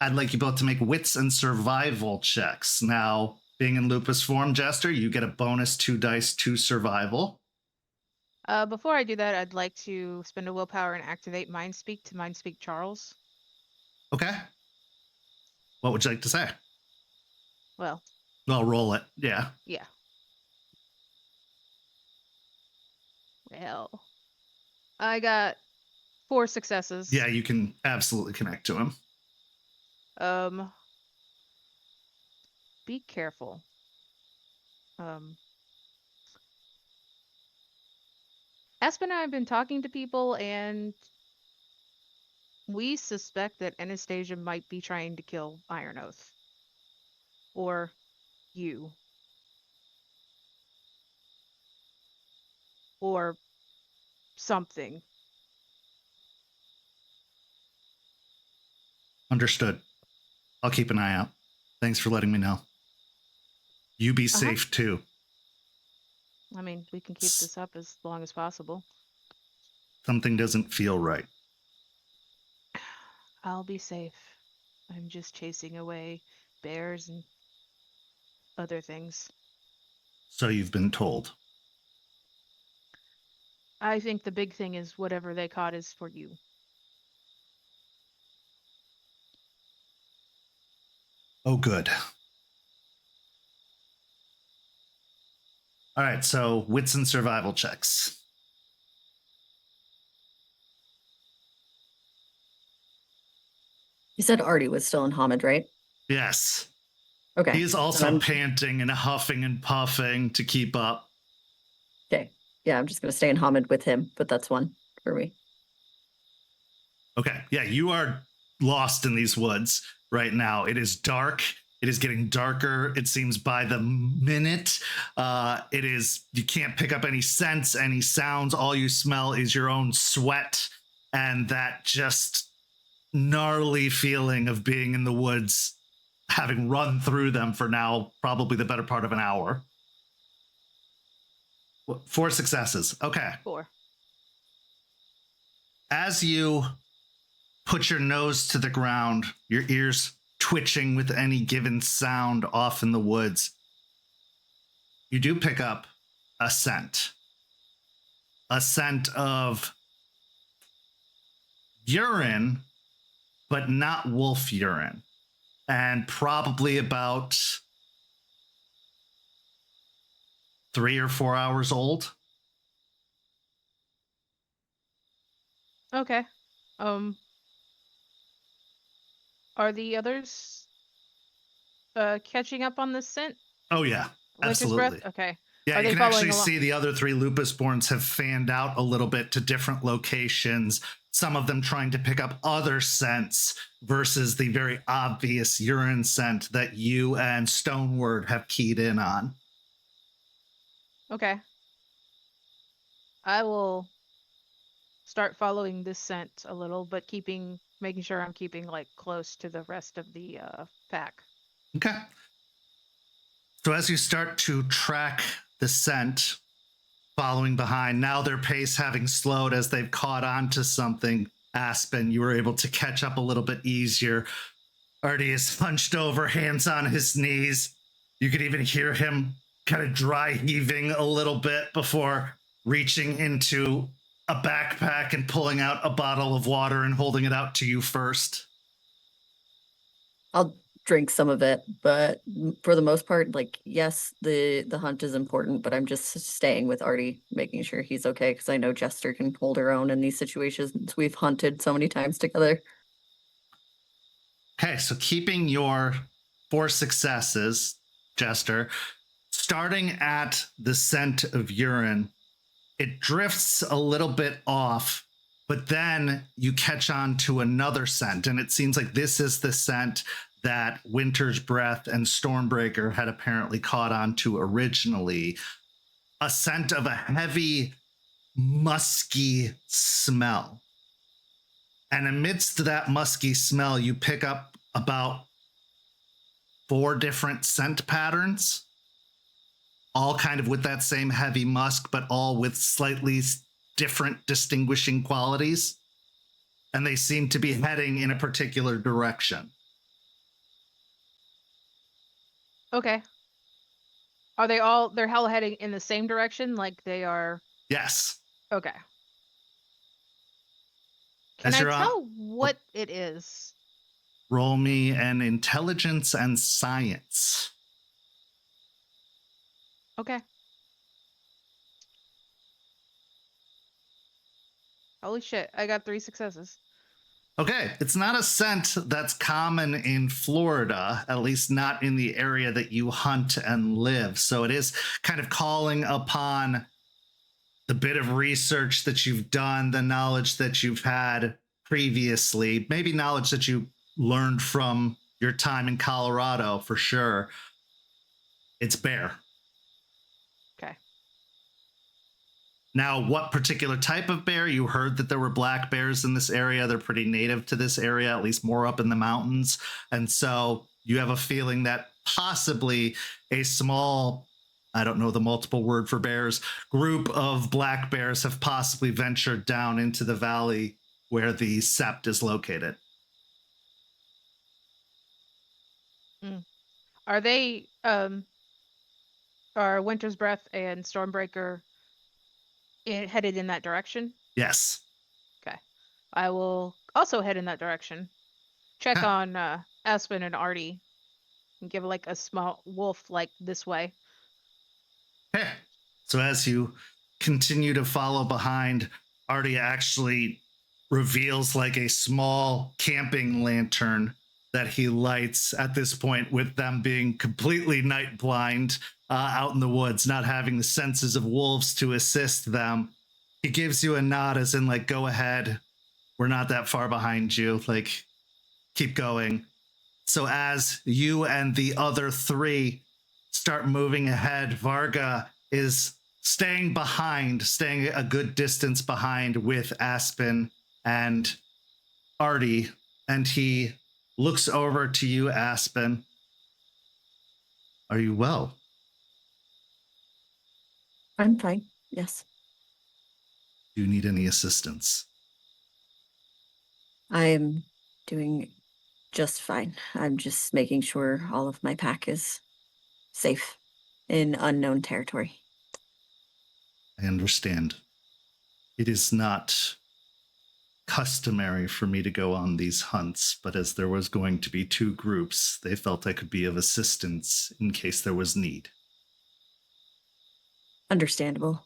I'd like you both to make wits and survival checks. Now, being in lupus form, Jester, you get a bonus 2 dice to survival. Before I do that, I'd like to spend a willpower and activate Mind Speak to Mind Speak Charles. Okay. What would you like to say? Well, Well, roll it. Yeah. yeah. Well, I got 4 successes. Yeah, you can absolutely connect to him. Be careful. Aspen and I have been talking to people, and we suspect that Anastasia might be trying to kill Iron Oath. Or you. Or something. Understood. I'll keep an eye out. Thanks for letting me know. You be safe too. I mean, we can keep this up as long as possible. Something doesn't feel right. I'll be safe. I'm just chasing away bears and other things. So you've been told. I think the big thing is whatever they caught is for you. Oh, good. All right, so wits and survival checks. You said Artie was still in Hamid, right? Yes. Okay. He's also I'm- panting and huffing and puffing to keep up. Okay. Yeah, I'm just going to stay in Hamid with him, but that's one for me. Okay. Yeah, you are lost in these woods right now. It is dark. It is getting darker. It seems by the minute. You can't pick up any scents, any sounds. All you smell is your own sweat and that just gnarly feeling of being in the woods, having run through them for now probably the better part of an hour. 4 successes. Okay. 4. As you put your nose to the ground, your ears twitching with any given sound off in the woods, you do pick up a scent of urine, but not wolf urine, and probably about 3 or 4 hours old. Okay. Are the others catching up on this scent? Oh yeah, Winter's absolutely. Breath? Okay. Yeah, Are you they can following actually along? see the other 3 Lupusborns have fanned out a little bit to different locations, some of them trying to pick up other scents versus the very obvious urine scent that you and Stoneward have keyed in on. Okay. I will start following this scent a little, but making sure I'm keeping like close to the rest of the pack. Okay. So as you start to track the scent, following behind, now their pace having slowed as they've caught on to something, Aspen, you were able to catch up a little bit easier. Artie is hunched over, hands on his knees. You could even hear him kind of dry heaving a little bit before reaching into a backpack and pulling out a bottle of water and holding it out to you first. I'll drink some of it, but for the most part, like, yes, the hunt is important, but I'm just staying with Artie, making sure he's okay, because I know Jester can hold her own in these situations. We've hunted so many times together. Okay, so keeping your 4 successes, Jester, starting at the scent of urine, it drifts a little bit off, but then you catch on to another scent, and it seems like this is the scent that Winter's Breath and Stormbreaker had apparently caught on to originally. A scent of a heavy, musky smell. And amidst that musky smell, you pick up about 4 different scent patterns, all kind of with that same heavy musk, but all with slightly different distinguishing qualities, and they seem to be heading in a particular direction. Okay. Are they're all heading in the same direction? Like they are. Yes. Okay. Can As I you're on- tell what it is? Roll me an intelligence and science. Okay. Holy shit, I got 3 successes. Okay, it's not a scent that's common in Florida, at least not in the area that you hunt and live. So it is kind of calling upon the bit of research that you've done, the knowledge that you've had previously, maybe knowledge that you learned from your time in Colorado for sure. It's bear. Okay. Now, what particular type of bear? You heard that there were black bears in this area. They're pretty native to this area, at least more up in the mountains. And so you have a feeling that possibly a small, I don't know the multiple word for bears, group of black bears have possibly ventured down into the valley where the sept is located. Are they are Winter's Breath and Stormbreaker headed in that direction? Yes. Okay. I will also head in that direction. Check Huh. on Aspen and Artie and give like a small wolf like this way. Okay. So as you continue to follow behind, Artie actually reveals like a small camping lantern that he lights at this point, with them being completely night blind out in the woods, not having the senses of wolves to assist them. He gives you a nod as in like, go ahead. We're not that far behind you. Like, keep going. So as you and the other 3 start moving ahead, Varga is staying behind, staying a good distance behind with Aspen and Artie, and he looks over to you, Aspen. Are you well? I'm fine. Yes. Do you need any assistance? I'm doing just fine. I'm just making sure all of my pack is safe in unknown territory. I understand. It is not customary for me to go on these hunts, but as there was going to be 2 groups, they felt I could be of assistance in case there was need. Understandable.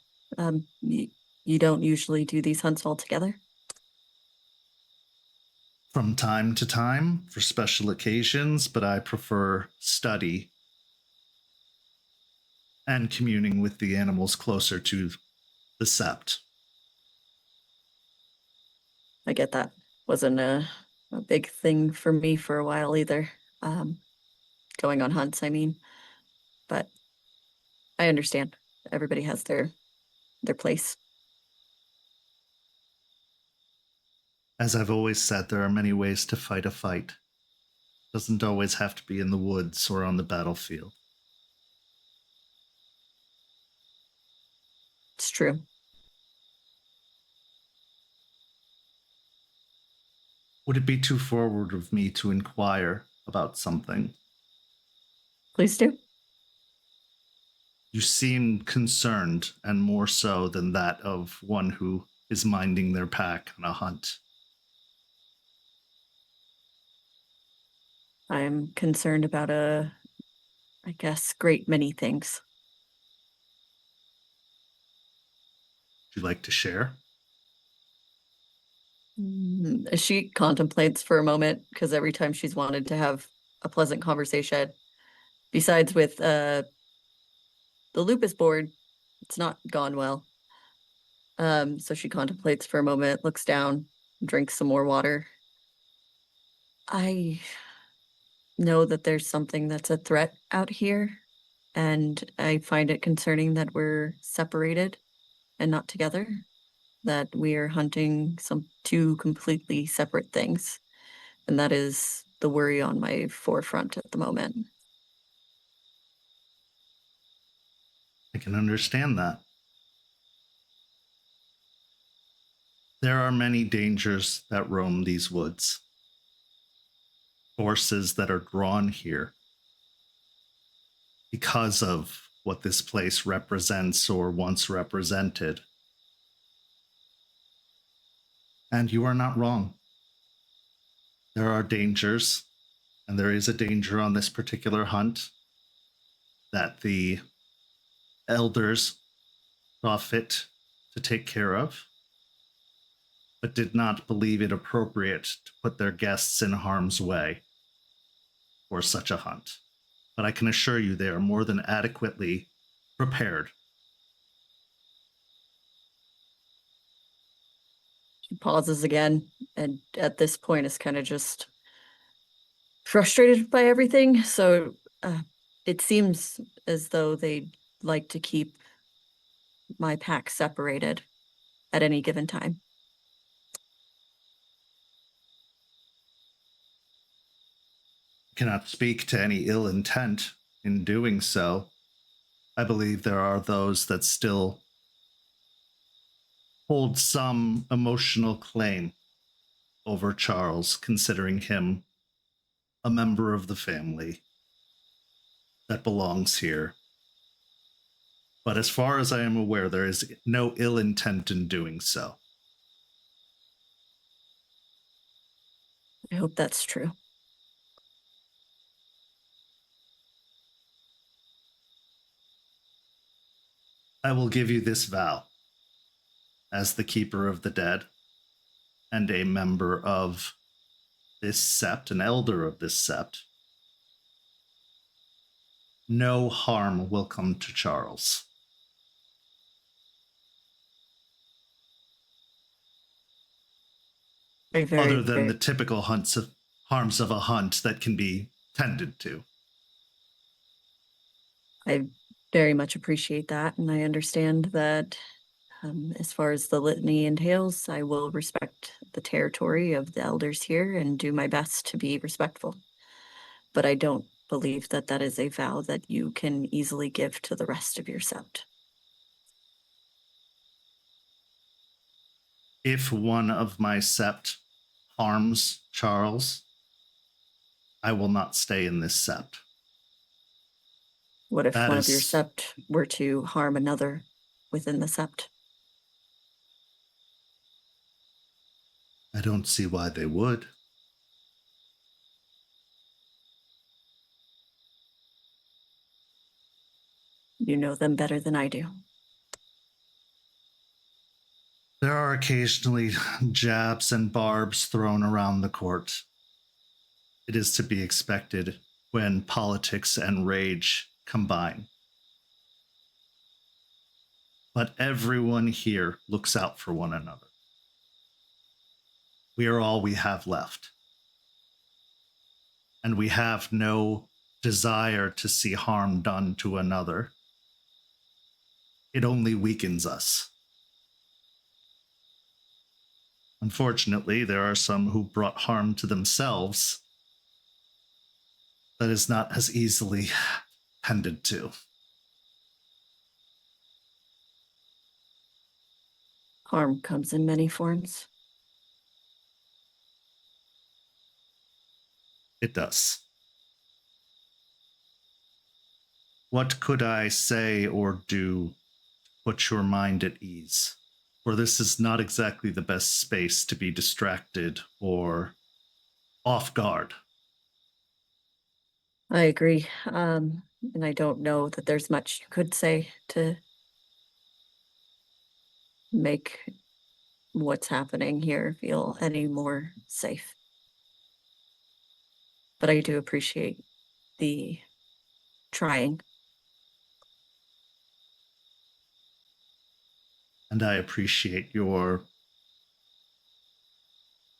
You don't usually do these hunts all together? From time to time, for special occasions, but I prefer study and communing with the animals closer to the sept. I get that. Wasn't a big thing for me for a while either. Going on hunts, I mean. But I understand. Everybody has their place. As I've always said, there are many ways to fight a fight. It doesn't always have to be in the woods or on the battlefield. It's true. Would it be too forward of me to inquire about something? Please do. You seem concerned, and more so than that of one who is minding their pack on a hunt. I'm concerned about I guess, great many things. Would you like to share? She contemplates for a moment, because every time she's wanted to have a pleasant conversation, besides with the lupus board, it's not gone well. So she contemplates for a moment, looks down, drinks some more water. I know that there's something that's a threat out here, and I find it concerning that we're separated and not together, that we are hunting 2 completely separate things. And that is the worry on my forefront at the moment. I can understand that. There are many dangers that roam these woods, forces that are drawn here because of what this place represents or once represented. And you are not wrong. There are dangers, and there is a danger on this particular hunt that the elders saw fit to take care of, but did not believe it appropriate to put their guests in harm's way for such a hunt. But I can assure you they are more than adequately prepared. She pauses again, and at this point is kind of just frustrated by everything. So it seems as though they'd like to keep my pack separated at any given time. Cannot speak to any ill intent in doing so. I believe there are those that still hold some emotional claim over Charles, considering him a member of the family that belongs here. But as far as I am aware, there is no ill intent in doing so. I hope that's true. I will give you this vow as the keeper of the dead and a member of this sept, an elder of this sept. No harm will come to Charles. Other than the typical harms of a hunt that can be tended to. I very much appreciate that, and I understand that as far as the litany entails, I will respect the territory of the elders here and do my best to be respectful. But I don't believe that that is a vow that you can easily give to the rest of your sept. If one of my sept harms Charles, I will not stay in this sept. What if one of your sept were to harm another within the sept? I don't see why they would. You know them better than I do. There are occasionally jabs and barbs thrown around the court. It is to be expected when politics and rage combine. But everyone here looks out for one another. We are all we have left. And we have no desire to see harm done to another. It only weakens us. Unfortunately, there are some who brought harm to themselves that is not as easily tended to. Harm comes in many forms. It does. What could I say or do to put your mind at ease? For this is not exactly the best space to be distracted or off guard. I agree. And I don't know that there's much you could say to make what's happening here feel any more safe. But I do appreciate the trying. And I appreciate your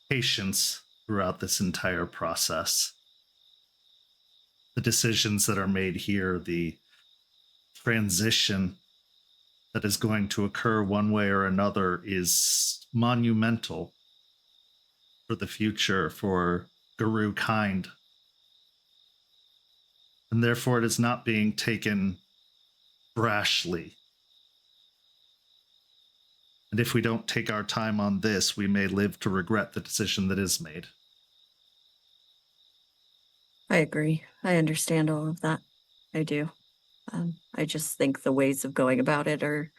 patience throughout this entire process. The decisions that are made here, the transition that is going to occur one way or another is monumental for the future, for Guru kind. And therefore it is not being taken brashly. And if we don't take our time on this, we may live to regret the decision that is made. I agree. I understand all of that. I do. I just think the ways of going about it are.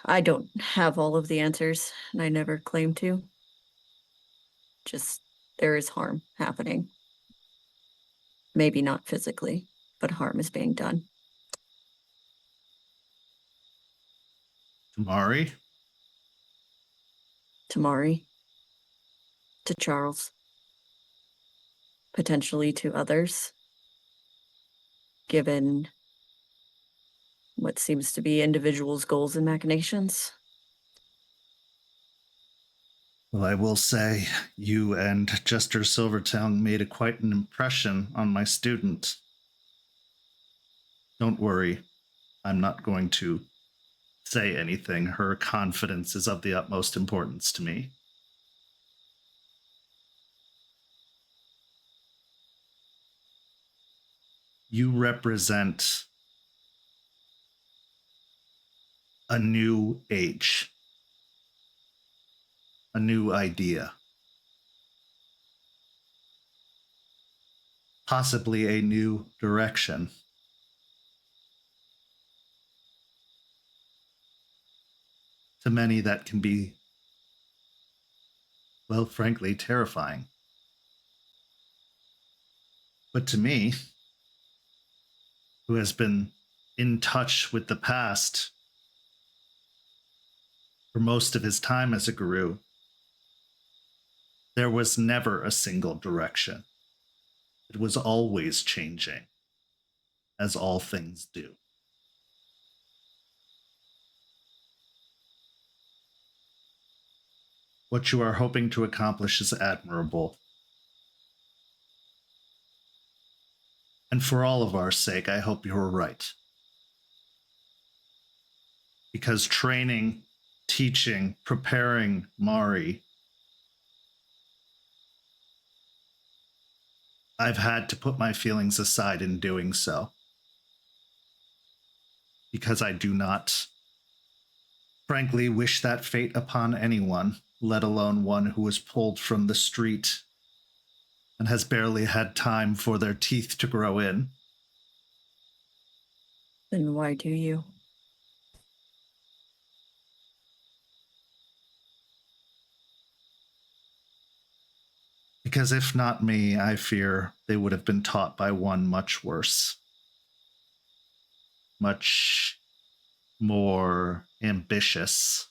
I don't have all of the answers, and I never claim to. Just there is harm happening. Maybe not physically, but harm is being done. Tamari? To Mari, to Charles, potentially to others, given what seems to be individuals' goals and machinations. Well, I will say, you and Jester Silvertongue made quite an impression on my student. Don't worry, I'm not going to say anything. Her confidence is of the utmost importance to me. You represent a new age, a new idea, possibly a new direction. To many, that can be, well, frankly, terrifying. But to me, who has been in touch with the past for most of his time as a guru, there was never a single direction. It was always changing, as all things do. What you are hoping to accomplish is admirable. And for all of our sake, I hope you're right. Because training, teaching, preparing Mari, I've had to put my feelings aside in doing so. Because I do not, frankly, wish that fate upon anyone, let alone one who was pulled from the street and has barely had time for their teeth to grow in. Then why do you? Because if not me, I fear they would have been taught by one much worse. Much more ambitious.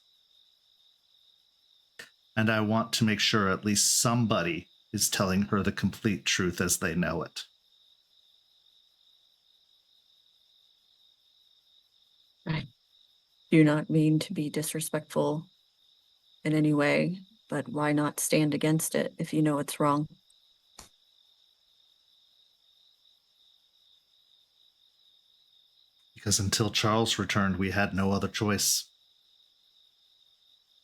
And I want to make sure at least somebody is telling her the complete truth as they know it. I do not mean to be disrespectful in any way, but why not stand against it if you know it's wrong? Because until Charles returned, we had no other choice.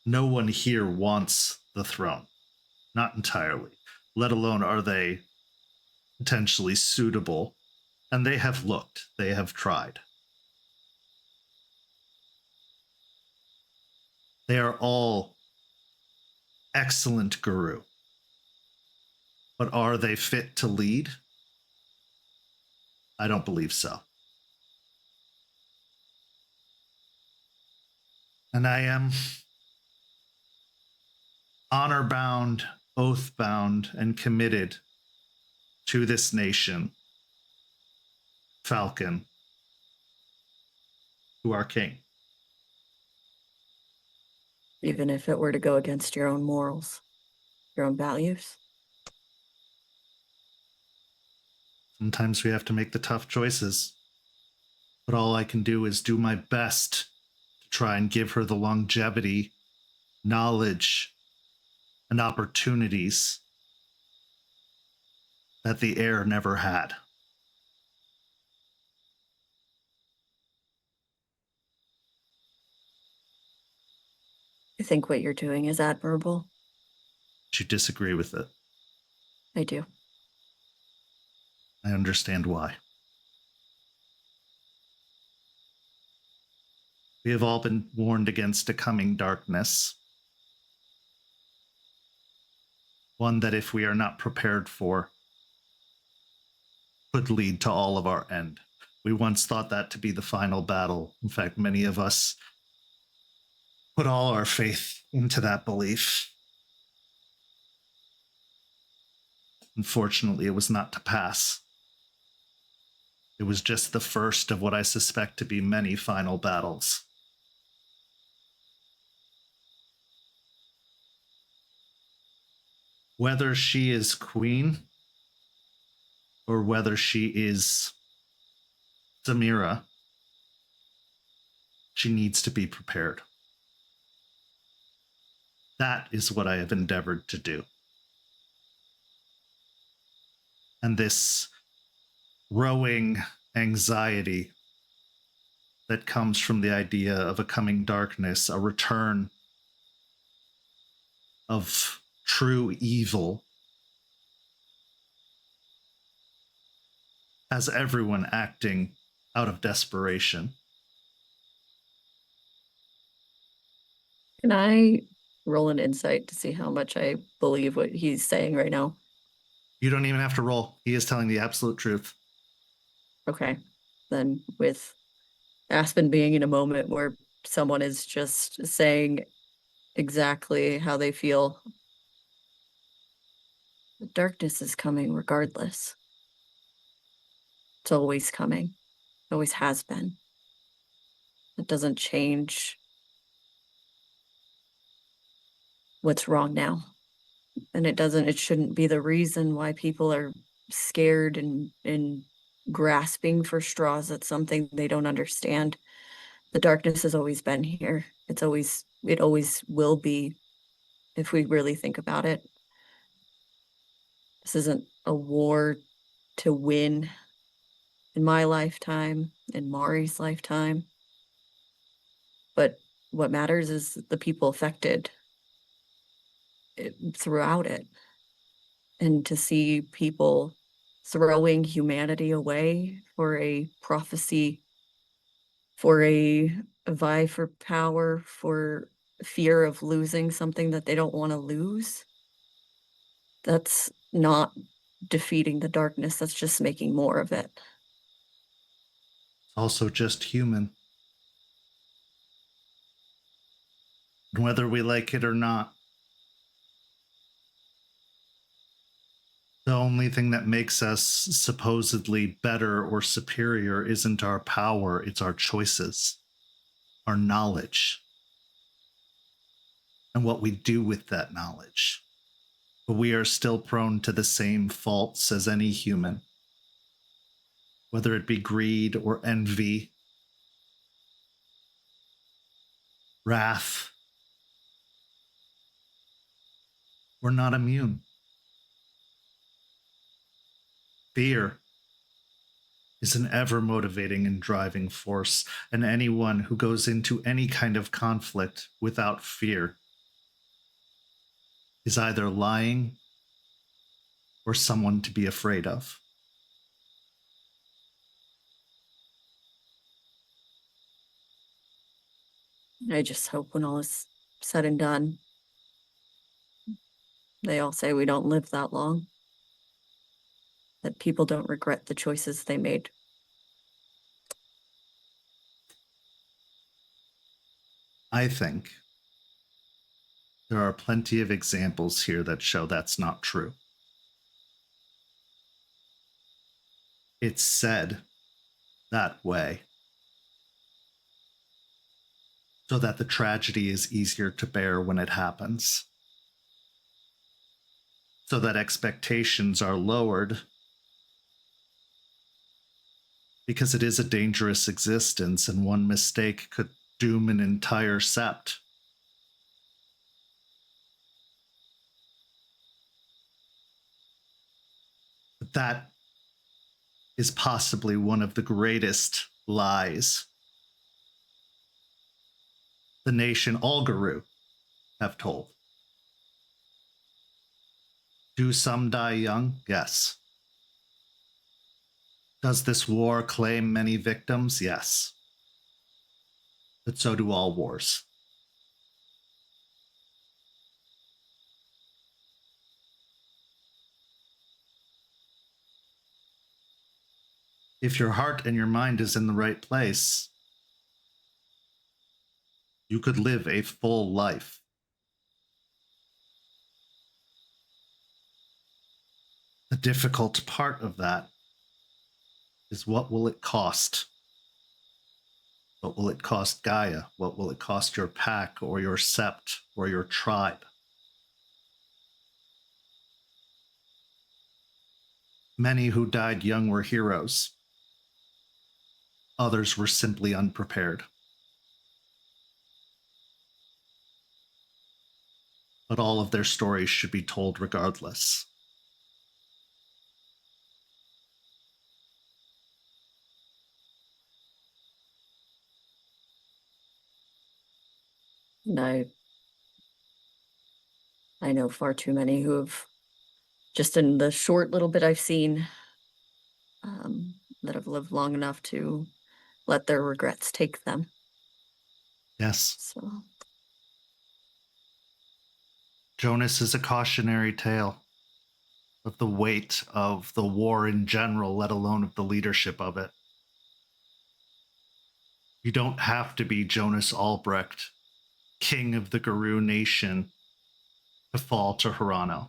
No one here wants the throne. Not entirely. Let alone are they potentially suitable. And they have looked. They have tried. They are all excellent guru. But are they fit to lead? I don't believe so. And I am honor-bound, oath-bound, and committed to this nation, Falcon, to our king. Even if it were to go against your own morals, your own values? Sometimes we have to make the tough choices. But all I can do is do my best to try and give her the longevity, knowledge, and opportunities that the heir never had. I think what you're doing is admirable. Do you disagree with it? I do. I understand why. We have all been warned against a coming darkness. One that, if we are not prepared for, could lead to all of our end. We once thought that to be the final battle. In fact, many of us put all our faith into that belief. Unfortunately, it was not to pass. It was just the first of what I suspect to be many final battles. Whether she is queen or whether she is Samira, she needs to be prepared. That is what I have endeavored to do. And this growing anxiety that comes from the idea of a coming darkness, a return of true evil, has everyone acting out of desperation. Can I roll an insight to see how much I believe what he's saying right now? You don't even have to roll. He is telling the absolute truth. Okay. Then with Aspen being in a moment where someone is just saying exactly how they feel, the darkness is coming regardless. It's always coming. It always has been. It doesn't change what's wrong now. And it shouldn't be the reason why people are scared and grasping for straws at something they don't understand. The darkness has always been here. It always will be, if we really think about it. This isn't a war to win in my lifetime, in Mari's lifetime. But what matters is the people affected throughout it. And to see people throwing humanity away for a prophecy, for a vie for power, for fear of losing something that they don't want to lose, that's not defeating the darkness. That's just making more of it. Also just human. And whether we like it or not, the only thing that makes us supposedly better or superior isn't our power, it's our choices, our knowledge, and what we do with that knowledge. But we are still prone to the same faults as any human, whether it be greed or envy, wrath. We're not immune. Fear is an ever motivating and driving force, and anyone who goes into any kind of conflict without fear is either lying or someone to be afraid of. I just hope when all is said and done, they all say we don't live that long, that people don't regret the choices they made. I think there are plenty of examples here that show that's not true. It's said that way so that the tragedy is easier to bear when it happens, so that expectations are lowered, because it is a dangerous existence and one mistake could doom an entire sept. But that is possibly one of the greatest lies the nation Algaru have told. Do some die young? Yes. Does this war claim many victims? Yes. but so do all wars. If your heart and your mind is in the right place, you could live a full life. The difficult part of that is, what will it cost? What will it cost Gaia? What will it cost your pack or your sept or your tribe? Many who died young were heroes. Others were simply unprepared. But all of their stories should be told regardless. And I know far too many who have, just in the short little bit I've seen, that have lived long enough to let their regrets take them. Yes. So Jonas is a cautionary tale of the weight of the war in general, let alone of the leadership of it. You don't have to be Jonas Albrecht, king of the Garou nation, to fall to Hirano.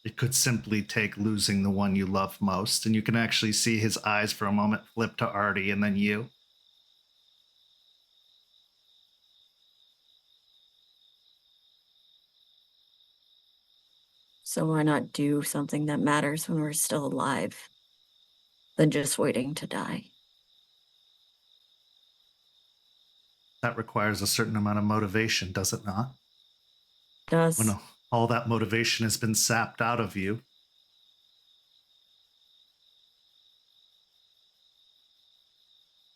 It could simply take losing the one you love most, and you can actually see his eyes for a moment flip to Artie and then you. So why not do something that matters when we're still alive than just waiting to die? That requires a certain amount of motivation, does it not? Does. When all that motivation has been sapped out of you,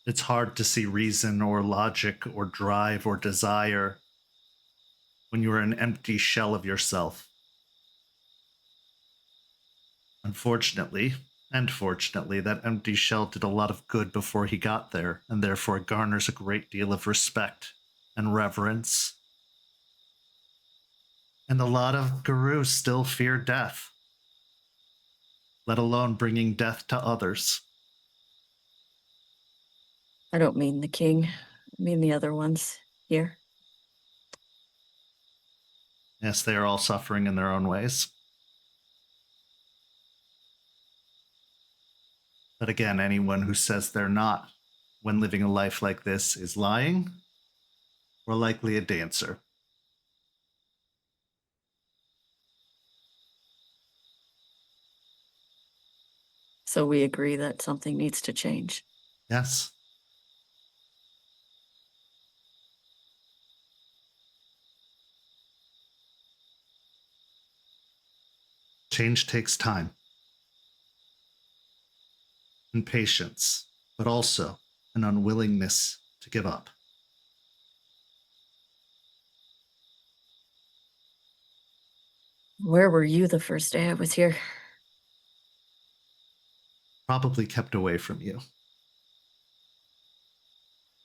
it's hard to see reason or logic or drive or desire when you are an empty shell of yourself. Unfortunately, and fortunately, that empty shell did a lot of good before he got there, and therefore garners a great deal of respect and reverence. And a lot of Garous still fear death, let alone bringing death to others. I don't mean the king. I mean the other ones here. Yes, they are all suffering in their own ways. But again, anyone who says they're not when living a life like this is lying, or likely a dancer. So we agree that something needs to change. Yes. Change takes time and patience, but also an unwillingness to give up. Where were you the first day I was here? Probably kept away from you.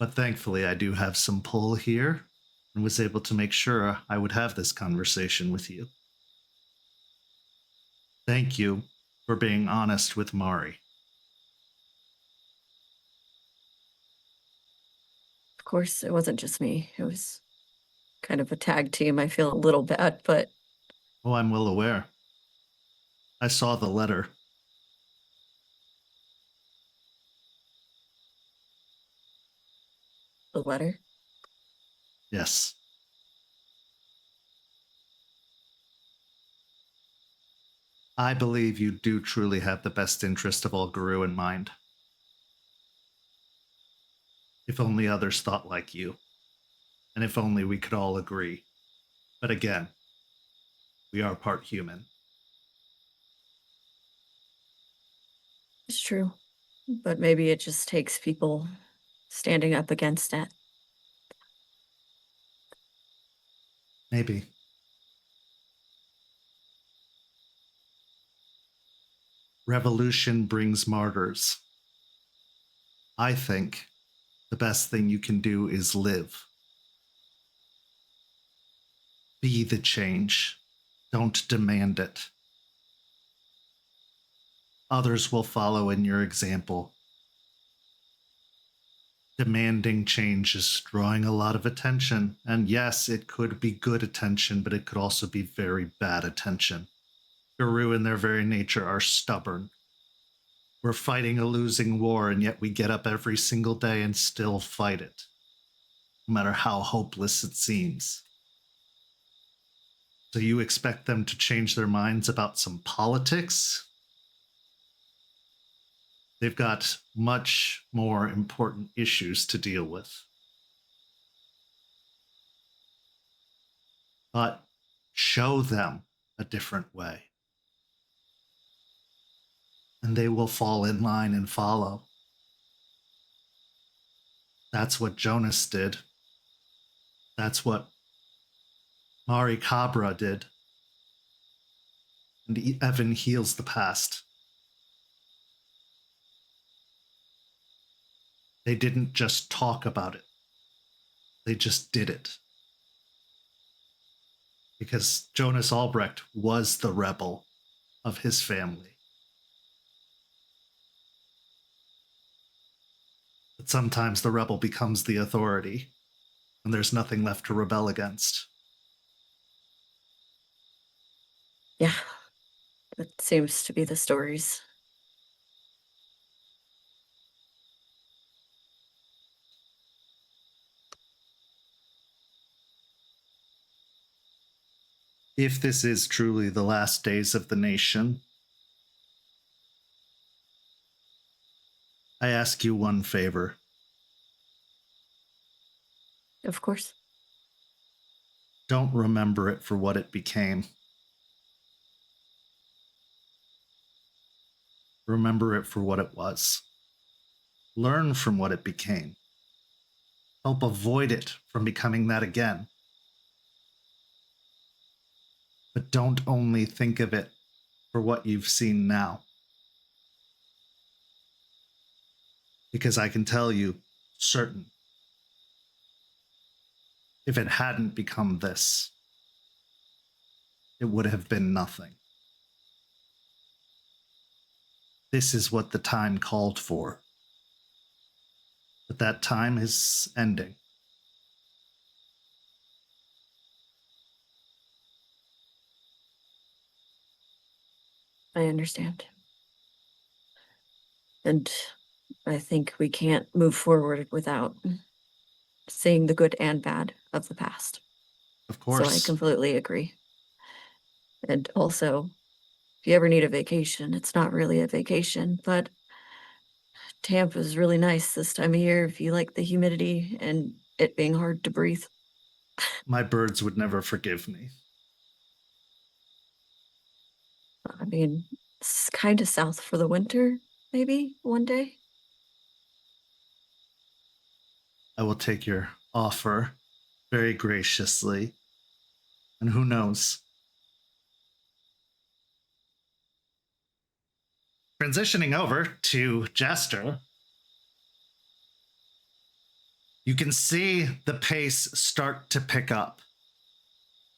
But thankfully, I do have some pull here and was able to make sure I would have this conversation with you. Thank you for being honest with Mari. Of course, it wasn't just me. It was kind of a tag team. I feel a little bad, but Oh, I'm well aware. I saw the letter. the letter. Yes. I believe you do truly have the best interest of all Garou in mind. If only others thought like you. And if only we could all agree. But again, we are part human. It's true. But maybe it just takes people standing up against it. Maybe. Revolution brings martyrs. I think the best thing you can do is live. Be the change. Don't demand it. Others will follow in your example. Demanding change is drawing a lot of attention. And yes, it could be good attention, but it could also be very bad attention. Guru in their very nature are stubborn. We're fighting a losing war, and yet we get up every single day and still fight it, no matter how hopeless it seems. So you expect them to change their minds about some politics? They've got much more important issues to deal with. But show them a different way, and they will fall in line and follow. That's what Jonas did. That's what Mari Cabra did. And Evan heals the past. They didn't just talk about it. They just did it. Because Jonas Albrecht was the rebel of his family. But sometimes the rebel becomes the authority, and there's nothing left to rebel against. Yeah, that seems to be the stories. If this is truly the last days of the nation, I ask you one favor. Of course. Don't remember it for what it became. Remember it for what it was. Learn from what it became. Help avoid it from becoming that again. But don't only think of it for what you've seen now. Because I can tell you, certain, if it hadn't become this, it would have been nothing. This is what the time called for. But that time is ending. I understand. And I think we can't move forward without seeing the good and bad of the past. Of course. So I completely agree. And also, if you ever need a vacation, it's not really a vacation, but Tampa is really nice this time of year if you like the humidity and it being hard to breathe. My birds would never forgive me. I mean, it's kind of south for the winter, maybe one day. I will take your offer very graciously. And who knows? Transitioning over to Jester, you can see the pace start to pick up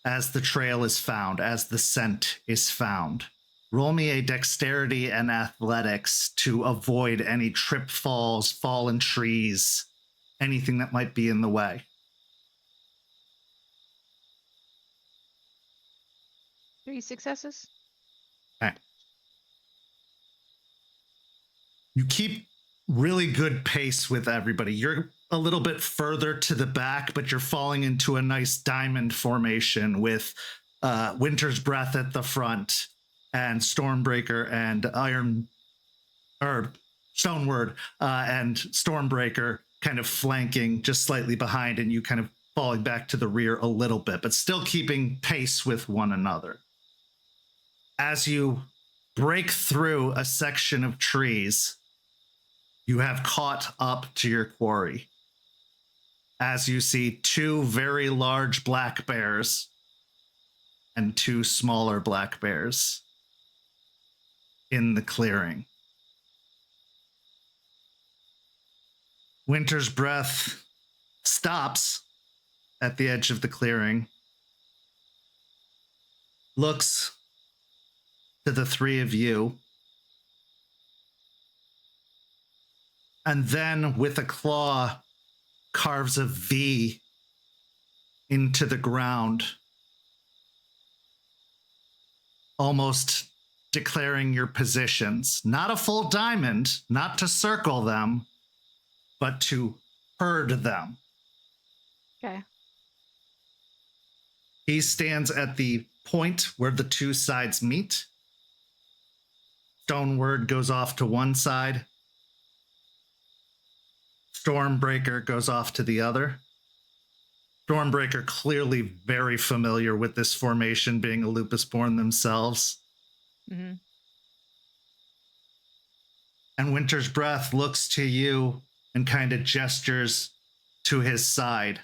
as the trail is found, as the scent is found. Roll me a dexterity and athletics to avoid any trip falls, fallen trees, anything that might be in the way. 3 successes. Okay. You keep really good pace with everybody. You're a little bit further to the back, but you're falling into a nice diamond formation with Winter's Breath at the front and Stormbreaker and Stoneward and Stormbreaker kind of flanking just slightly behind, and you kind of falling back to the rear a little bit, but still keeping pace with one another. As you break through a section of trees, you have caught up to your quarry. As you see 2 very large black bears and 2 smaller black bears in the clearing. Winter's Breath stops at the edge of the clearing, looks to the three of you, and then with a claw carves a V into the ground, almost declaring your positions. Not a full diamond, not to circle them, but to herd them. Okay. He stands at the point where the two sides meet. Stoneward goes off to one side. Stormbreaker goes off to the other. Stormbreaker clearly very familiar with this formation, being a Lupusborn themselves. Mm-hmm. And Winter's Breath looks to you and kind of gestures to his side.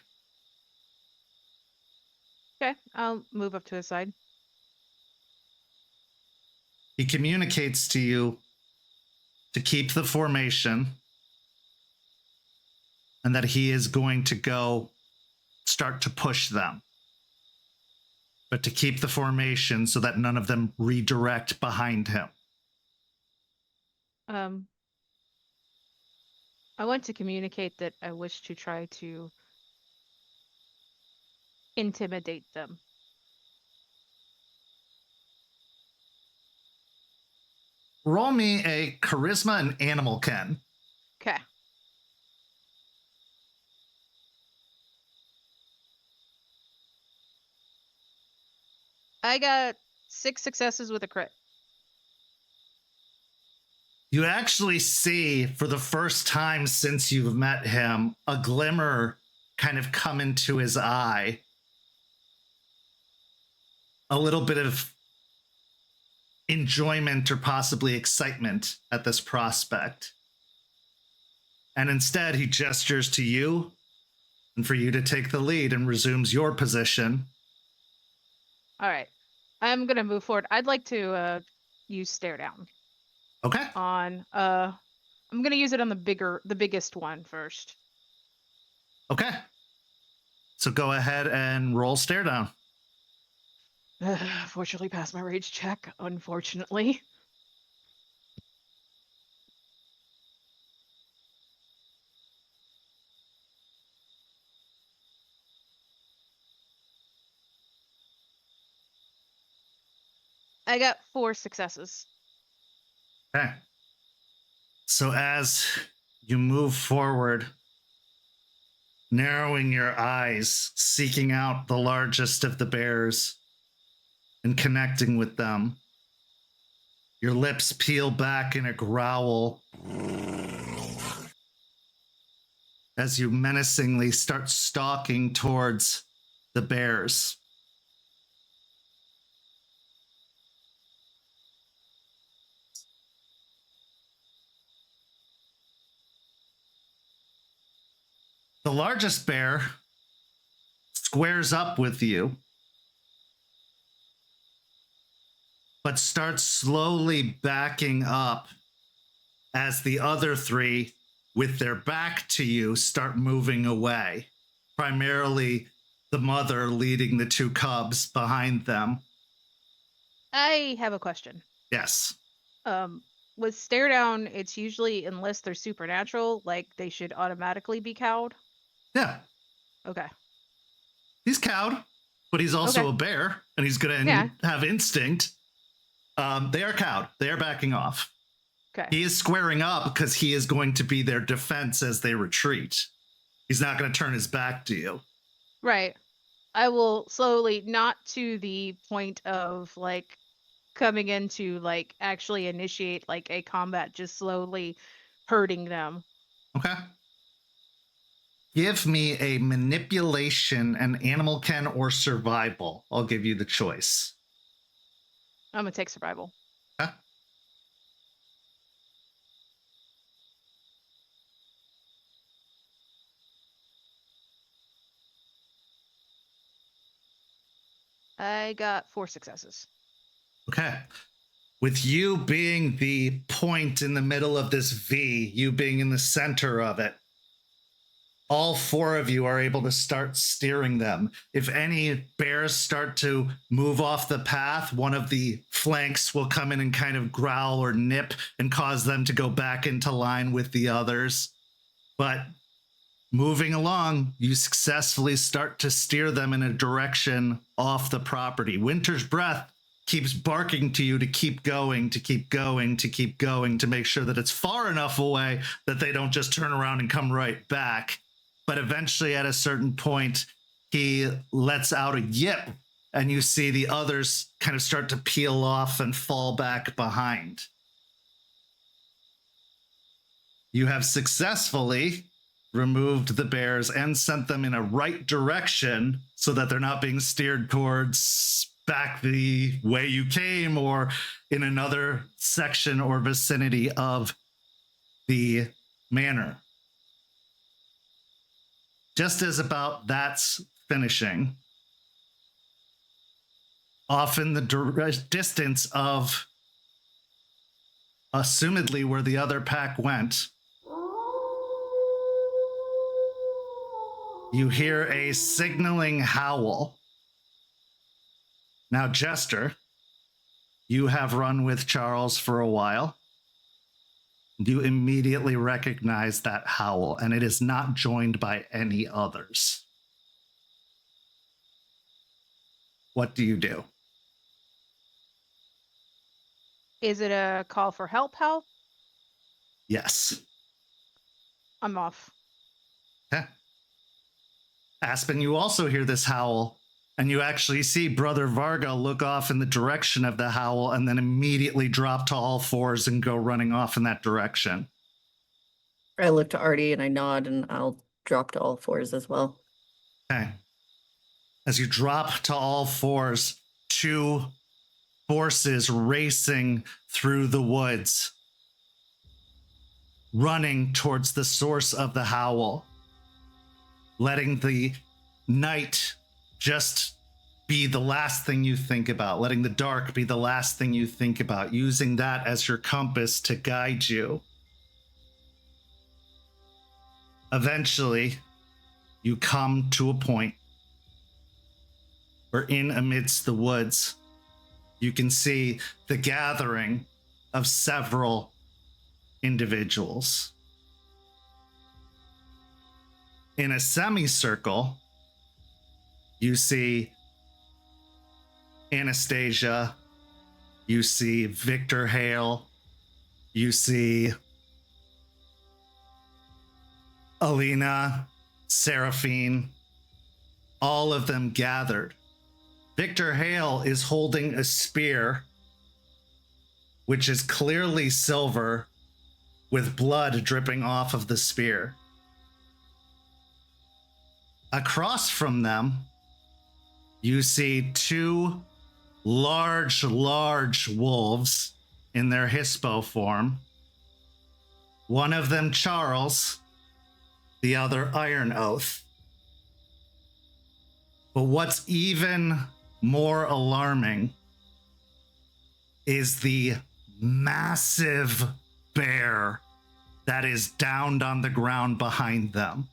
Okay, I'll move up to his side. He communicates to you to keep the formation and that he is going to go start to push them, but to keep the formation so that none of them redirect behind him. I want to communicate that I wish to try to intimidate them. Roll me a charisma and animal ken. Okay. I got 6 successes with a crit. You actually see, for the first time since you've met him, a glimmer kind of come into his eye. A little bit of enjoyment or possibly excitement at this prospect. And instead, he gestures to you and for you to take the lead and resumes your position. All right. I'm going to move forward. I'd like to use stare down Okay. on I'm going to use it on the biggest one first. Okay. So go ahead and roll stare down. Fortunately, passed my rage check, unfortunately. I got 4 successes. Okay. So as you move forward, narrowing your eyes, seeking out the largest of the bears and connecting with them, your lips peel back in a growl as you menacingly start stalking towards the bears. The largest bear squares up with you, but starts slowly backing up as the other three, with their back to you, start moving away. Primarily the mother leading the 2 cubs behind them. I have a question. Yes. With stare down, it's usually, unless they're supernatural, like they should automatically be cowed. Yeah. Okay. He's cowed, but he's also a bear, and he's going to have instinct. They are cowed. They are backing off. Okay. He is squaring up because he is going to be their defense as they retreat. He's not going to turn his back to you. Right. I will slowly, not to the point of like coming in to like actually initiate like a combat, just slowly hurting them. Okay. Give me a manipulation, an animal ken, or survival. I'll give you the choice. I'm gonna take survival. Okay. I got 4 successes. Okay. With you being the point in the middle of this V, you being in the center of it, all four of you are able to start steering them. If any bears start to move off the path, one of the flanks will come in and kind of growl or nip and cause them to go back into line with the others. But moving along, you successfully start to steer them in a direction off the property. Winter's Breath keeps barking to you to keep going, to keep going, to keep going, to make sure that it's far enough away that they don't just turn around and come right back. But eventually, at a certain point, he lets out a yip, and you see the others kind of start to peel off and fall back behind. You have successfully removed the bears and sent them in a right direction so that they're not being steered towards back the way you came or in another section or vicinity of the manor. Just as about that's finishing, off in the distance of assumedly where the other pack went, you hear a signaling howl. Now, Jester, you have run with Charles for a while. You immediately recognize that howl, and it is not joined by any others. What do you do? Is it a call for help, Hal? Yes. I'm off. Okay. Aspen, you also hear this howl, and you actually see Brother Varga look off in the direction of the howl and then immediately drop to all fours and go running off in that direction. I look to Artie and I nod, and I'll drop to all fours as well. Okay. As you drop to all fours, two forces racing through the woods, running towards the source of the howl, letting the night just be the last thing you think about, letting the dark be the last thing you think about, using that as your compass to guide you. Eventually, you come to a point where in amidst the woods, you can see the gathering of several individuals. In a semicircle, you see Anastasia, you see Victor Hale, you see Alina, Seraphine, all of them gathered. Victor Hale is holding a spear, which is clearly silver, with blood dripping off of the spear. Across from them, you see two large wolves in their hispo form. One of them Charles, the other Iron Oath. But what's even more alarming is the massive bear that is downed on the ground behind them,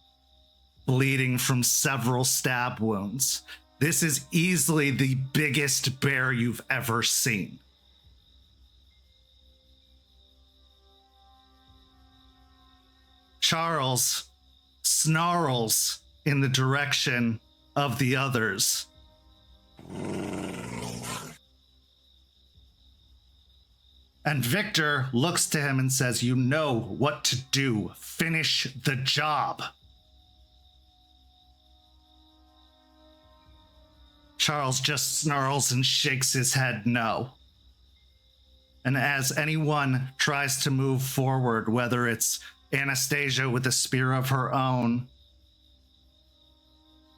bleeding from several stab wounds. This is easily the biggest bear you've ever seen. Charles snarls in the direction of the others. And Victor looks to him and says, "You know what to do. Finish the job." Charles just snarls and shakes his head no. And as anyone tries to move forward, whether it's Anastasia with a spear of her own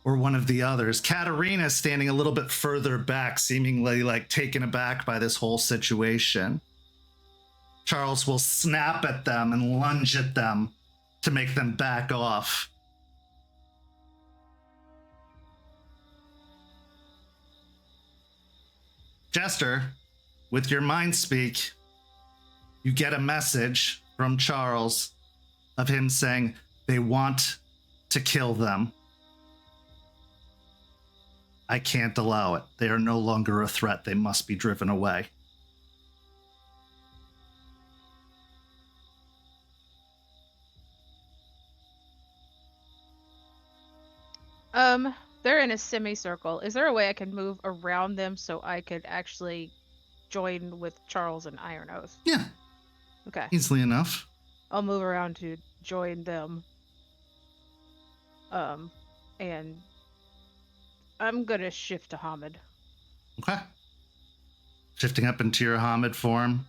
or one of the others, Katerina standing a little bit further back, seemingly like taken aback by this whole situation, Charles will snap at them and lunge at them to make them back off. Jester, with your mind speak, you get a message from Charles of him saying they want to kill them. I can't allow it. They are no longer a threat. They must be driven away. They're in a semicircle. Is there a way I can move around them so I could actually join with Charles and Iron Oath? Yeah. Okay. Easily enough. I'll move around to join them. And I'm gonna shift to Hamid. Okay. Shifting up into your Hamid form.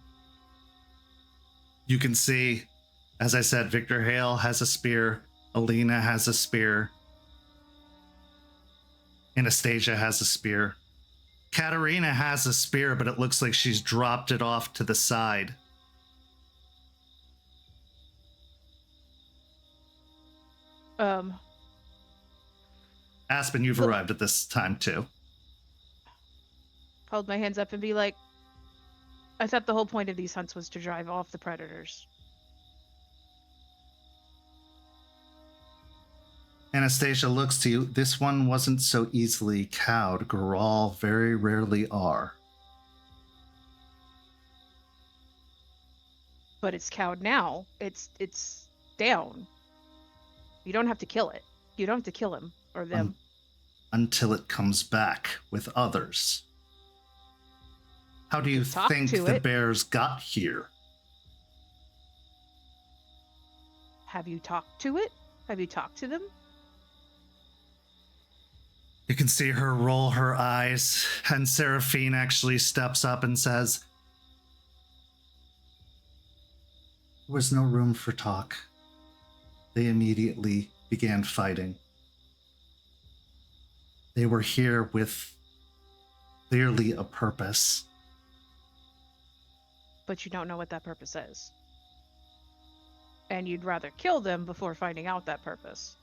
You can see, as I said, Victor Hale has a spear. Alina has a spear. Anastasia has a spear. Katerina has a spear, but it looks like she's dropped it off to the side. Aspen, you've arrived at this time too. Hold my hands up and be like, I thought the whole point of these hunts was to drive off the predators. Anastasia looks to you. This one wasn't so easily cowed. Grawl very rarely are. But it's cowed now. It's down. You don't have to kill it. You don't have to kill him or them. Until it comes back with others. How do you think the bears got here? Have you talked to it? Have you talked to them? You can see her roll her eyes, and Seraphine actually steps up and says, there was no room for talk. They immediately began fighting. They were here with clearly a purpose. But you don't know what that purpose is. And you'd rather kill them before finding out that purpose.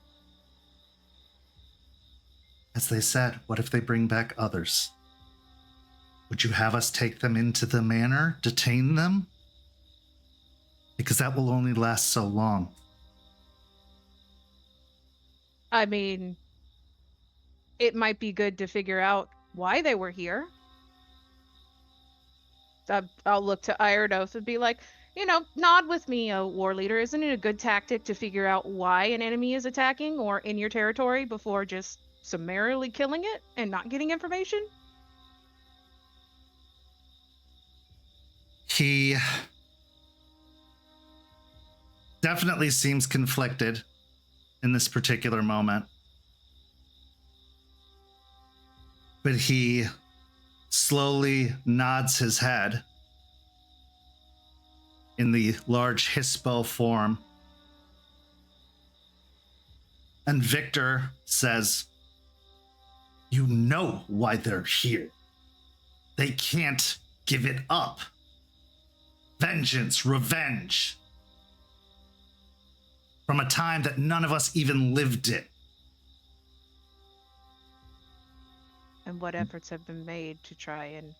As they said, what if they bring back others? Would you have us take them into the manor, detain them? Because that will only last so long. I mean, it might be good to figure out why they were here. I'll look to Iron Oath and be like, nod with me, war leader. Isn't it a good tactic to figure out why an enemy is attacking or in your territory before just summarily killing it and not getting information? He definitely seems conflicted in this particular moment. But he slowly nods his head in the large hispo form. And Victor says, you know why they're here. They can't give it up. Vengeance, revenge. From a time that none of us even lived in. And what efforts have been made to try and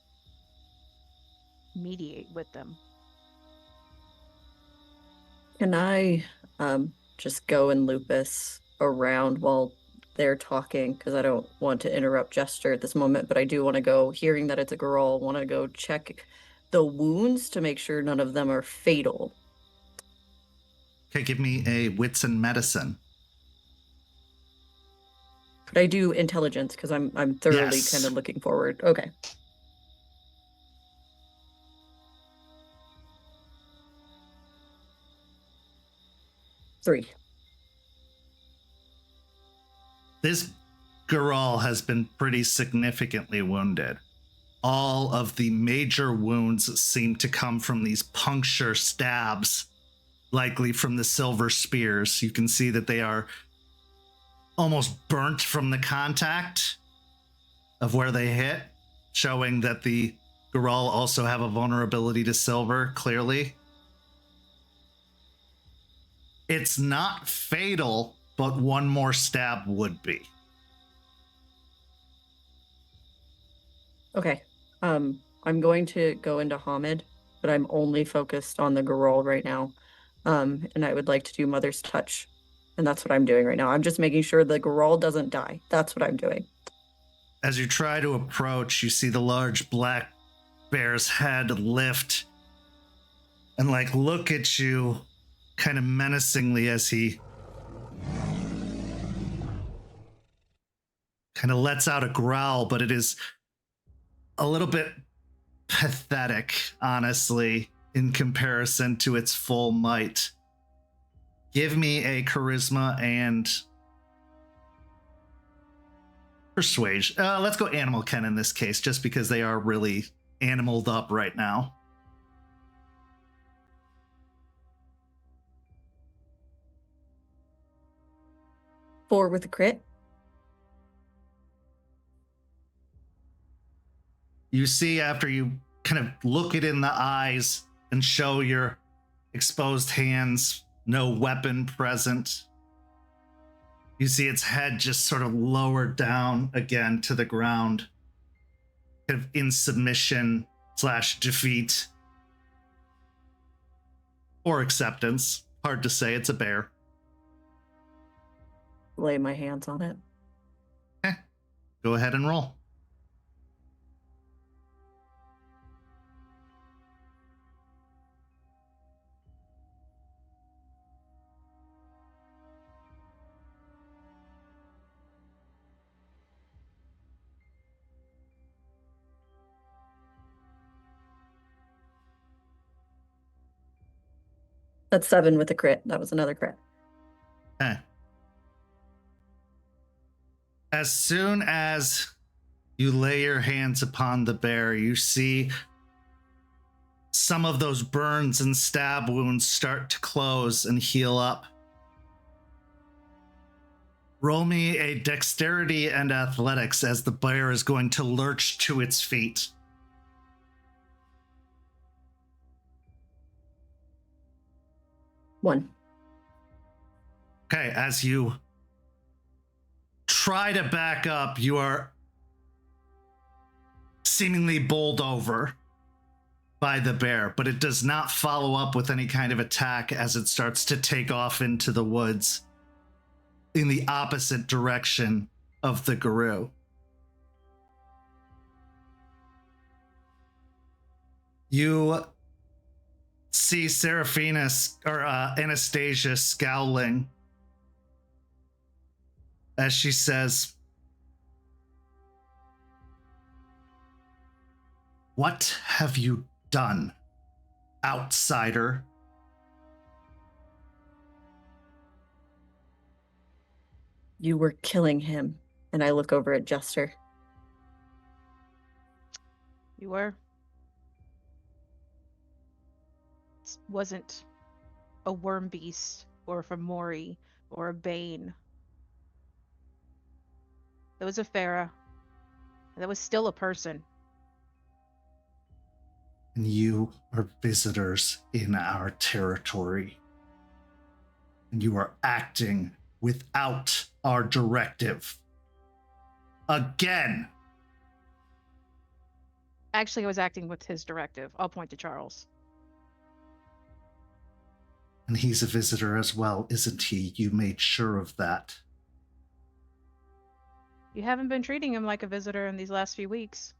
mediate with them? Can I just go and Lupus around while they're talking? Because I don't want to interrupt Jester at this moment, but I do want to go, hearing that it's a girl, want to go check the wounds to make sure none of them are fatal. Okay, give me a wits and medicine. Could I do intelligence? Because I'm thoroughly Yes. kind of looking forward. Okay. Three. This girl has been pretty significantly wounded. All of the major wounds seem to come from these puncture stabs, likely from the silver spears. You can see that they are almost burnt from the contact of where they hit, showing that the Goral also have a vulnerability to silver, clearly. It's not fatal, but one more stab would be. Okay. I'm going to go into Hamid, but I'm only focused on the Goral right now. And I would like to do Mother's Touch And that's what I'm doing right now. I'm just making sure the Geralt doesn't die. That's what I'm doing. As you try to approach, you see the large black bear's head lift and look at you kind of menacingly as he kind of lets out a growl, but it is a little bit pathetic, honestly, in comparison to its full might. Give me a charisma and persuasion. Let's go animal ken in this case, just because they are really animaled up right now. Four with a crit. You see, after you kind of look it in the eyes and show your exposed hands, no weapon present, you see its head just sort of lowered down again to the ground, kind of in submission / defeat or acceptance. Hard to say. It's a bear. Lay my hands on it. Okay. Go ahead and roll. That's 7 with a crit. That was another crit. Okay. As soon as you lay your hands upon the bear, you see some of those burns and stab wounds start to close and heal up. Roll me a dexterity and athletics as the bear is going to lurch to its feet. One. Okay, as you try to back up, you are seemingly bowled over by the bear, but it does not follow up with any kind of attack as it starts to take off into the woods in the opposite direction of the Guru. You see Anastasia scowling as she says, "What have you done, outsider?" You were killing him. And I look over at Jester. You were. It wasn't a worm beast or a Fomori or a Bane. That was a Farah. That was still a person. And you are visitors in our territory. And you are acting without our directive. Again. Actually, I was acting with his directive. I'll point to Charles. And he's a visitor as well, isn't he? You made sure of that. You haven't been treating him like a visitor in these last few weeks.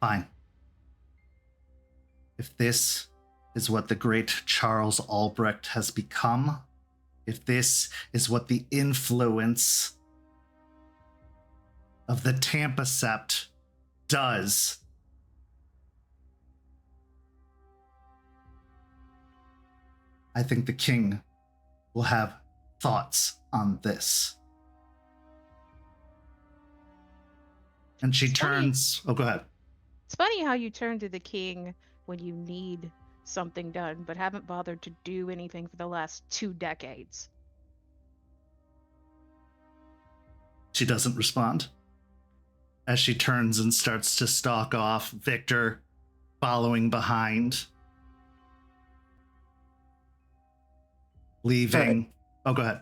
Fine. If this is what the great Charles Albrecht has become, if this is what the influence of the Tampa Sept does, I think the king will have thoughts on this. And she turns. Oh, go ahead. It's funny how you turn to the king when you need something done, but haven't bothered to do anything for the last 2 decades. She doesn't respond. As she turns and starts to stalk off, Victor following behind. Leaving. Oh, go ahead.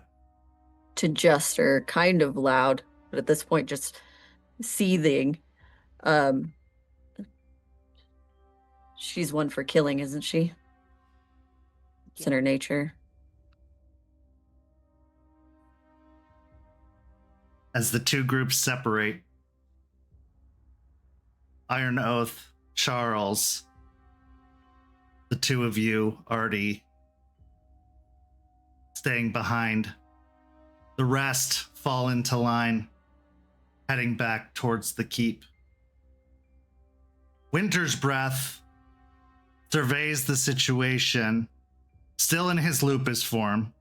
To Jester, kind of loud, but at this point just seething. She's one for killing, isn't she? It's in her nature. As the two groups separate, Iron Oath, Charles, the two of you already staying behind. The rest fall into line, heading back towards the keep. Winter's Breath surveys the situation, still in his lupus form,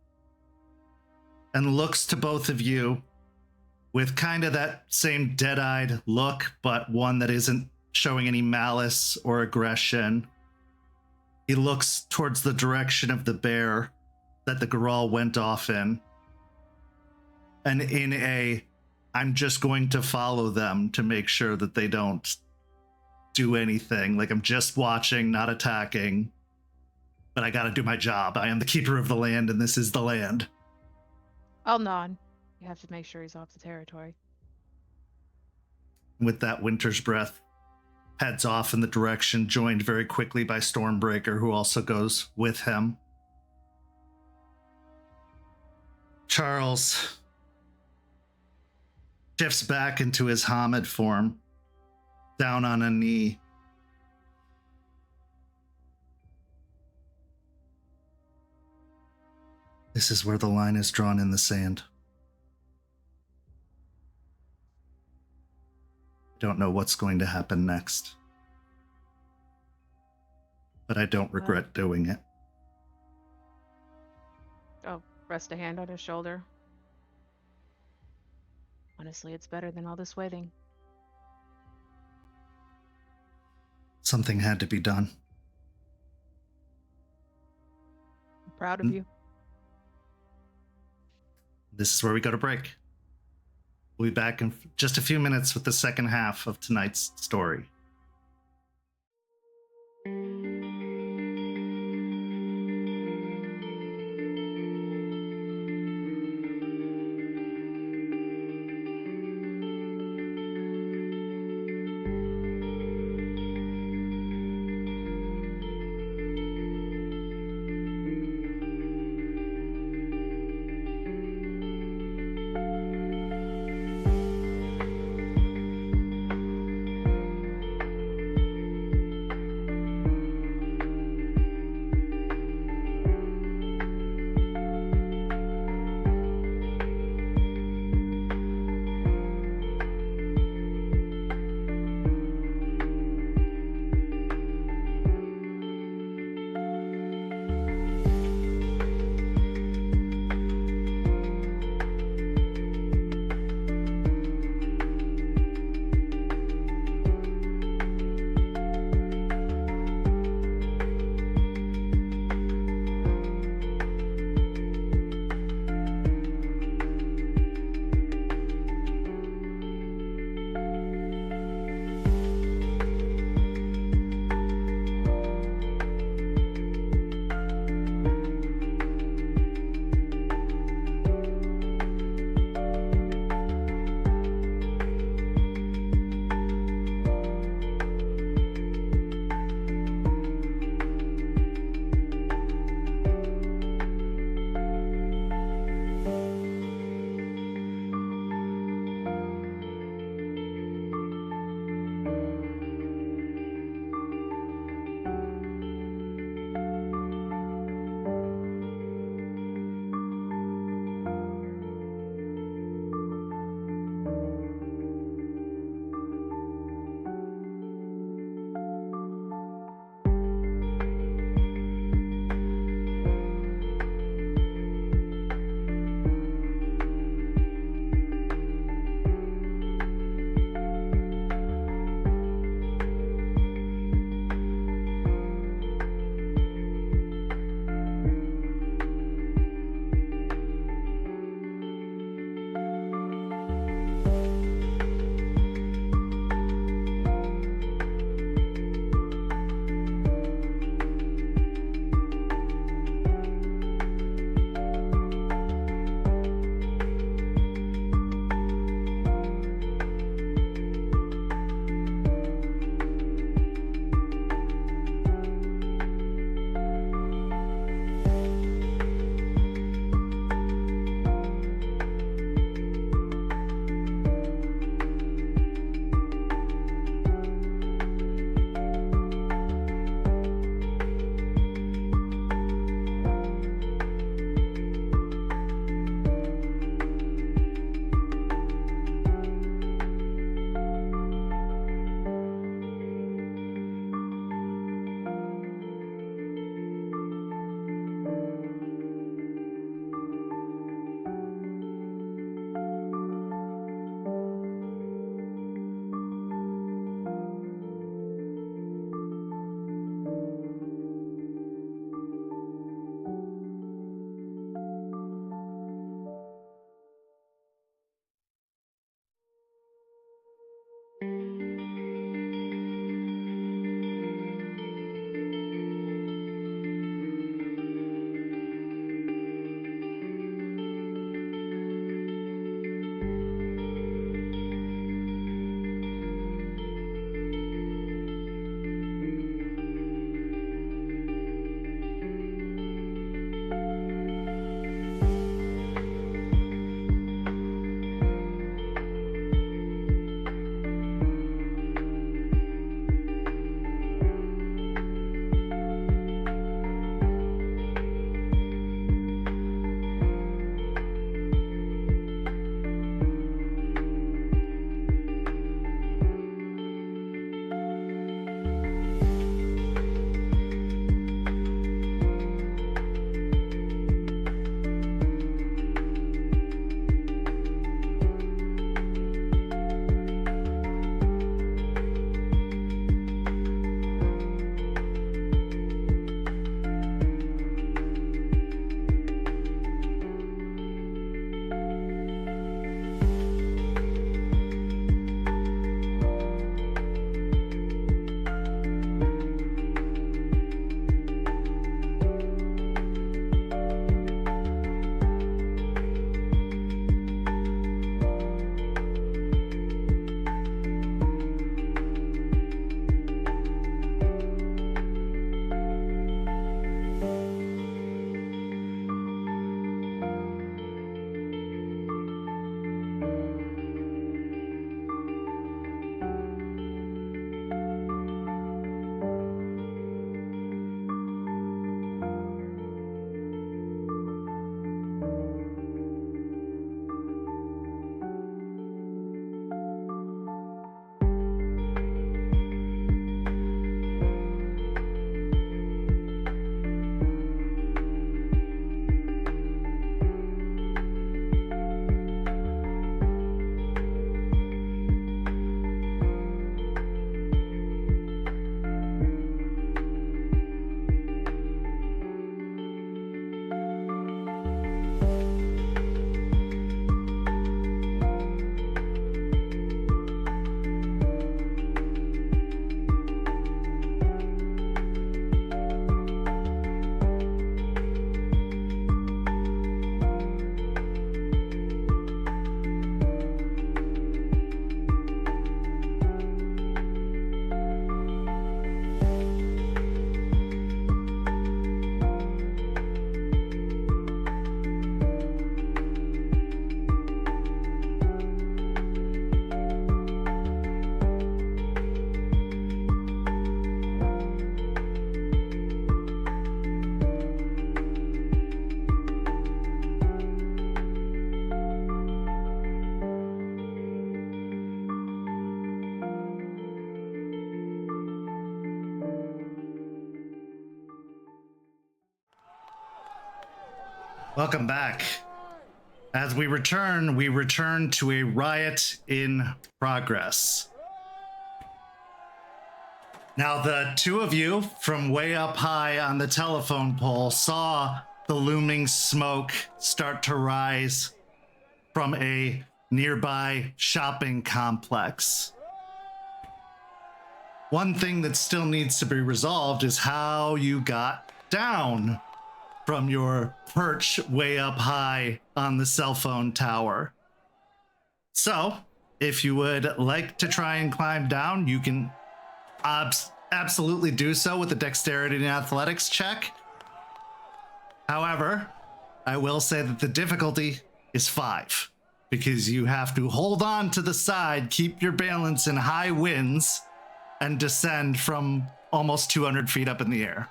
and looks to both of you with kind of that same dead-eyed look, but one that isn't showing any malice or aggression. He looks towards the direction of the bear that the Goral went off in, and in a, I'm just going to follow them to make sure that they don't do anything. Like, I'm just watching, not attacking, but I gotta do my job. I am the keeper of the land, and this is the land. I'll nod. You have to make sure he's off the territory. With that, Winter's Breath heads off in the direction, joined very quickly by Stormbreaker, who also goes with him. Charles shifts back into his Hamid form, down on a knee. This is where the line is drawn in the sand. Don't know what's going to happen next, but I don't regret doing it. Oh, rest a hand on his shoulder. Honestly, it's better than all this waiting. Something had to be done. I'm proud of you. This is where we go to break. We'll be back in just a few minutes with the second half of tonight's story. Welcome back. As we return to a riot in progress. Now, the two of you from way up high on the telephone pole saw the looming smoke start to rise from a nearby shopping complex. One thing that still needs to be resolved is how you got down from your perch way up high on the cell phone tower. So, if you would like to try and climb down, you can absolutely do so with a dexterity and athletics check. However, I will say that the difficulty is 5, because you have to hold on to the side, keep your balance in high winds, and descend from almost 200 feet up in the air.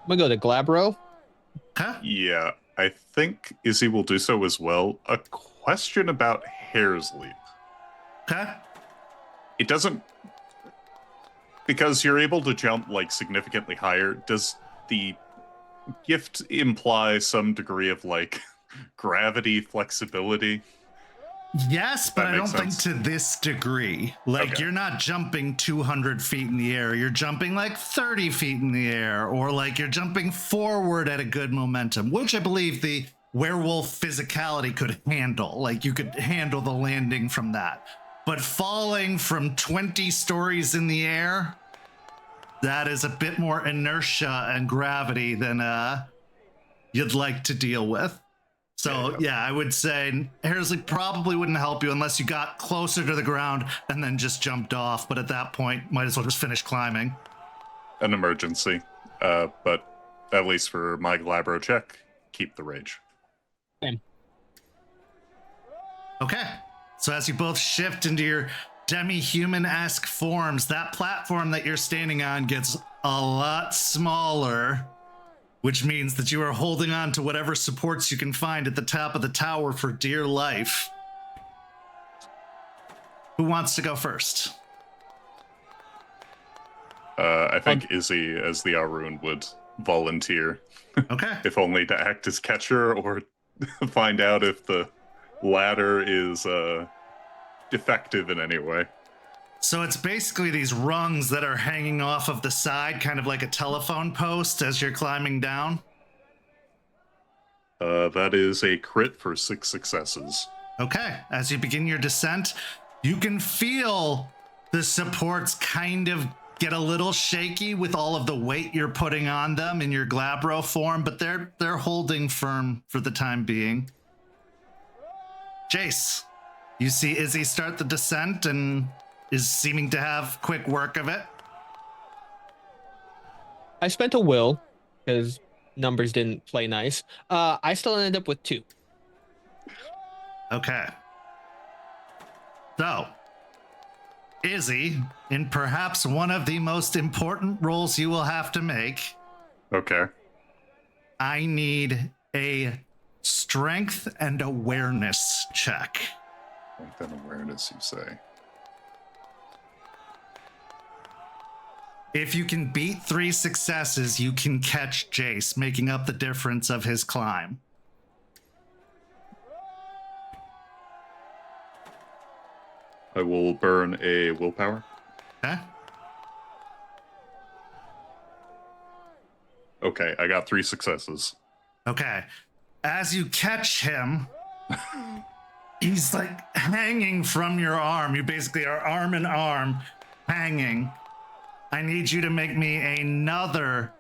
I'm gonna go to Glabro. Huh? Yeah, I think Izzy will do so as well. A question about Hair's Leap. Okay. It doesn't... Because you're able to jump, like, significantly higher, does the gift imply some degree of, like, gravity flexibility? Yes, but That I don't makes think sense. to this degree. Like, Okay. you're not jumping 200 feet in the air. You're jumping like 30 feet in the air, or like you're jumping forward at a good momentum, which I believe the werewolf physicality could handle. Like, you could handle the landing from that. But falling from 20 stories in the air, that is a bit more inertia and gravity than you'd like to deal with. So yeah, I would say Hairsley probably wouldn't help you unless you got closer to the ground and then just jumped off. But at that point, might as well just finish climbing. An emergency. But at least for my Glabro check, keep the rage. Okay. So as you both shift into your demi-human-esque forms, that platform that you're standing on gets a lot smaller, which means that you are holding on to whatever supports you can find at the top of the tower for dear life. Who wants to go first? I think Izzy, as the Arun, would volunteer. Okay. If only to act as catcher or find out if the ladder is defective in any way. So it's basically these rungs that are hanging off of the side, kind of like a telephone post as you're climbing down. That is a crit for 6 successes. Okay, as you begin your descent, you can feel the supports kind of get a little shaky with all of the weight you're putting on them in your Glabro form, but they're holding firm for the time being. Jace, you see Izzy start the descent and is seeming to have quick work of it. I spent a will because numbers didn't play nice. I still ended up with 2. Okay. So, Izzy, in perhaps one of the most important roles you will have to make, Okay. I need a strength and awareness check. Like that awareness, you say. If you can beat 3 successes, you can catch Jace, making up the difference of his climb. I will burn a willpower. Okay? Okay, I got 3 successes. Okay. As you catch him, he's like hanging from your arm. You basically are arm in arm, hanging. I need you to make me another.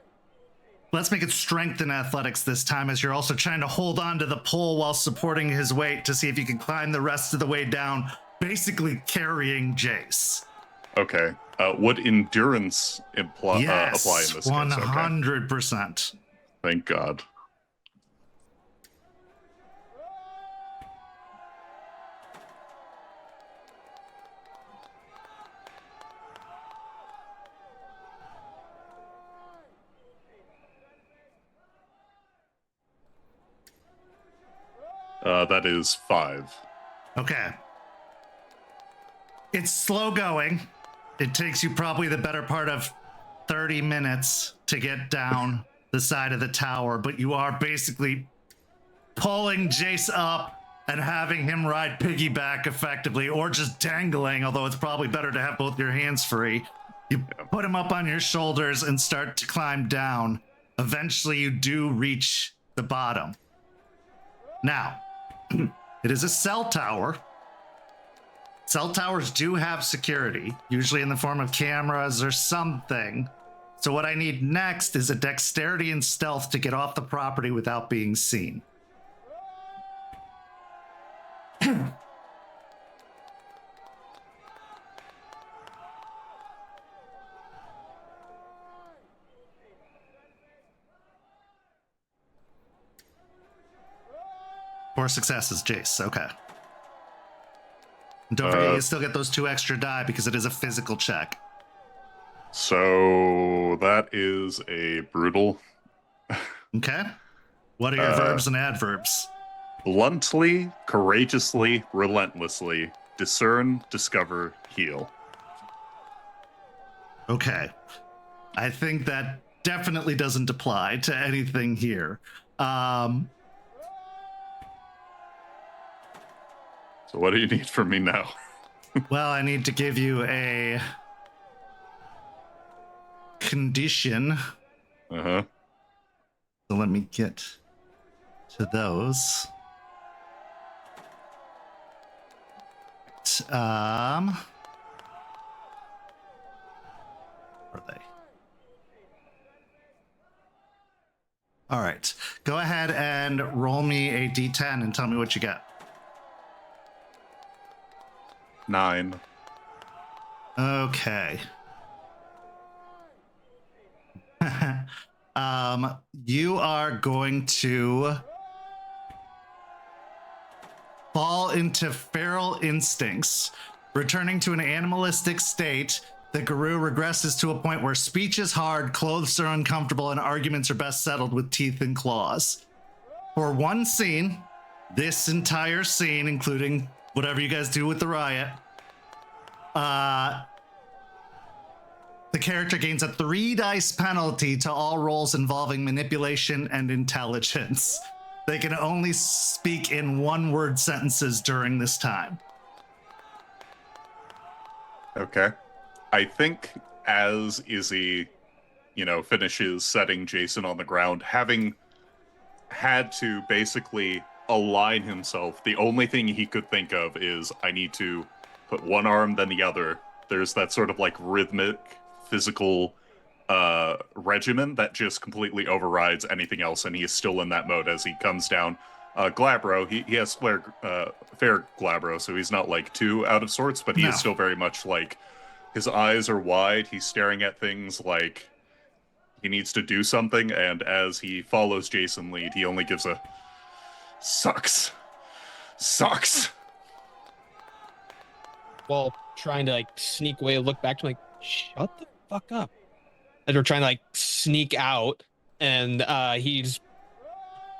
Let's make it strength and athletics this time, as you're also trying to hold on to the pole while supporting his weight to see if you can climb the rest of the way down, basically carrying Jace. Okay. Would endurance apply in Yes, this case? 100%. Okay. Thank God. That is 5. Okay. It's slow going. It takes you probably the better part of 30 minutes to get down. the side of the tower, but you are basically pulling Jace up and having him ride piggyback effectively, or just dangling, although it's probably better to have both your hands free. You put him up on your shoulders and start to climb down. Eventually, you do reach the bottom. Now, it is a cell tower. Cell towers do have security, usually in the form of cameras or something. So what I need next is a dexterity and stealth to get off the property without being seen. Four successes, Jace. Okay. And don't forget, you still get those 2 extra die because it is a physical check. So that is a brutal. Okay. What are your verbs and adverbs? Bluntly, courageously, relentlessly, discern, discover, heal. Okay. I think that definitely doesn't apply to anything here. So what do you need from me now? Well, I need to give you a condition. Uh-huh. So let me get to those. Where are they? All right. Go ahead and roll me a d10 and tell me what you get. 9. Okay. You are going to fall into feral instincts. Returning to an animalistic state, the guru regresses to a point where speech is hard, clothes are uncomfortable, and arguments are best settled with teeth and claws. For one scene, this entire scene, including whatever you guys do with the riot, the character gains a 3 dice penalty to all rolls involving manipulation and intelligence. They can only speak in 1-word sentences during this time. Okay. I think as Izzy, finishes setting Jason on the ground, having had to basically align himself, the only thing he could think of is, I need to put one arm, then the other. There's that sort of like rhythmic, physical regimen that just completely overrides anything else, and he is still in that mode as he comes down. Glabro, he has fair Glabro, so he's not like too out of sorts, but he is still very much like, his eyes are wide, he's staring at things like he needs to do something, and as he follows Jason lead, he only gives a sucks. While trying to sneak away, look back to him shut the fuck up. As we're trying to sneak out, and he's.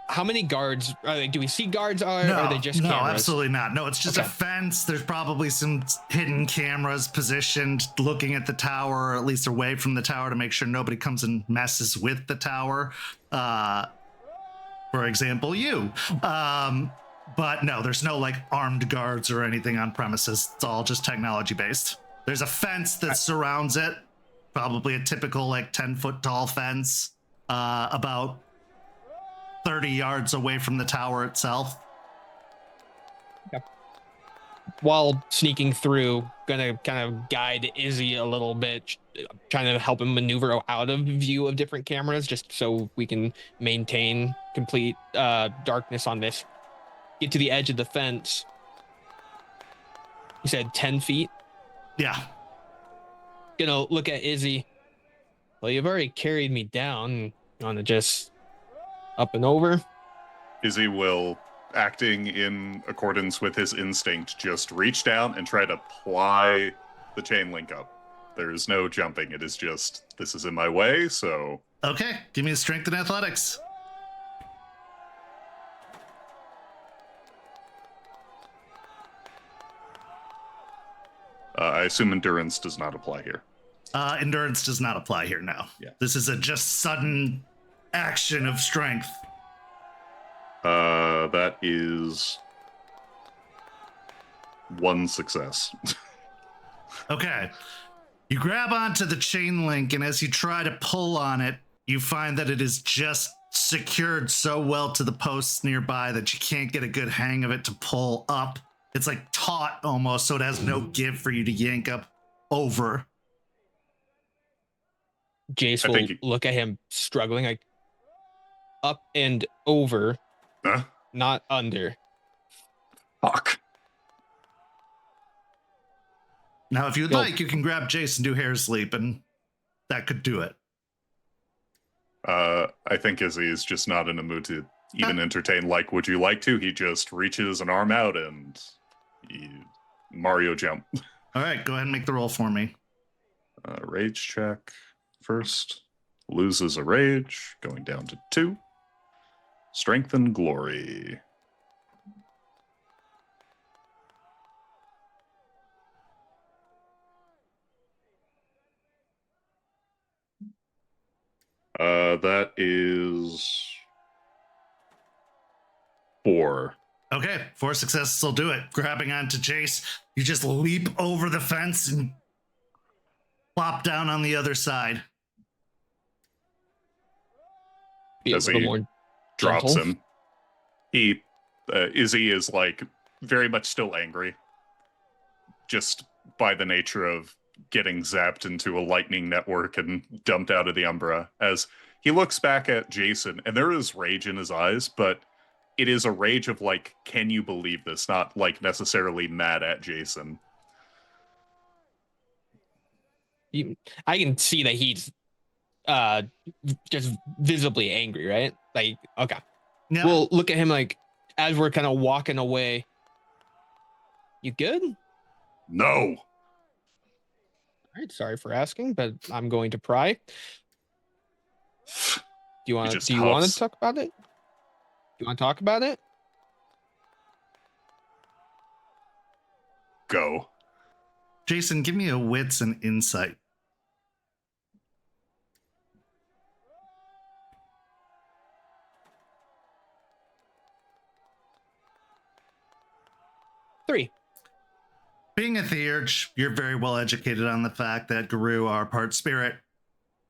How many guards? Do we see guards? Or are they just cameras? No, absolutely not. No, it's just a fence. There's probably some hidden cameras positioned looking at the tower, or at least away from the tower, to make sure nobody comes and messes with the tower. For example, you. But no, there's no armed guards or anything on premises. It's all just technology based. There's a fence that surrounds it. Probably a typical 10-foot tall fence. About 30 yards away from the tower itself. Okay. While sneaking through, gonna kind of guide Izzy a little bit, trying to help him maneuver out of view of different cameras, just so we can maintain complete darkness on this. Get to the edge of the fence. You said 10 feet? Yeah. Gonna look at Izzy. Well, you've already carried me down. You want to just up and over? Izzy will, acting in accordance with his instinct, just reach down and try to ply the chain link up. There is no jumping. It is just, this is in my way, so... Okay, give me a strength and athletics. I assume endurance does not apply here. Endurance does not apply here, no. Yeah. This is a just sudden action of strength. That is 1 success. Okay. You grab onto the chain link, and as you try to pull on it, you find that it is just secured so well to the posts nearby that you can't get a good hang of it to pull up. It's like taut almost, so it has no give for you to yank up over. Jace I will think look at him struggling, like up and over, Huh? not under. Fuck. Now, if you'd Yo. like, you can grab Jace and do hair sleep, and that could do it. I think Izzy is just not in a mood to even entertain, like, would you like to? He just reaches an arm out and Mario jump. All right, go ahead and make the roll for me. Rage check first. Loses a rage, going down to 2. Strength and glory. That is 4. Okay, 4 successes will do it. Grabbing onto Jace, you just leap over the fence and plop down on the other side. Be a As little he more drops gentle. him. Izzy is like very much still angry, just by the nature of getting zapped into a lightning network and dumped out of the Umbra. As he looks back at Jason, and there is rage in his eyes, but it is a rage of like, can you believe this? Not like necessarily mad at Jason. I can see that he's just visibly angry, right? Like, okay. Yeah. We'll look at him like as we're kind of walking away. You good? All No. right, sorry for asking, but I'm going to pry. Do you want just to talk about it? Do you want to talk about it? Go. Jason, give me a wits and insight. Three. Being a theurge, you're very well educated on the fact that Guru are part spirit,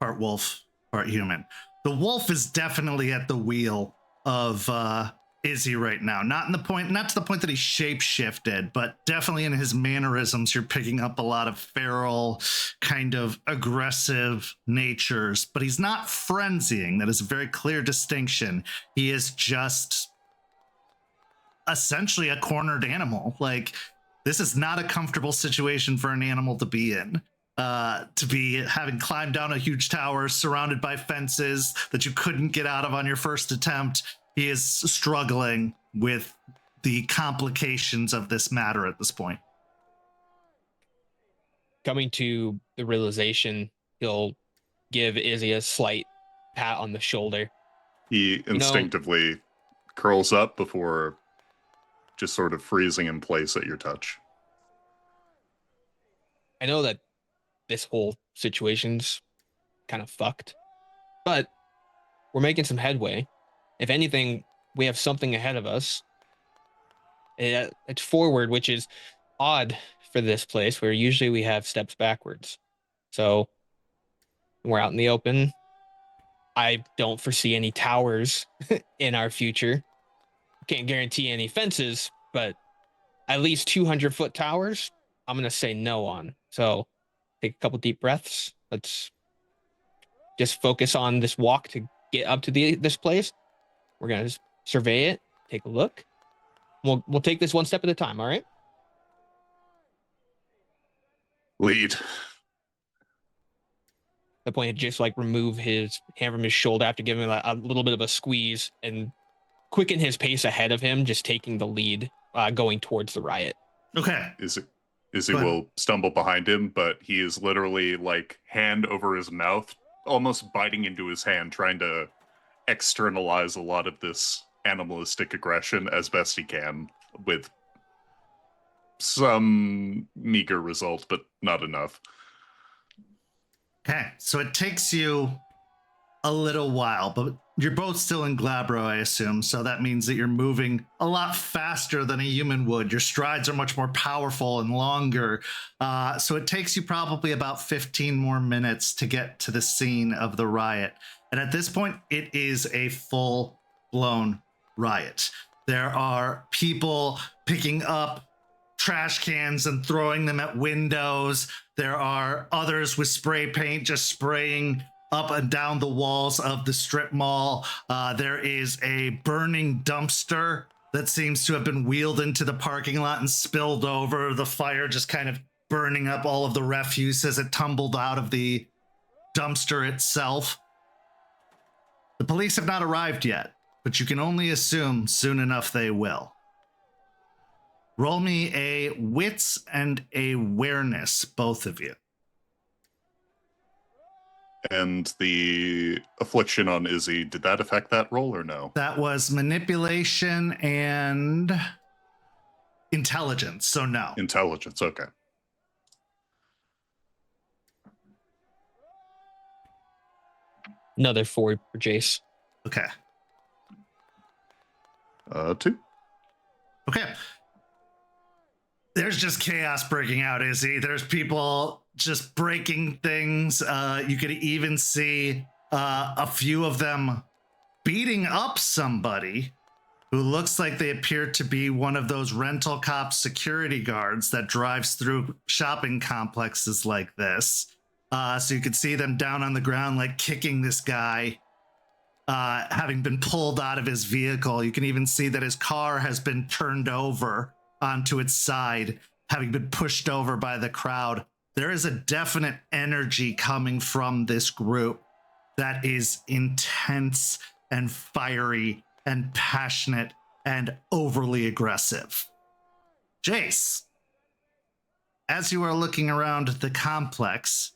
part wolf, part human. The wolf is definitely at the wheel of Izzy right now. Not to the point that he shape-shifted, but definitely in his mannerisms, you're picking up a lot of feral, kind of aggressive natures. But he's not frenzying. That is a very clear distinction. He is just essentially a cornered animal. Like, this is not a comfortable situation for an animal to be in. To be having climbed down a huge tower surrounded by fences that you couldn't get out of on your first attempt. He is struggling with the complications of this matter at this point. Coming to the realization, he'll give Izzy a slight pat on the shoulder. He instinctively curls up before just sort of freezing in place at your touch. I know that this whole situation's kind of fucked, but we're making some headway. If anything, we have something ahead of us. It's forward, which is odd for this place where usually we have steps backwards. So we're out in the open. I don't foresee any towers in our future. Can't guarantee any fences, but at least 200-foot towers, I'm going to say no on. So take a couple deep breaths. Let's just focus on this walk to get up to this place. We're going to survey it, take a look. We'll take this one step at a time, all right? Lead. At the point, just like remove his hand from his shoulder after giving him a little bit of a squeeze and quicken his pace ahead of him, just taking the lead, going towards the riot. Okay. Izzy will stumble behind him, but he is literally like hand over his mouth, almost biting into his hand, trying to externalize a lot of this animalistic aggression as best he can, with some meager result, but not enough. Okay, so it takes you a little while, but you're both still in Glabro, I assume. So that means that you're moving a lot faster than a human would. Your strides are much more powerful and longer. So it takes you probably about 15 more minutes to get to the scene of the riot. And at this point, it is a full-blown riot. There are people picking up trash cans and throwing them at windows. There are others with spray paint just spraying up and down the walls of the strip mall. There is a burning dumpster that seems to have been wheeled into the parking lot and spilled over. The fire just kind of burning up all of the refuse as it tumbled out of the dumpster itself. The police have not arrived yet, but you can only assume soon enough they will. Roll me a wits and awareness, both of you. And the affliction on Izzie, did that affect that roll or no? That was manipulation and intelligence, so no. Intelligence, okay. Another 4 for Jace. Okay. 2. Okay. There's just chaos breaking out, Izzie. There's people just breaking things. You could even see a few of them beating up somebody who looks like they appear to be one of those rental cop security guards that drives through shopping complexes like this. So you could see them down on the ground, like kicking this guy, having been pulled out of his vehicle. You can even see that his car has been turned over onto its side, having been pushed over by the crowd. There is a definite energy coming from this group that is intense and fiery and passionate and overly aggressive. Jace, as you are looking around the complex,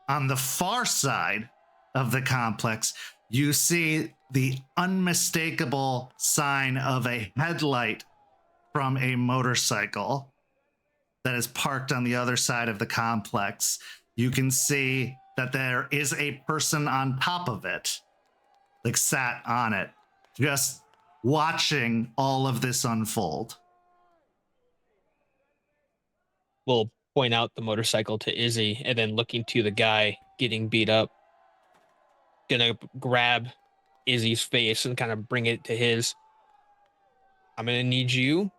on the far side of the complex, you see the unmistakable sign of a headlight from a motorcycle that is parked on the other side of the complex. You can see that there is a person on top of it, like sat on it, just watching all of this unfold. We'll point out the motorcycle to Izzie and then looking to the guy getting beat up. Gonna grab Izzie's face and kind of bring it to his. I'm gonna need you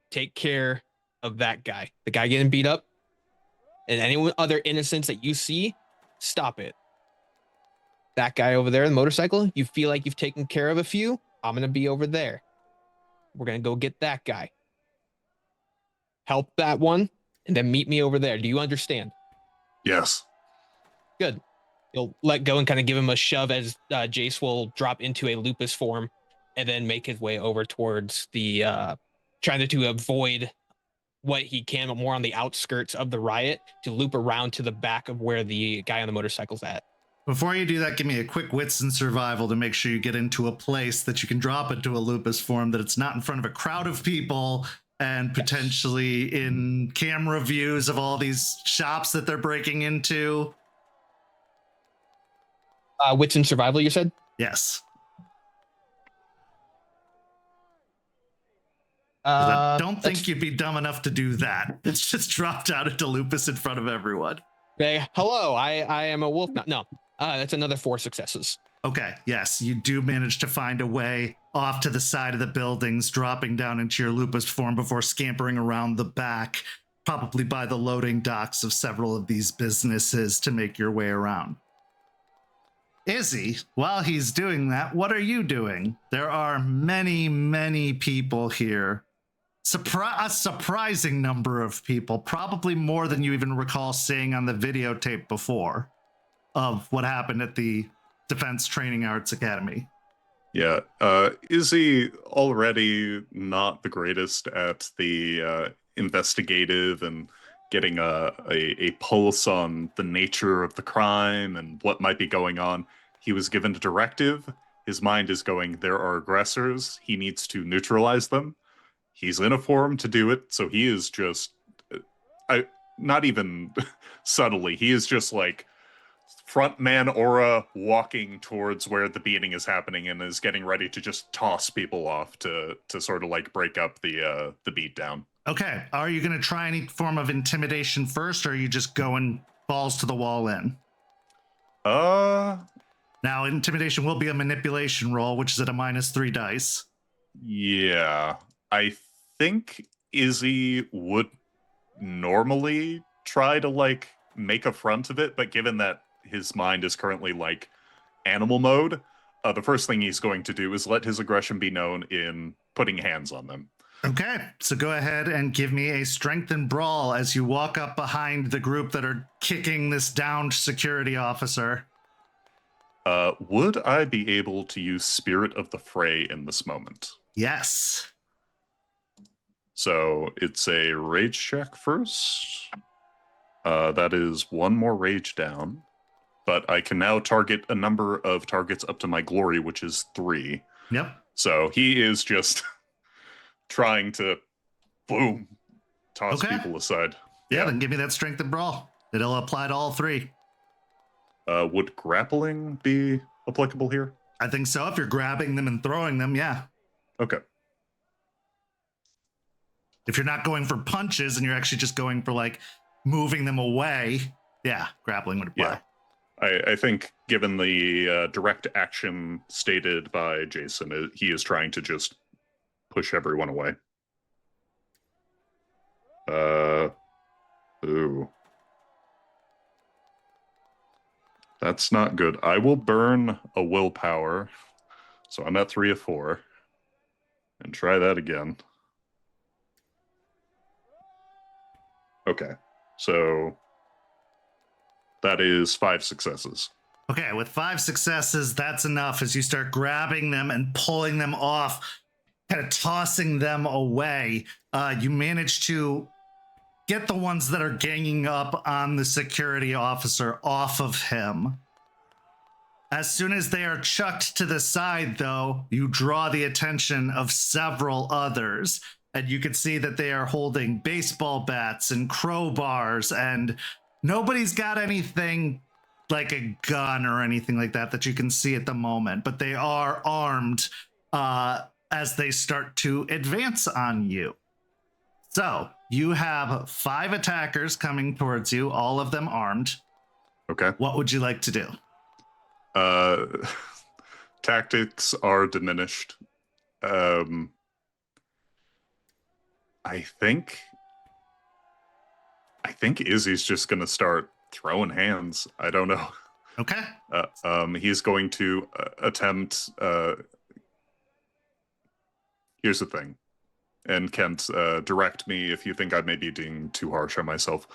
take care of that guy, the guy getting beat up, and any other innocents that you see, stop it. That guy over there, the motorcycle, you feel like you've taken care of a few, I'm going to be over there. We're going to go get that guy. Help that one, and then meet me over there. Do you understand? Yes. Good. You'll let go and kind of give him a shove as Jace will drop into a lupus form and then make his way over towards the trying to avoid what he can, but more on the outskirts of the riot to loop around to the back of where the guy on the motorcycle's at. Before you do that, give me a quick wits and survival to make sure you get into a place that you can drop into a lupus form, that it's not in front of a crowd of people and potentially in camera views of all these shops that they're breaking into. Wits and survival, you said? Yes. I don't think you'd be dumb enough to do that. It's just dropped out into lupus in front of everyone. Okay. Hello, I am a wolf. No, that's another 4 successes. Okay, yes, you do manage to find a way off to the side of the buildings, dropping down into your lupus form before scampering around the back, probably by the loading docks of several of these businesses to make your way around. Izzie, while he's doing that, what are you doing? There are many, many people here. A surprising number of people, probably more than you even recall seeing on the videotape before of what happened at the Defense Training Arts Academy. Yeah, Izzie already not the greatest at the investigative and getting a pulse on the nature of the crime and what might be going on. He was given a directive. His mind is going, there are aggressors. He needs to neutralize them. He's in a form to do it, so he is just, not even subtly, he is just like frontman aura walking towards where the beating is happening and is getting ready to just toss people off to sort of like break up the beat down. Okay. Are you going to try any form of intimidation first, or are you just going balls to the wall in? Now, intimidation will be a manipulation roll, which is at a -3 dice. Yeah. I think Izzy would normally try to like make a front of it, but given that his mind is currently like animal mode, the first thing he's going to do is let his aggression be known in putting hands on them. Okay, so go ahead and give me a strength and brawl as you walk up behind the group that are kicking this downed security officer. Would I be able to use Spirit of the Fray in this moment? Yes. So it's a rage check first. That is one more rage down. But I can now target a number of targets up to my glory, which is 3. Yep. So he is just trying to, boom, toss Okay. people aside. Yeah, then give me that strength and brawl. It'll apply to all 3. Would grappling be applicable here? I think so. If you're grabbing them and throwing them, yeah. Okay. If you're not going for punches and you're actually just going for like moving them away, yeah, grappling would apply. Yeah. I think given the direct action stated by Jason, he is trying to just push everyone away. Ooh. That's not good. I will burn a willpower. So I'm at 3 of 4. And try that again. Okay. So that is 5 successes. Okay, with 5 successes, that's enough as you start grabbing them and pulling them off, kind of tossing them away. You manage to get the ones that are ganging up on the security officer off of him. As soon as they are chucked to the side, though, you draw the attention of several others, and you can see that they are holding baseball bats and crowbars, and nobody's got anything like a gun or anything like that you can see at the moment, but they are armed as they start to advance on you. So you have 5 attackers coming towards you, all of them armed. Okay. What would you like to do? Tactics are diminished. I think Izzy's just gonna start throwing hands. I don't know. Okay. He's going to attempt. Here's the thing, and Kent, direct me if you think I may be being too harsh on myself.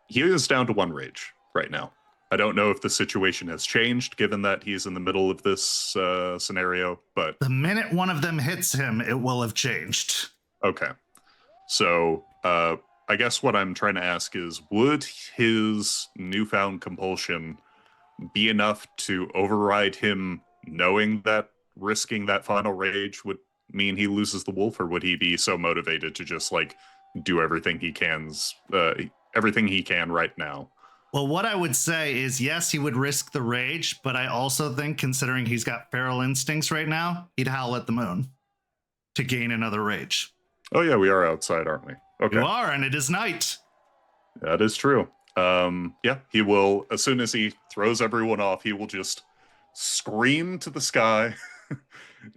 He is down to 1 rage right now. I don't know if the situation has changed given that he's in the middle of this scenario, but The minute one of them hits him, it will have changed. okay. So I guess what I'm trying to ask is, would his newfound compulsion be enough to override him knowing that risking that final rage would mean he loses the wolf, or would he be so motivated to just like do everything he can right now? Well, what I would say is, yes, he would risk the rage, but I also think, considering he's got feral instincts right now, he'd howl at the moon to gain another rage. Oh yeah, we are outside, aren't we? Okay. You are, and it is night. That is true. Yeah, he will, as soon as he throws everyone off, he will just scream to the sky.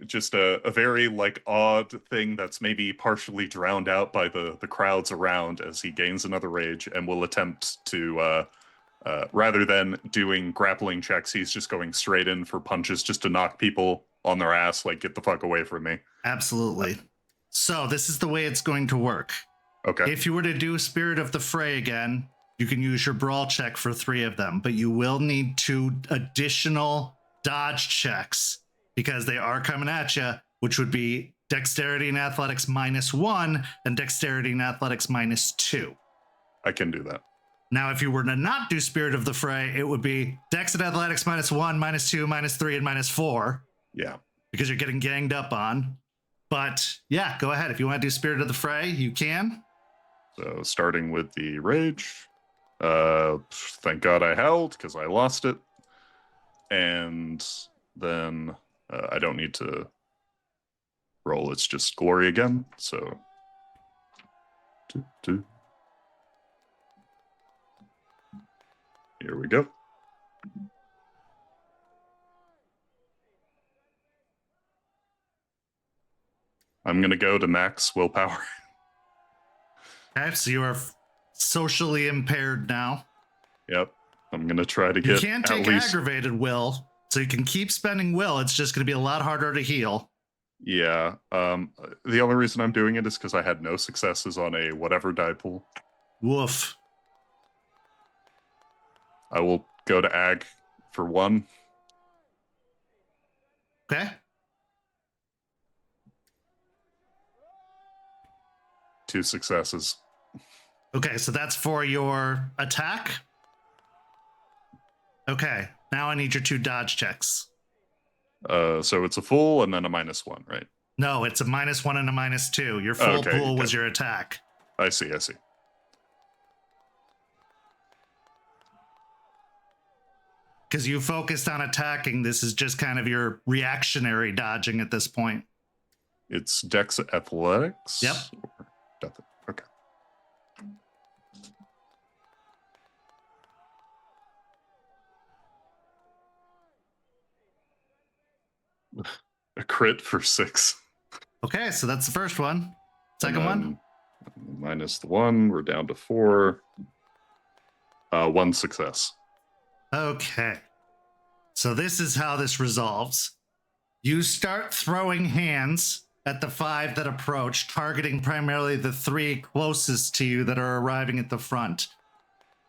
Just a very like odd thing that's maybe partially drowned out by the crowds around as he gains another rage, and will attempt to, rather than doing grappling checks, he's just going straight in for punches just to knock people on their ass, like, get the fuck away from me. Absolutely. So this is the way it's going to work. Okay. If you were to do Spirit of the Fray again, you can use your brawl check for 3 of them, but you will need 2 additional dodge checks because they are coming at you, which would be Dexterity and Athletics -1 and Dexterity and Athletics -2. I can do that. Now, if you were to not do Spirit of the Fray, it would be Dex and Athletics -1, -2, -3, and -4. Yeah. Because you're getting ganged up on. But yeah, go ahead. If you want to do Spirit of the Fray, you can. So starting with the rage, Thank God I held, because I lost it. And then I don't need to roll. It's just glory again. So 2. Here we go. I'm going to go to max willpower. Okay, so you are socially impaired now. Yep. I'm going to try to You get can at take least... aggravated will, so you can keep spending will. It's just going to be a lot harder to heal. Yeah. The only reason I'm doing it is because I had no successes on a whatever die pool. Woof. I will go to ag for 1. Okay. 2 successes. Okay, so that's for your attack. Okay, now I need your 2 dodge checks. So it's a full and then a -1, right? No, it's a -1 and a -2. Your full pool was your attack. I see. Because you focused on attacking, this is just kind of your reactionary dodging at this point. It's Dex Athletics? Yep. Okay. A crit for 6. Okay, so that's the first one. Second one? -1, we're down to 4. 1 success. Okay. So this is how this resolves. You start throwing hands at the 5 that approach, targeting primarily the 3 closest to you that are arriving at the front.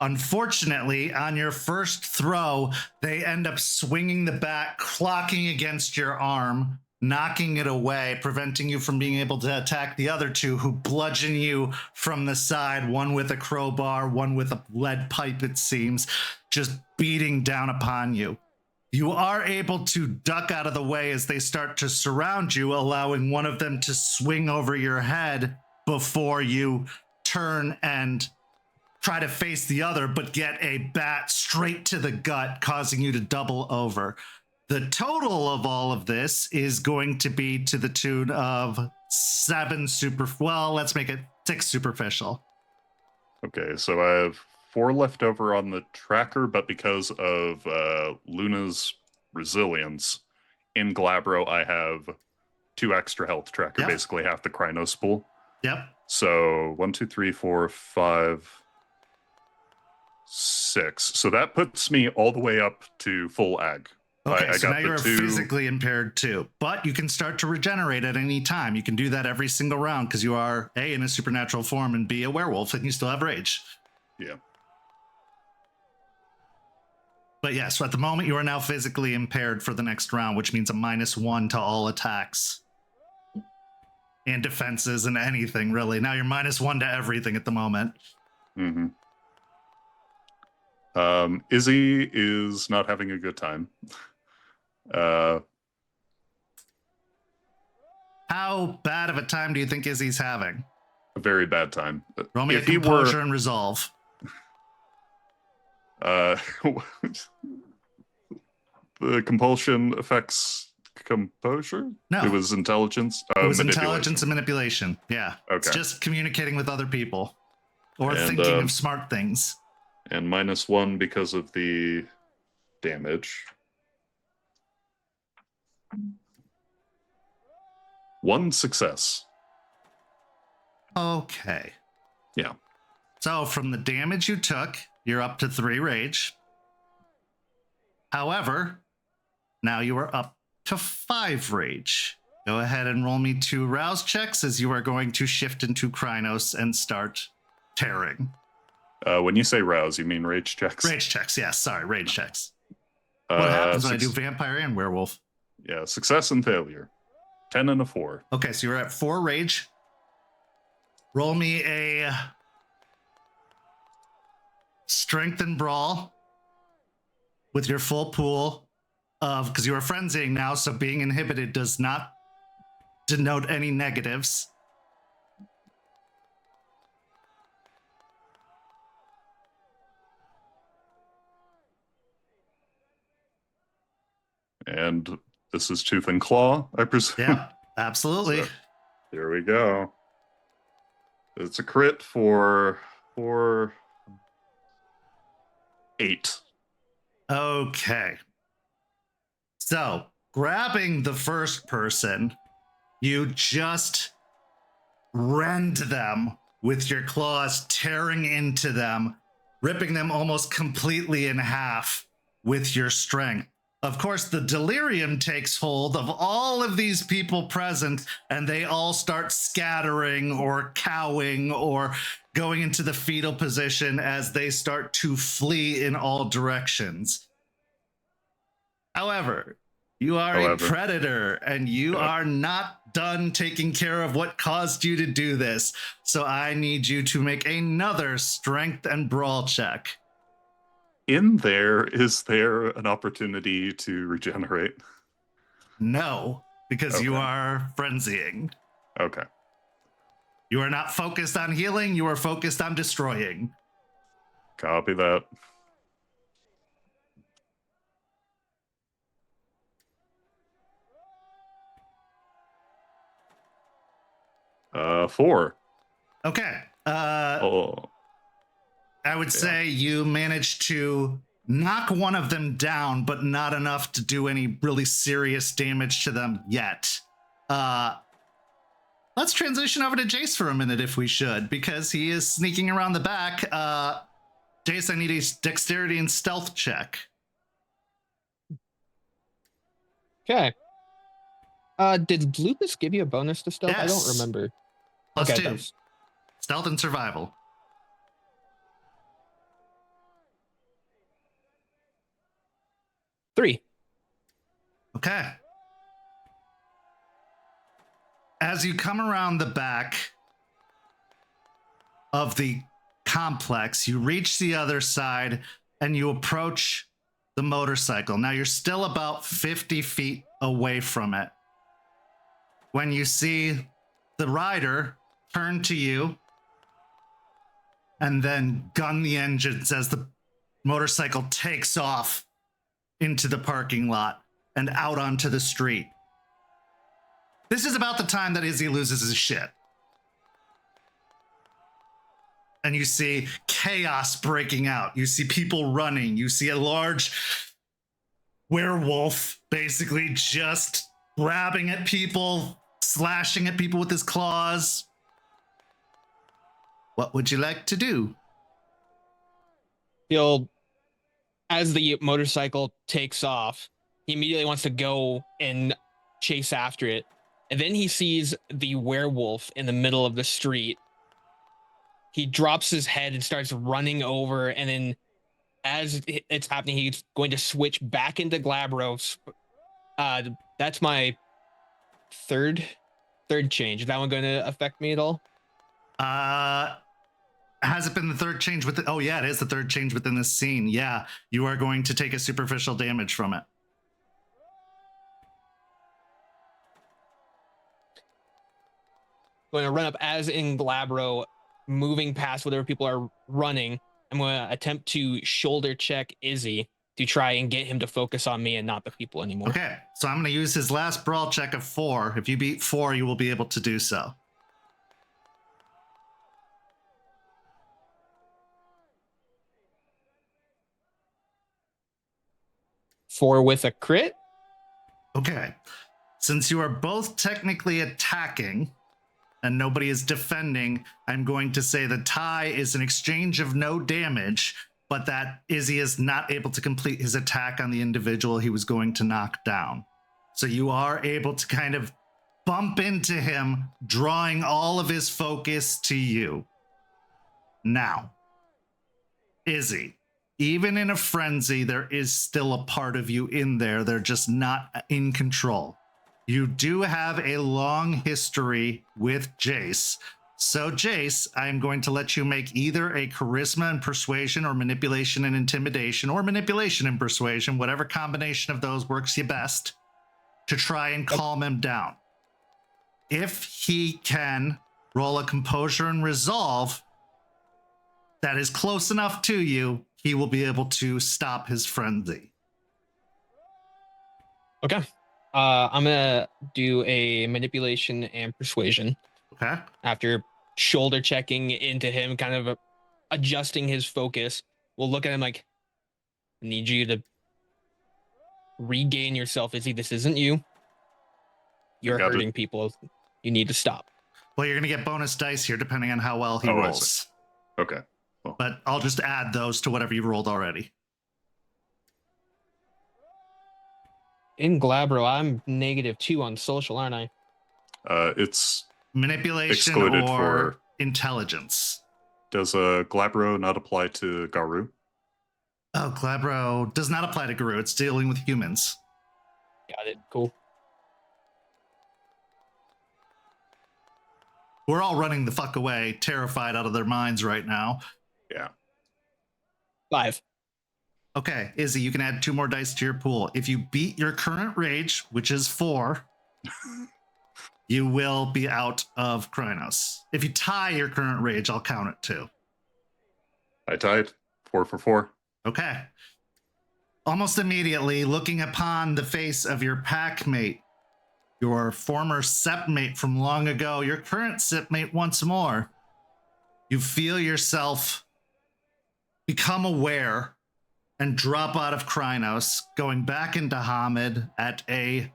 Unfortunately, on your first throw, they end up swinging the bat, clocking against your arm, knocking it away, preventing you from being able to attack the other 2 who bludgeon you from the side, one with a crowbar, one with a lead pipe, it seems, just beating down upon you. You are able to duck out of the way as they start to surround you, allowing one of them to swing over your head before you turn and try to face the other, but get a bat straight to the gut, causing you to double over. The total of all of this is going to be to the tune of 7 let's make it 6 superficial. Okay, so I have 4 left over on the tracker, but because of Luna's resilience, in Glabro I have 2 extra health tracker, basically half the Krynos pool. Yep. So 1, 2, 3, 4, 5, 6. So that puts me all the way up to full ag. Okay, I so got now you're 2... physically impaired too, but you can start to regenerate at any time. You can do that every single round because you are A, in a supernatural form, and B, a werewolf, and you still have rage. Yeah. But yes, so at the moment you are now physically impaired for the next round, which means a -1 to all attacks and defenses and anything, really. Now you're -1 to everything at the moment. Mm-hmm. Izzie is not having a good time. How bad of a time do you think Izzie's having? A very bad time. Roll me a composure and resolve. The compulsion affects composure? No. It was intelligence? It was intelligence and manipulation. Yeah. Okay. It's just communicating with other people or And, thinking of smart things. And -1 because of the damage. 1 success. Okay. Yeah. So from the damage you took, you're up to 3 rage. However, now you are up to 5 rage. Go ahead and roll me 2 rouse checks as you are going to shift into Krynos and start tearing. When you say rouse, you mean rage checks? Rage checks, yes. Sorry, rage checks. What happens when I do vampire and werewolf? Yeah, success and failure. 10 and a 4. Okay, so you're at 4 rage. Roll me a strength and brawl with your full pool of, because you are frenzying now, so being inhibited does not denote any negatives. And this is Tooth and Claw, I presume. Yeah, absolutely. So, here we go. It's a crit for 8. Okay. So, grabbing the first person, you just rend them with your claws, tearing into them, ripping them almost completely in half with your strength. Of course, the delirium takes hold of all of these people present, and they all start scattering or cowing or going into the fetal position as they start to flee in all directions. However, you are a predator, and you are not done taking care of what caused you to do this. So I need you to make another strength and brawl check. Is there an opportunity to regenerate? No, because you are frenzying. Okay. You are not focused on healing, you are focused on destroying. Copy that. Four. Okay. Oh. I would say you managed to knock one of them down, but not enough to do any really serious damage to them yet. Let's transition over to Jace for a minute if we should, because he is sneaking around the back. Jace, I need a dexterity and stealth check. Okay. Did Lupus give you a bonus to stealth? Yes. I don't remember. +2. Thanks. Stealth and survival. 3. Okay. As you come around the back of the complex, you reach the other side and you approach the motorcycle. Now you're still about 50 feet away from it when you see the rider turn to you and then gun the engines as the motorcycle takes off into the parking lot and out onto the street. This is about the time that Izzie loses his shit. And you see chaos breaking out. You see people running. You see a large werewolf basically just grabbing at people, slashing at people with his claws. What would you like to do? As the motorcycle takes off, he immediately wants to go and chase after it. And then he sees the werewolf in the middle of the street. He drops his head and starts running over. And then as it's happening, he's going to switch back into Glabros. That's my third change. Is that one going to affect me at all? Has it been the third change with oh yeah, it is the third change within this scene. Yeah, you are going to take a superficial damage from it. Going to run up as in Glabro, moving past whatever people are running. I'm going to attempt to shoulder check Izzie to try and get him to focus on me and not the people anymore. Okay, so I'm going to use his last brawl check of 4. If you beat 4, you will be able to do so. Four with a crit. Okay, since you are both technically attacking and nobody is defending, I'm going to say the tie is an exchange of no damage, but that Izzie is not able to complete his attack on the individual he was going to knock down. So you are able to kind of bump into him, drawing all of his focus to you. Now, Izzie, even in a frenzy, there is still a part of you in there. They're just not in control. You do have a long history with Jace. So, Jace, I'm going to let you make either a charisma and persuasion or manipulation and intimidation or manipulation and persuasion, whatever combination of those works you best, to try and calm him down. If he can roll a composure and resolve that is close enough to you, he will be able to stop his frenzy. Okay. I'm gonna do a manipulation and persuasion Okay. after shoulder checking into him, kind of adjusting his focus. We'll look at him like, I need you to regain yourself, Izzy. This isn't you. You're got it. hurting people. You need to stop. Well, you're going to get bonus dice here depending on how well he Oh, I rolls. see. Okay. Well, But I'll just add those to whatever you rolled already. In Glabro, I'm -2 on social, aren't I? it's Manipulation excluded or for. intelligence. Does Glabro not apply to Garu? Oh, Glabro does not apply to Guru. It's dealing with humans. Got it. Cool. We're all running the fuck away, terrified out of their minds right now. Yeah. 5. Okay, Izzy, you can add 2 more dice to your pool. If you beat your current rage, which is 4, you will be out of Krynos. If you tie your current rage, I'll count it too. I tied 4 for 4. Okay. Almost immediately, looking upon the face of your pack mate, your former sepmate from long ago, your current sepmate once more, you feel yourself become aware and drop out of Krynos, going back into Hamid at a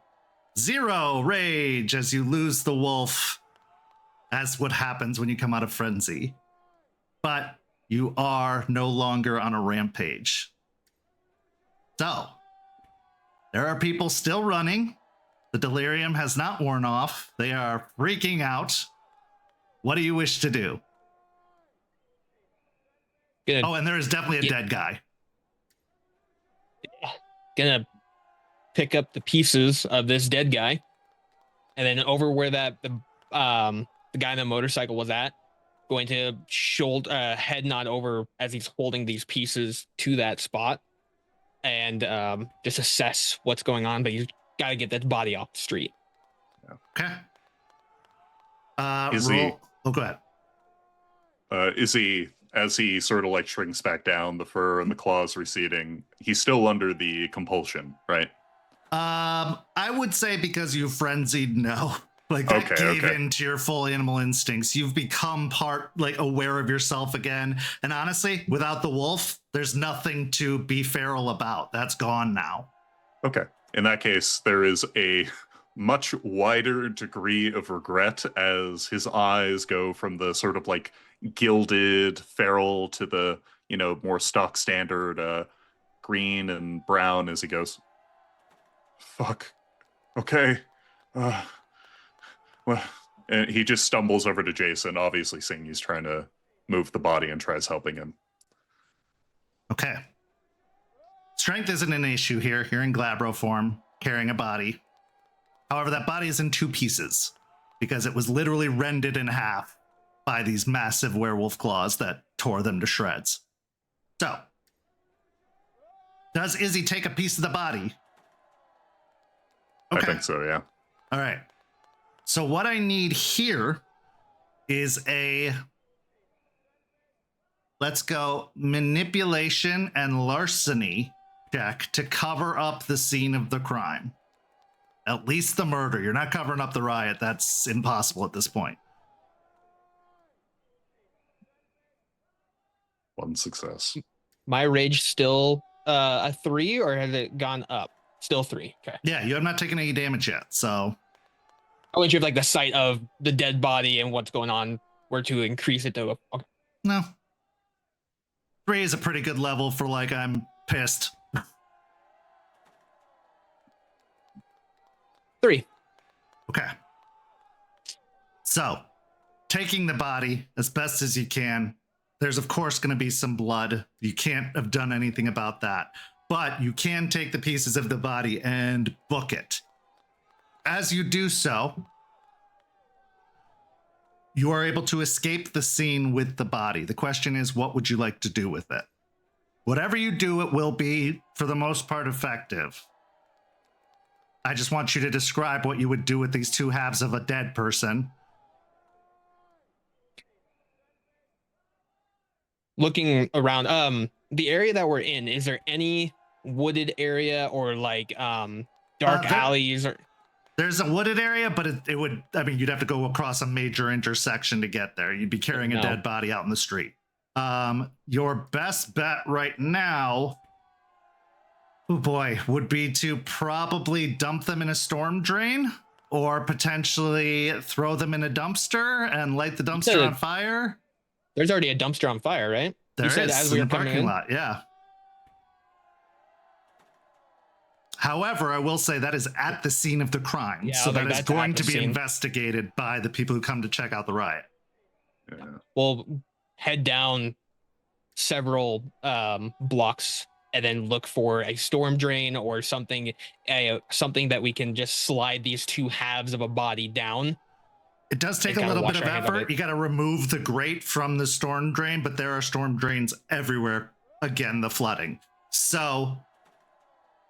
0 rage as you lose the wolf, as what happens when you come out of frenzy. But you are no longer on a rampage. So, there are people still running. The delirium has not worn off. They are freaking out. What do you wish to do? Good. Oh, and there is definitely a dead guy. Gonna pick up the pieces of this dead guy, and then over where the guy on the motorcycle was at, going to head nod over as he's holding these pieces to that spot, and just assess what's going on. But you got to get that body off the street. Okay. Izzy. Oh, go ahead. Izzy, as he sort of like shrinks back down, the fur and the claws receding, he's still under the compulsion, right? I would say because you frenzied, no. Like that gave in to your full animal instincts. You've become aware of yourself again. And honestly, without the wolf, there's nothing to be feral about. That's gone now. Okay. In that case, there is a much wider degree of regret as his eyes go from the sort of like gilded feral to the, more stock standard green and brown as he goes, fuck. Okay. Well, and he just stumbles over to Jason, obviously seeing he's trying to move the body, and tries helping him. Okay. Strength isn't an issue here. You're in Glabro form, carrying a body. However, that body is in 2 pieces because it was literally rended in half by these massive werewolf claws that tore them to shreds. So, does Izzy take a piece of the body? Okay. I think so, yeah. All right. So what I need here is let's go manipulation and larceny check to cover up the scene of the crime. At least the murder. You're not covering up the riot. That's impossible at this point. 1 success. My rage still a 3, or has it gone up? Still 3. Okay. Yeah, you have not taken any damage yet, so. I want you to have the sight of the dead body and what's going on, where to increase it to. Okay. No. 3 is a pretty good level for I'm pissed. 3. Okay. So, taking the body as best as you can. There's, of course, going to be some blood. You can't have done anything about that. But you can take the pieces of the body and book it. As you do so, you are able to escape the scene with the body. The question is, what would you like to do with it? Whatever you do, it will be, for the most part, effective. I just want you to describe what you would do with these 2 halves of a dead person. Looking around, the area that we're in, is there any wooded area or dark there- alleys or There's a wooded area, but it would, I mean, you'd have to go across a major intersection to get there. You'd be carrying a dead body out in the street. Your best bet right now, oh boy, would be to probably dump them in a storm drain or potentially throw them in a dumpster and light the dumpster on fire. There's already a dumpster on fire, right? There You said is as in we the were coming parking in? lot, yeah. However, I will say that is at the scene of the crime, Yeah, so like, that is that's going at to the be scene. investigated by the people who come to check out the riot. Yeah. We'll head down several blocks and then look for a storm drain or something, something that we can just slide these two halves of a body down. It does take And a kinda little bit wash of our hands of effort. it. You got to remove the grate from the storm drain, but there are storm drains everywhere. Again, the flooding. So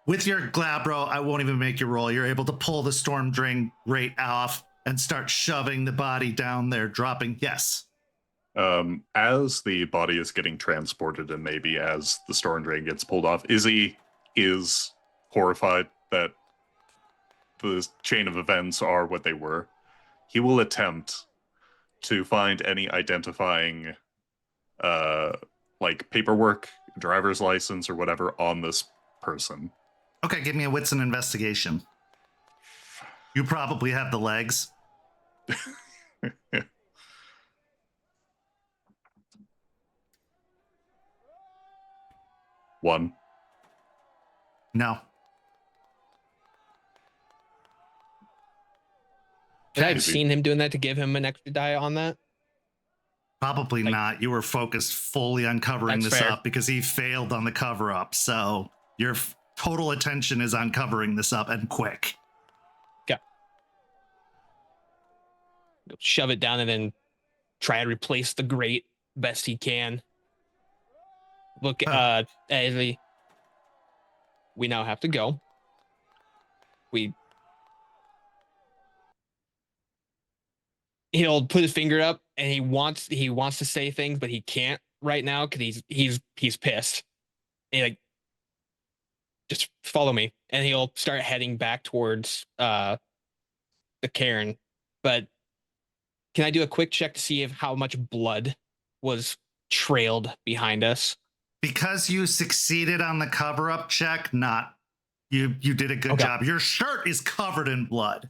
with your Glabro, I won't even make you roll. You're able to pull the storm drain grate off and start shoving the body down there, dropping. Yes. As the body is getting transported and maybe as the storm drain gets pulled off, Izzy is horrified that the chain of events are what they were. He will attempt to find any identifying like paperwork, driver's license or whatever on this person. Okay, give me a wits and investigation. You probably have the legs. One. No. And I've Easy. seen him doing that to give him an extra die on that. Probably Like- not. You were focused fully on covering That's this fair. up because he failed on the cover up. So your total attention is on covering this up and quick. Shove it down and then try and replace the grate best he can. Look, Izzy, we now have to go. He'll put his finger up and he wants to say things, but he can't right now because he's pissed. And like, just follow me, and he'll start heading back towards the cairn. But can I do a quick check to see if how much blood was trailed behind us? Because you succeeded on the cover up check, you did a good job. Your shirt is covered in blood,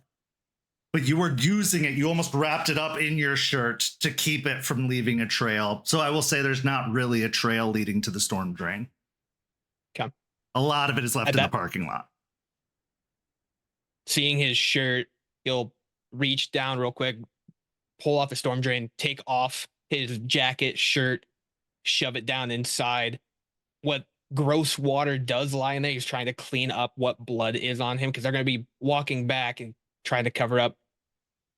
but you were using it. You almost wrapped it up in your shirt to keep it from leaving a trail. So I will say there's not really a trail leading to the storm drain. Okay. A lot of it is left in the parking lot. Seeing his shirt, he'll reach down real quick, pull off the storm drain, take off his jacket, shirt, shove it down inside. What gross water does lie in there, he's trying to clean up what blood is on him because they're going to be walking back and trying to cover up.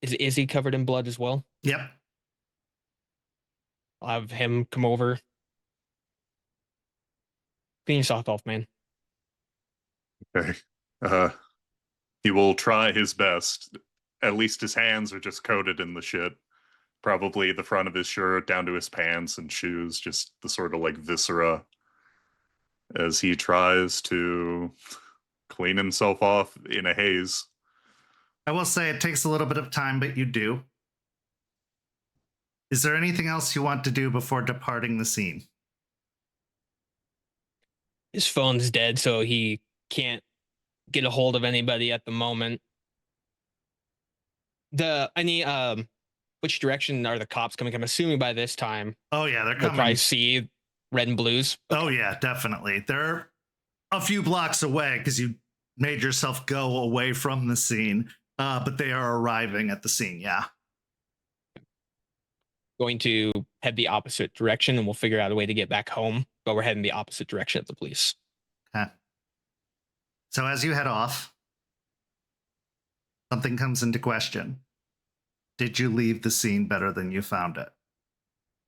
Is he covered in blood as well? Yep. I'll have him come over. Clean yourself off, man. Okay. He will try his best. At least his hands are just coated in the shit. Probably the front of his shirt down to his pants and shoes, just the sort of like viscera as he tries to clean himself off in a haze. I will say it takes a little bit of time, but you do. Is there anything else you want to do before departing the scene? His phone's dead, so he can't get a hold of anybody at the moment. Which direction are the cops coming? I'm assuming by this time Oh yeah, they're we'll coming. probably see red and blues. Oh yeah, definitely. They're a few blocks away because you made yourself go away from the scene, but they are arriving at the scene. Yeah. Going to head the opposite direction, and we'll figure out a way to get back home. But we're heading the opposite direction of the police. Okay. So as you head off, something comes into question. Did you leave the scene better than you found it?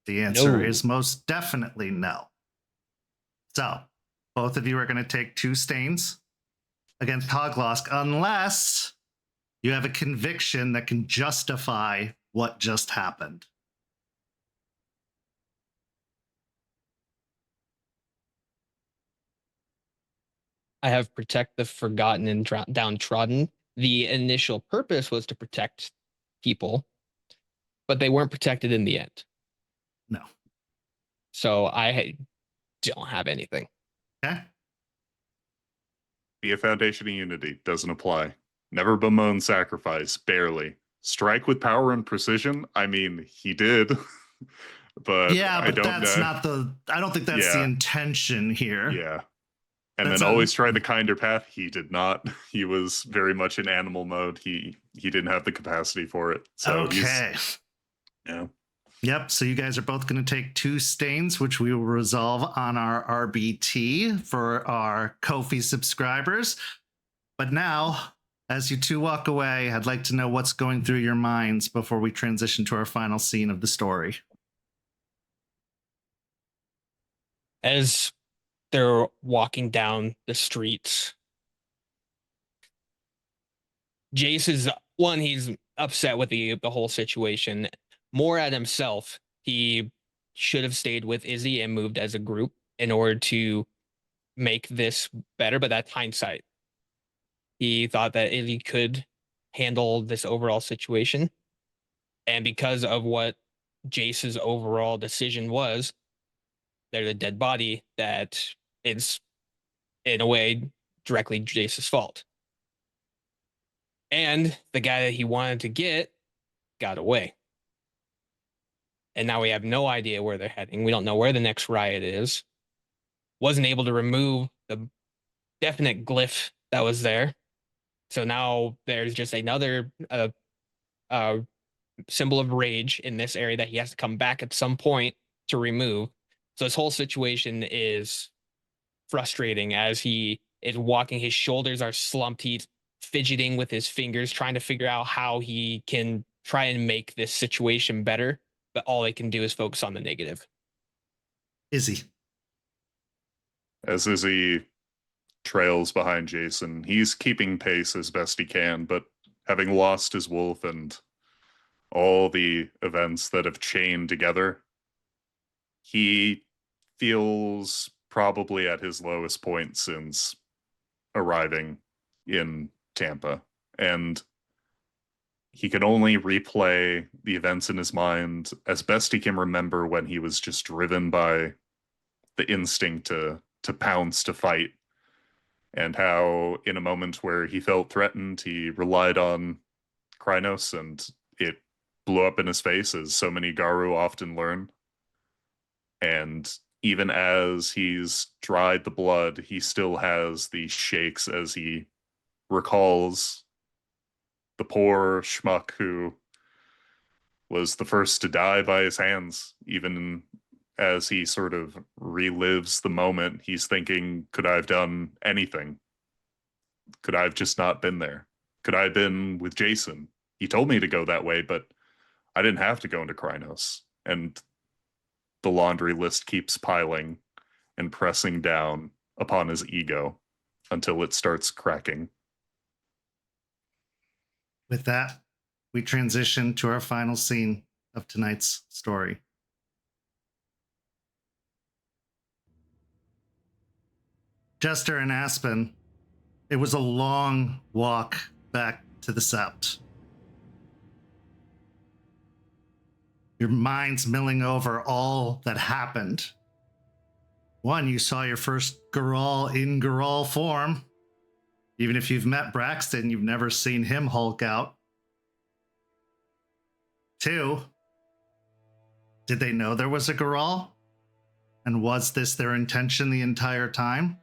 The answer No. is most definitely no. So both of you are going to take 2 stains against Hoglosk unless you have a conviction that can justify what just happened. I have protect the forgotten and downtrodden. The initial purpose was to protect people, but they weren't protected in the end. No. So I don't have anything. Okay. Be a foundation of unity. Doesn't apply. Never bemoan sacrifice. Barely. Strike with power and precision. I mean, he did. But yeah, I but don't that's know. not the. I don't think that's the Yeah. intention here. Yeah. And That's then always try the kinder path. He did not. He was very much in animal mode. He didn't have the capacity for it. So okay. Yeah. Yep. So you guys are both going to take 2 stains, which we will resolve on our RBT for our Ko-fi subscribers. But now, as you 2 walk away, I'd like to know what's going through your minds before we transition to our final scene of the story. As they're walking down the streets, Jace is he's upset with the whole situation, more at himself. He should have stayed with Izzie and moved as a group in order to make this better, but that's hindsight. He thought that Izzie could handle this overall situation, and because of what Jace's overall decision was, there's a dead body that is, in a way, directly Jace's fault. And the guy that he wanted to get got away. And now we have no idea where they're heading. We don't know where the next riot is. Wasn't able to remove the definite glyph that was there. So now there's just another symbol of rage in this area that he has to come back at some point to remove. So this whole situation is frustrating as he is walking. His shoulders are slumped. He's fidgeting with his fingers, trying to figure out how he can try and make this situation better. But all they can do is focus on the negative. Izzie. As Izzie trails behind Jason, he's keeping pace as best he can, but having lost his wolf and all the events that have chained together, he feels probably at his lowest point since arriving in Tampa. And he can only replay the events in his mind as best he can remember when he was just driven by the instinct to pounce, to fight, and how in a moment where he felt threatened, he relied on Krynos, and it blew up in his face, as so many Garu often learn. And even as he's dried the blood, he still has the shakes as he recalls the poor schmuck who was the first to die by his hands. Even as he sort of relives the moment, he's thinking, could I have done anything? Could I have just not been there? Could I have been with Jason? He told me to go that way, but I didn't have to go into Krynos. And the laundry list keeps piling and pressing down upon his ego until it starts cracking. With that, we transition to our final scene of tonight's story. Jester and Aspen, it was a long walk back to the Sept. Your mind's milling over all that happened. One, you saw your first Garal in Garal form. Even if you've met Braxton, you've never seen him Hulk out. 2, did they know there was a Garal? And was this their intention the entire time?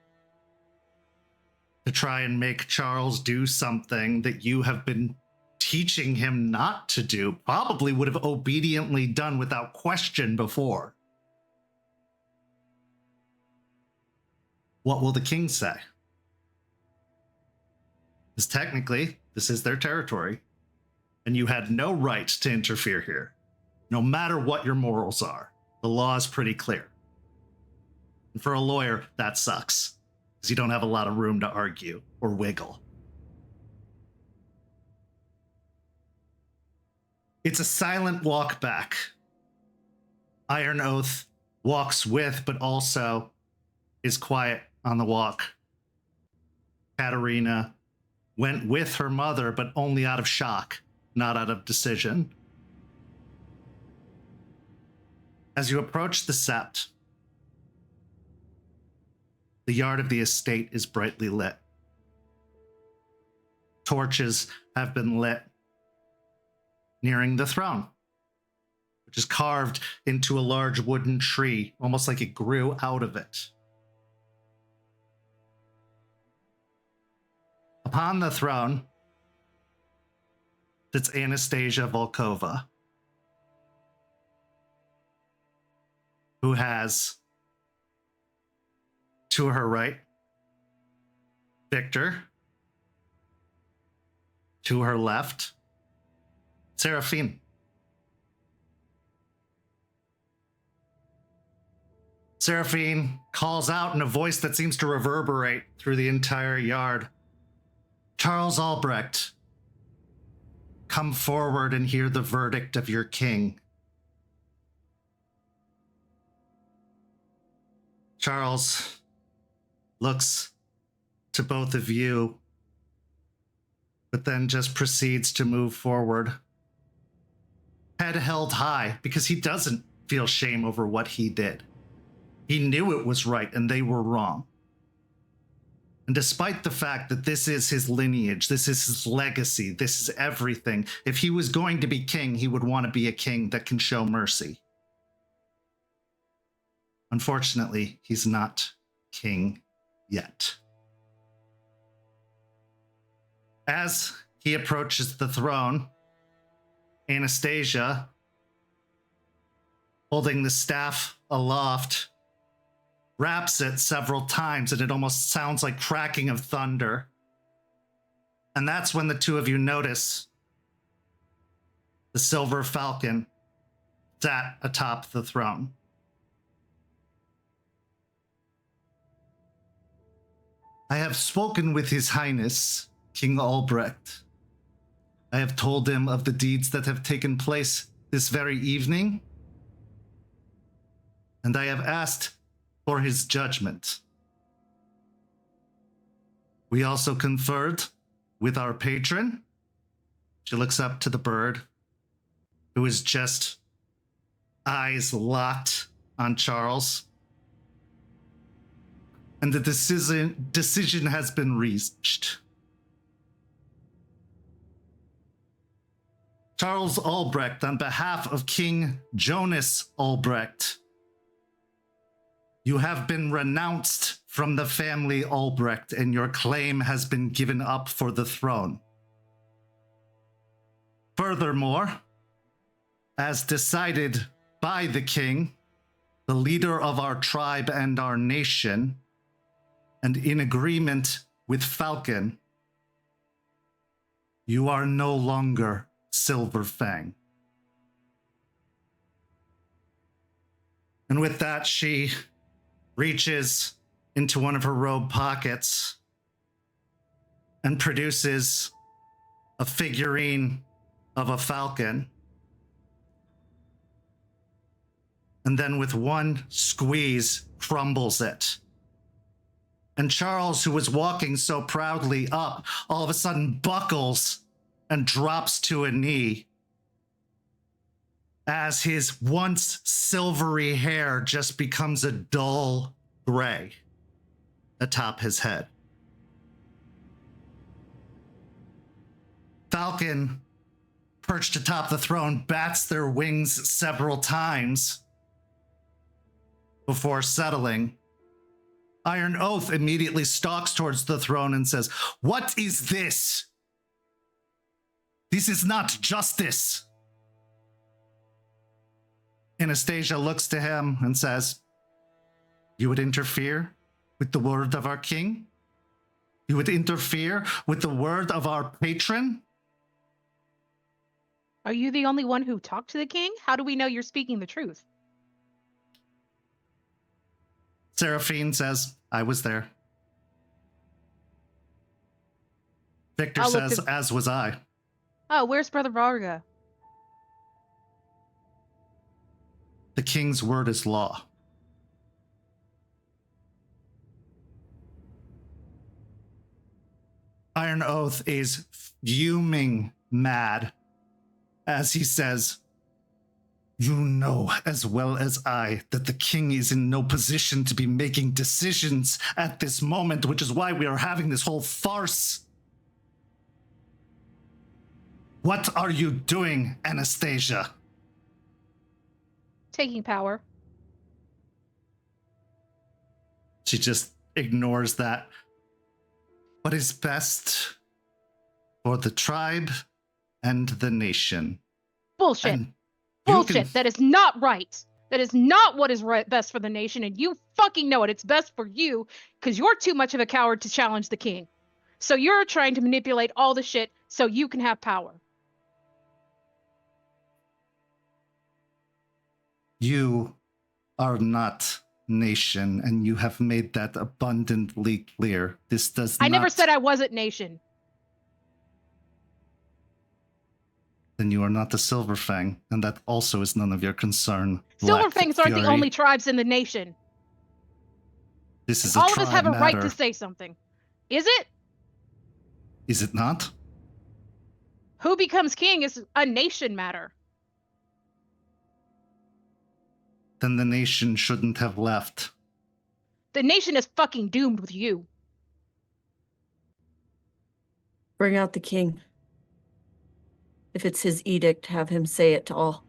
To try and make Charles do something that you have been teaching him not to do, probably would have obediently done without question before. What will the king say? Because technically, this is their territory, and you had no right to interfere here, no matter what your morals are. The law is pretty clear. And for a lawyer, that sucks, because you don't have a lot of room to argue or wiggle. It's a silent walk back. Iron Oath walks with, but also is quiet on the walk. Katerina went with her mother, but only out of shock, not out of decision. As you approach the sept, the yard of the estate is brightly lit. Torches have been lit nearing the throne, which is carved into a large wooden tree, almost like it grew out of it. Upon the throne sits Anastasia Volkova, who has, to her right, Victor, to her left, Seraphine. Seraphine calls out in a voice that seems to reverberate through the entire yard. Charles Albrecht, come forward and hear the verdict of your king. Charles looks to both of you, but then just proceeds to move forward. Head held high, because he doesn't feel shame over what he did. He knew it was right and they were wrong. And despite the fact that this is his lineage, this is his legacy, this is everything, if he was going to be king, he would want to be a king that can show mercy. Unfortunately, he's not king yet. As he approaches the throne, Anastasia, holding the staff aloft, raps it several times, and it almost sounds like cracking of thunder. And that's when the two of you notice the silver falcon sat atop the throne. I have spoken with His Highness, King Albrecht. I have told him of the deeds that have taken place this very evening, and I have asked for his judgment. We also conferred with our patron. She looks up to the bird, who is just eyes locked on Charles. And the decision has been reached. Charles Albrecht, on behalf of King Jonas Albrecht, you have been renounced from the family Albrecht, and your claim has been given up for the throne. Furthermore, as decided by the king, the leader of our tribe and our nation, and in agreement with Falcon, you are no longer Silver Fang. And with that, she reaches into one of her robe pockets and produces a figurine of a falcon. And then with one squeeze, crumbles it. And Charles, who was walking so proudly up, all of a sudden buckles and drops to a knee as his once silvery hair just becomes a dull gray atop his head. Falcon, perched atop the throne, bats their wings several times before settling. Iron Oath immediately stalks towards the throne and says, "What is this? This is not justice." Anastasia looks to him and says, "You would interfere with the word of our king? You would interfere with the word of our patron?" Are you the only one who talked to the king? How do we know you're speaking the truth? Seraphine says, "I was there." Victor I'll look says, to- "As was I." Oh, where's Brother Varga? The king's word is law. Iron Oath is fuming mad as he says, "You know as well as I that the king is in no position to be making decisions at this moment, which is why we are having this whole farce. What are you doing, Anastasia?" Taking power. She just ignores that. What is best for the tribe and the nation? Bullshit. And Bullshit. That is not right. That is not what is right, best for the nation, and you fucking know it. It's best for you because you're too much of a coward to challenge the king. So you're trying to manipulate all the shit so you can have power. You are not nation, and you have made that abundantly clear. This does not... I never said I wasn't nation. Then you are not the Silverfang, and that also is none of your concern. Silverfangs aren't the only tribes in the nation. This is a all tribe of us have a right matter. to say something. Is it? Is it not? Who becomes king is a nation matter. Then the nation shouldn't have left. The nation is fucking doomed with you. Bring out the king. If it's his edict, have him say it to all.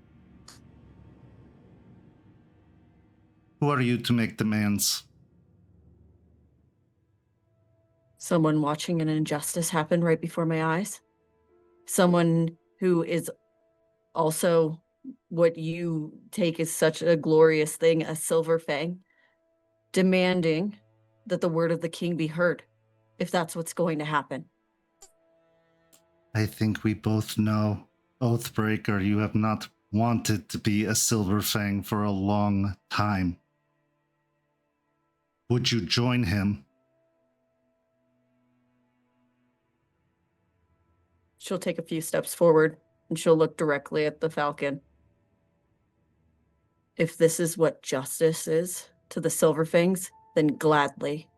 Who are you to make demands? Someone watching an injustice happen right before my eyes. Someone who is also what you take as such a glorious thing, a Silverfang, demanding that the word of the king be heard, if that's what's going to happen. I think we both know, Oathbreaker, you have not wanted to be a Silverfang for a long time. Would you join him? She'll take a few steps forward and she'll look directly at the Falcon. If this is what justice is to the Silverfangs, then gladly.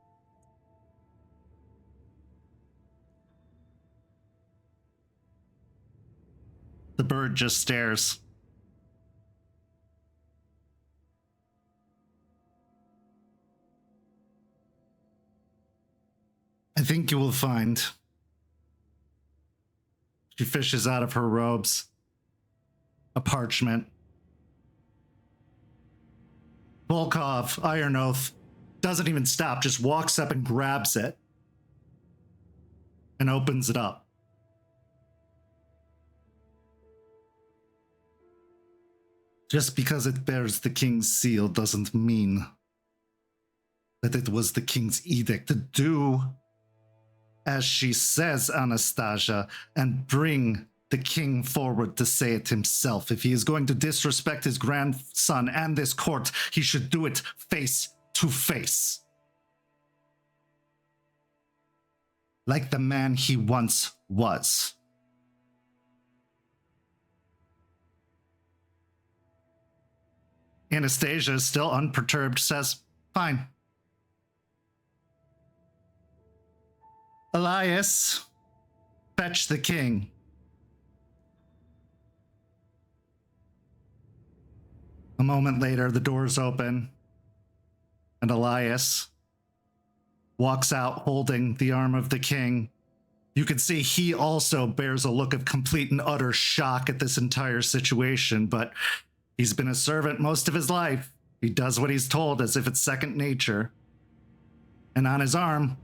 The bird just stares. I think you will find. She fishes out of her robes a parchment. Volkov, Iron Oath, doesn't even stop, just walks up and grabs it and opens it up. Just because it bears the king's seal doesn't mean that it was the king's edict to do as she says, Anastasia, and bring the king forward to say it himself. If he is going to disrespect his grandson and this court, he should do it face to face. Like the man he once was. Anastasia, still unperturbed, says, "Fine. Elias, fetch the king." A moment later, the doors open, and Elias walks out holding the arm of the king. You can see he also bears a look of complete and utter shock at this entire situation, but he's been a servant most of his life. He does what he's told as if it's second nature. And on his arm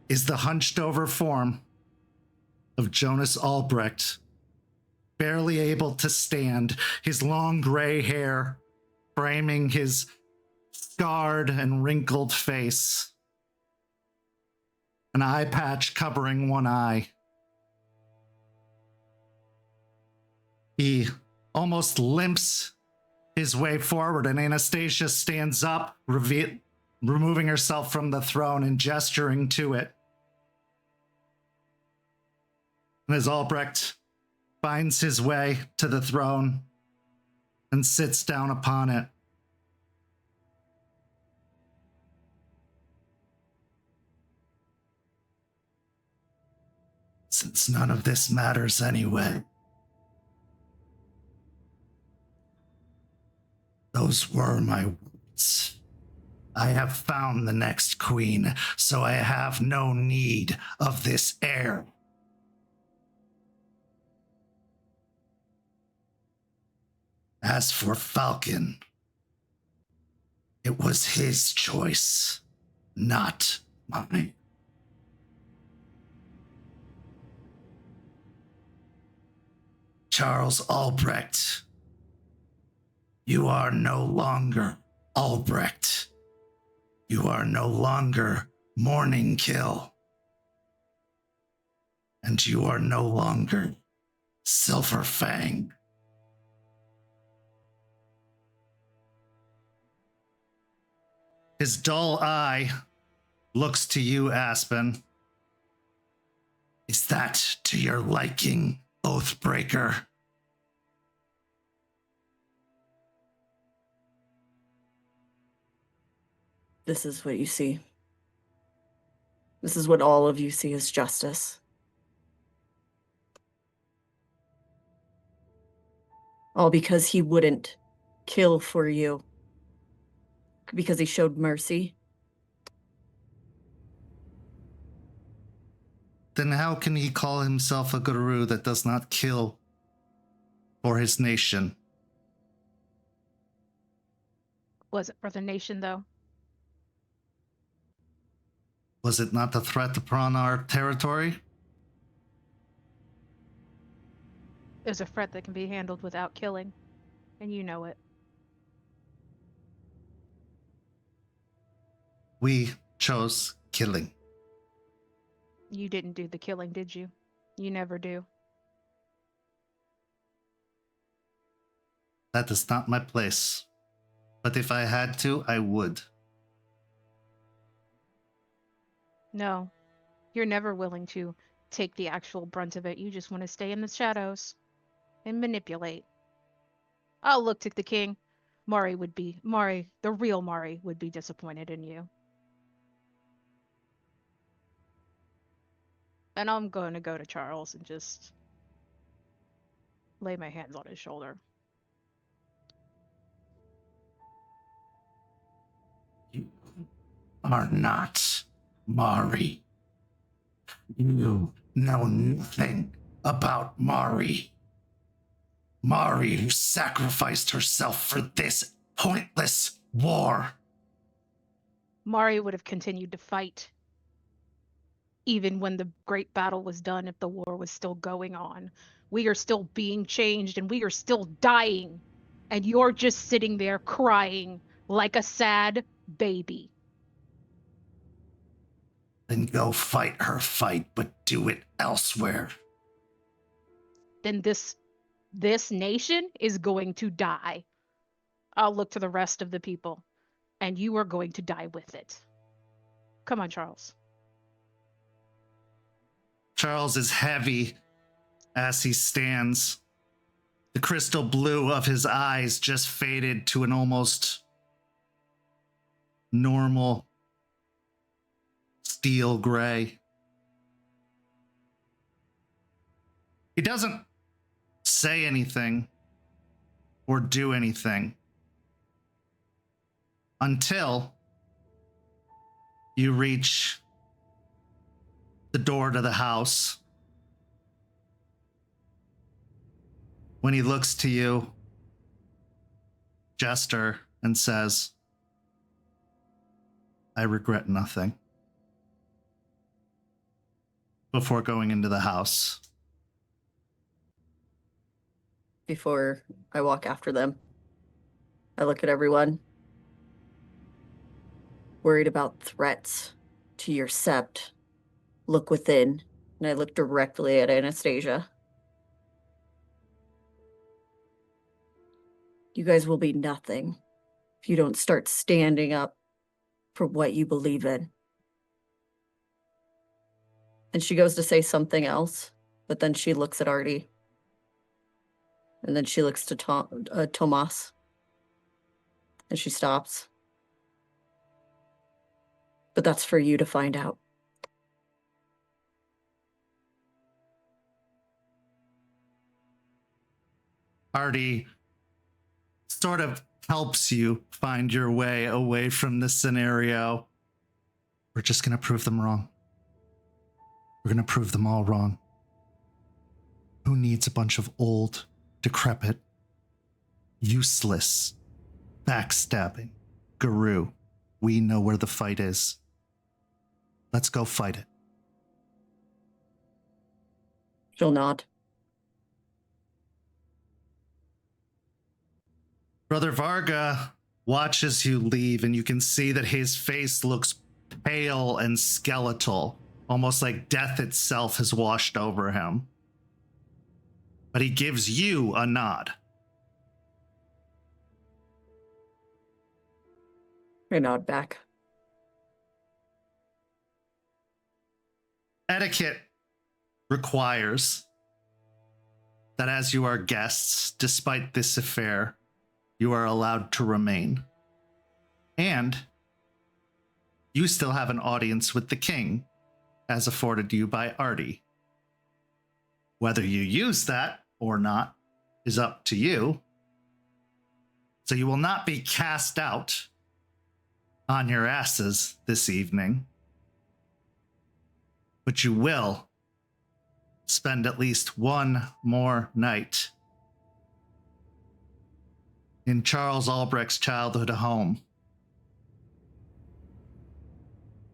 is the hunched over form of Jonas Albrecht, barely able to stand, his long gray hair framing his scarred and wrinkled face, an eye patch covering one eye. He almost limps his way forward, and Anastasia stands up, removing herself from the throne and gesturing to it. And as Albrecht finds his way to the throne and sits down upon it, since none of this matters anyway. Those were my words. I have found the next queen, so I have no need of this heir. As for Falcon, it was his choice, not mine. Charles Albrecht, you are no longer Albrecht. You are no longer Morning Kill. And you are no longer Silver Fang. His dull eye looks to you, Aspen. Is that to your liking, Oathbreaker? This is what you see. This is what all of you see as justice. All because he wouldn't kill for you. Because he showed mercy. Then how can he call himself a guru that does not kill for his nation? Was it for the nation, though? Was it not the threat upon our territory? There's a threat that can be handled without killing, and you know it. We chose killing. You didn't do the killing, did you? You never do. That is not my place. But if I had to, I would. No, you're never willing to take the actual brunt of it. You just want to stay in the shadows and manipulate. I'll look to the king. The real Mari would be disappointed in you. And I'm going to go to Charles and just lay my hands on his shoulder. You are not Mari. You know nothing about Mari. Mari, who sacrificed herself for this pointless war. Mari would have continued to fight even when the great battle was done, if the war was still going on. We are still being changed and we are still dying. And you're just sitting there crying like a sad baby. Then go fight her fight, but do it elsewhere. Then this nation is going to die. I'll look to the rest of the people, and you are going to die with it. Come on, Charles. Charles is heavy as he stands. The crystal blue of his eyes just faded to an almost normal steel gray. He doesn't say anything or do anything until you reach the door to the house. When he looks to you, Jester, and says, I regret nothing, before going into the house. Before I walk after them, I look at everyone. Worried about threats to your sept. Look within, and I look directly at Anastasia. You guys will be nothing if you don't start standing up for what you believe in. And she goes to say something else, but then she looks at Artie. And then she looks to Tomas. And she stops. But that's for you to find out. Artie sort of helps you find your way away from this scenario. We're just going to prove them wrong. We're going to prove them all wrong. Who needs a bunch of old, decrepit, useless, backstabbing guru? We know where the fight is. Let's go fight it. She'll not. Brother Varga watches you leave, and you can see that his face looks pale and skeletal, almost like death itself has washed over him. But he gives you a nod. I nod back. Etiquette requires that as you are guests, despite this affair, you are allowed to remain. And you still have an audience with the king, as afforded you by Artie. Whether you use that or not is up to you. So you will not be cast out on your asses this evening, but you will spend at least one more night in Charles Albrecht's childhood home.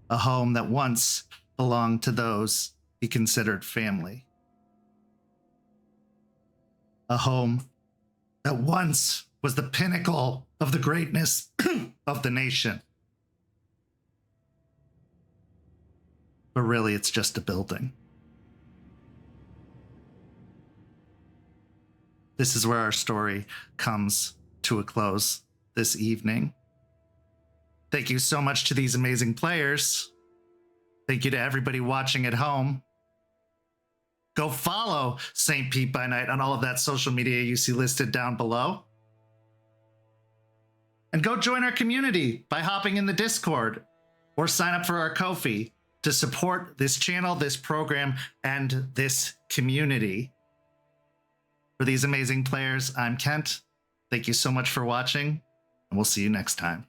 A home that once belonged to those he considered family. A home that once was the pinnacle of the greatness of the nation. But really, it's just a building. This is where our story comes to a close this evening. Thank you so much to these amazing players. Thank you to everybody watching at home. Go follow St. Pete by Night on all of that social media you see listed down below. And go join our community by hopping in the Discord or sign up for our Ko-fi to support this channel, this program, and this community. For these amazing players, I'm Kent. Thank you so much for watching, and we'll see you next time.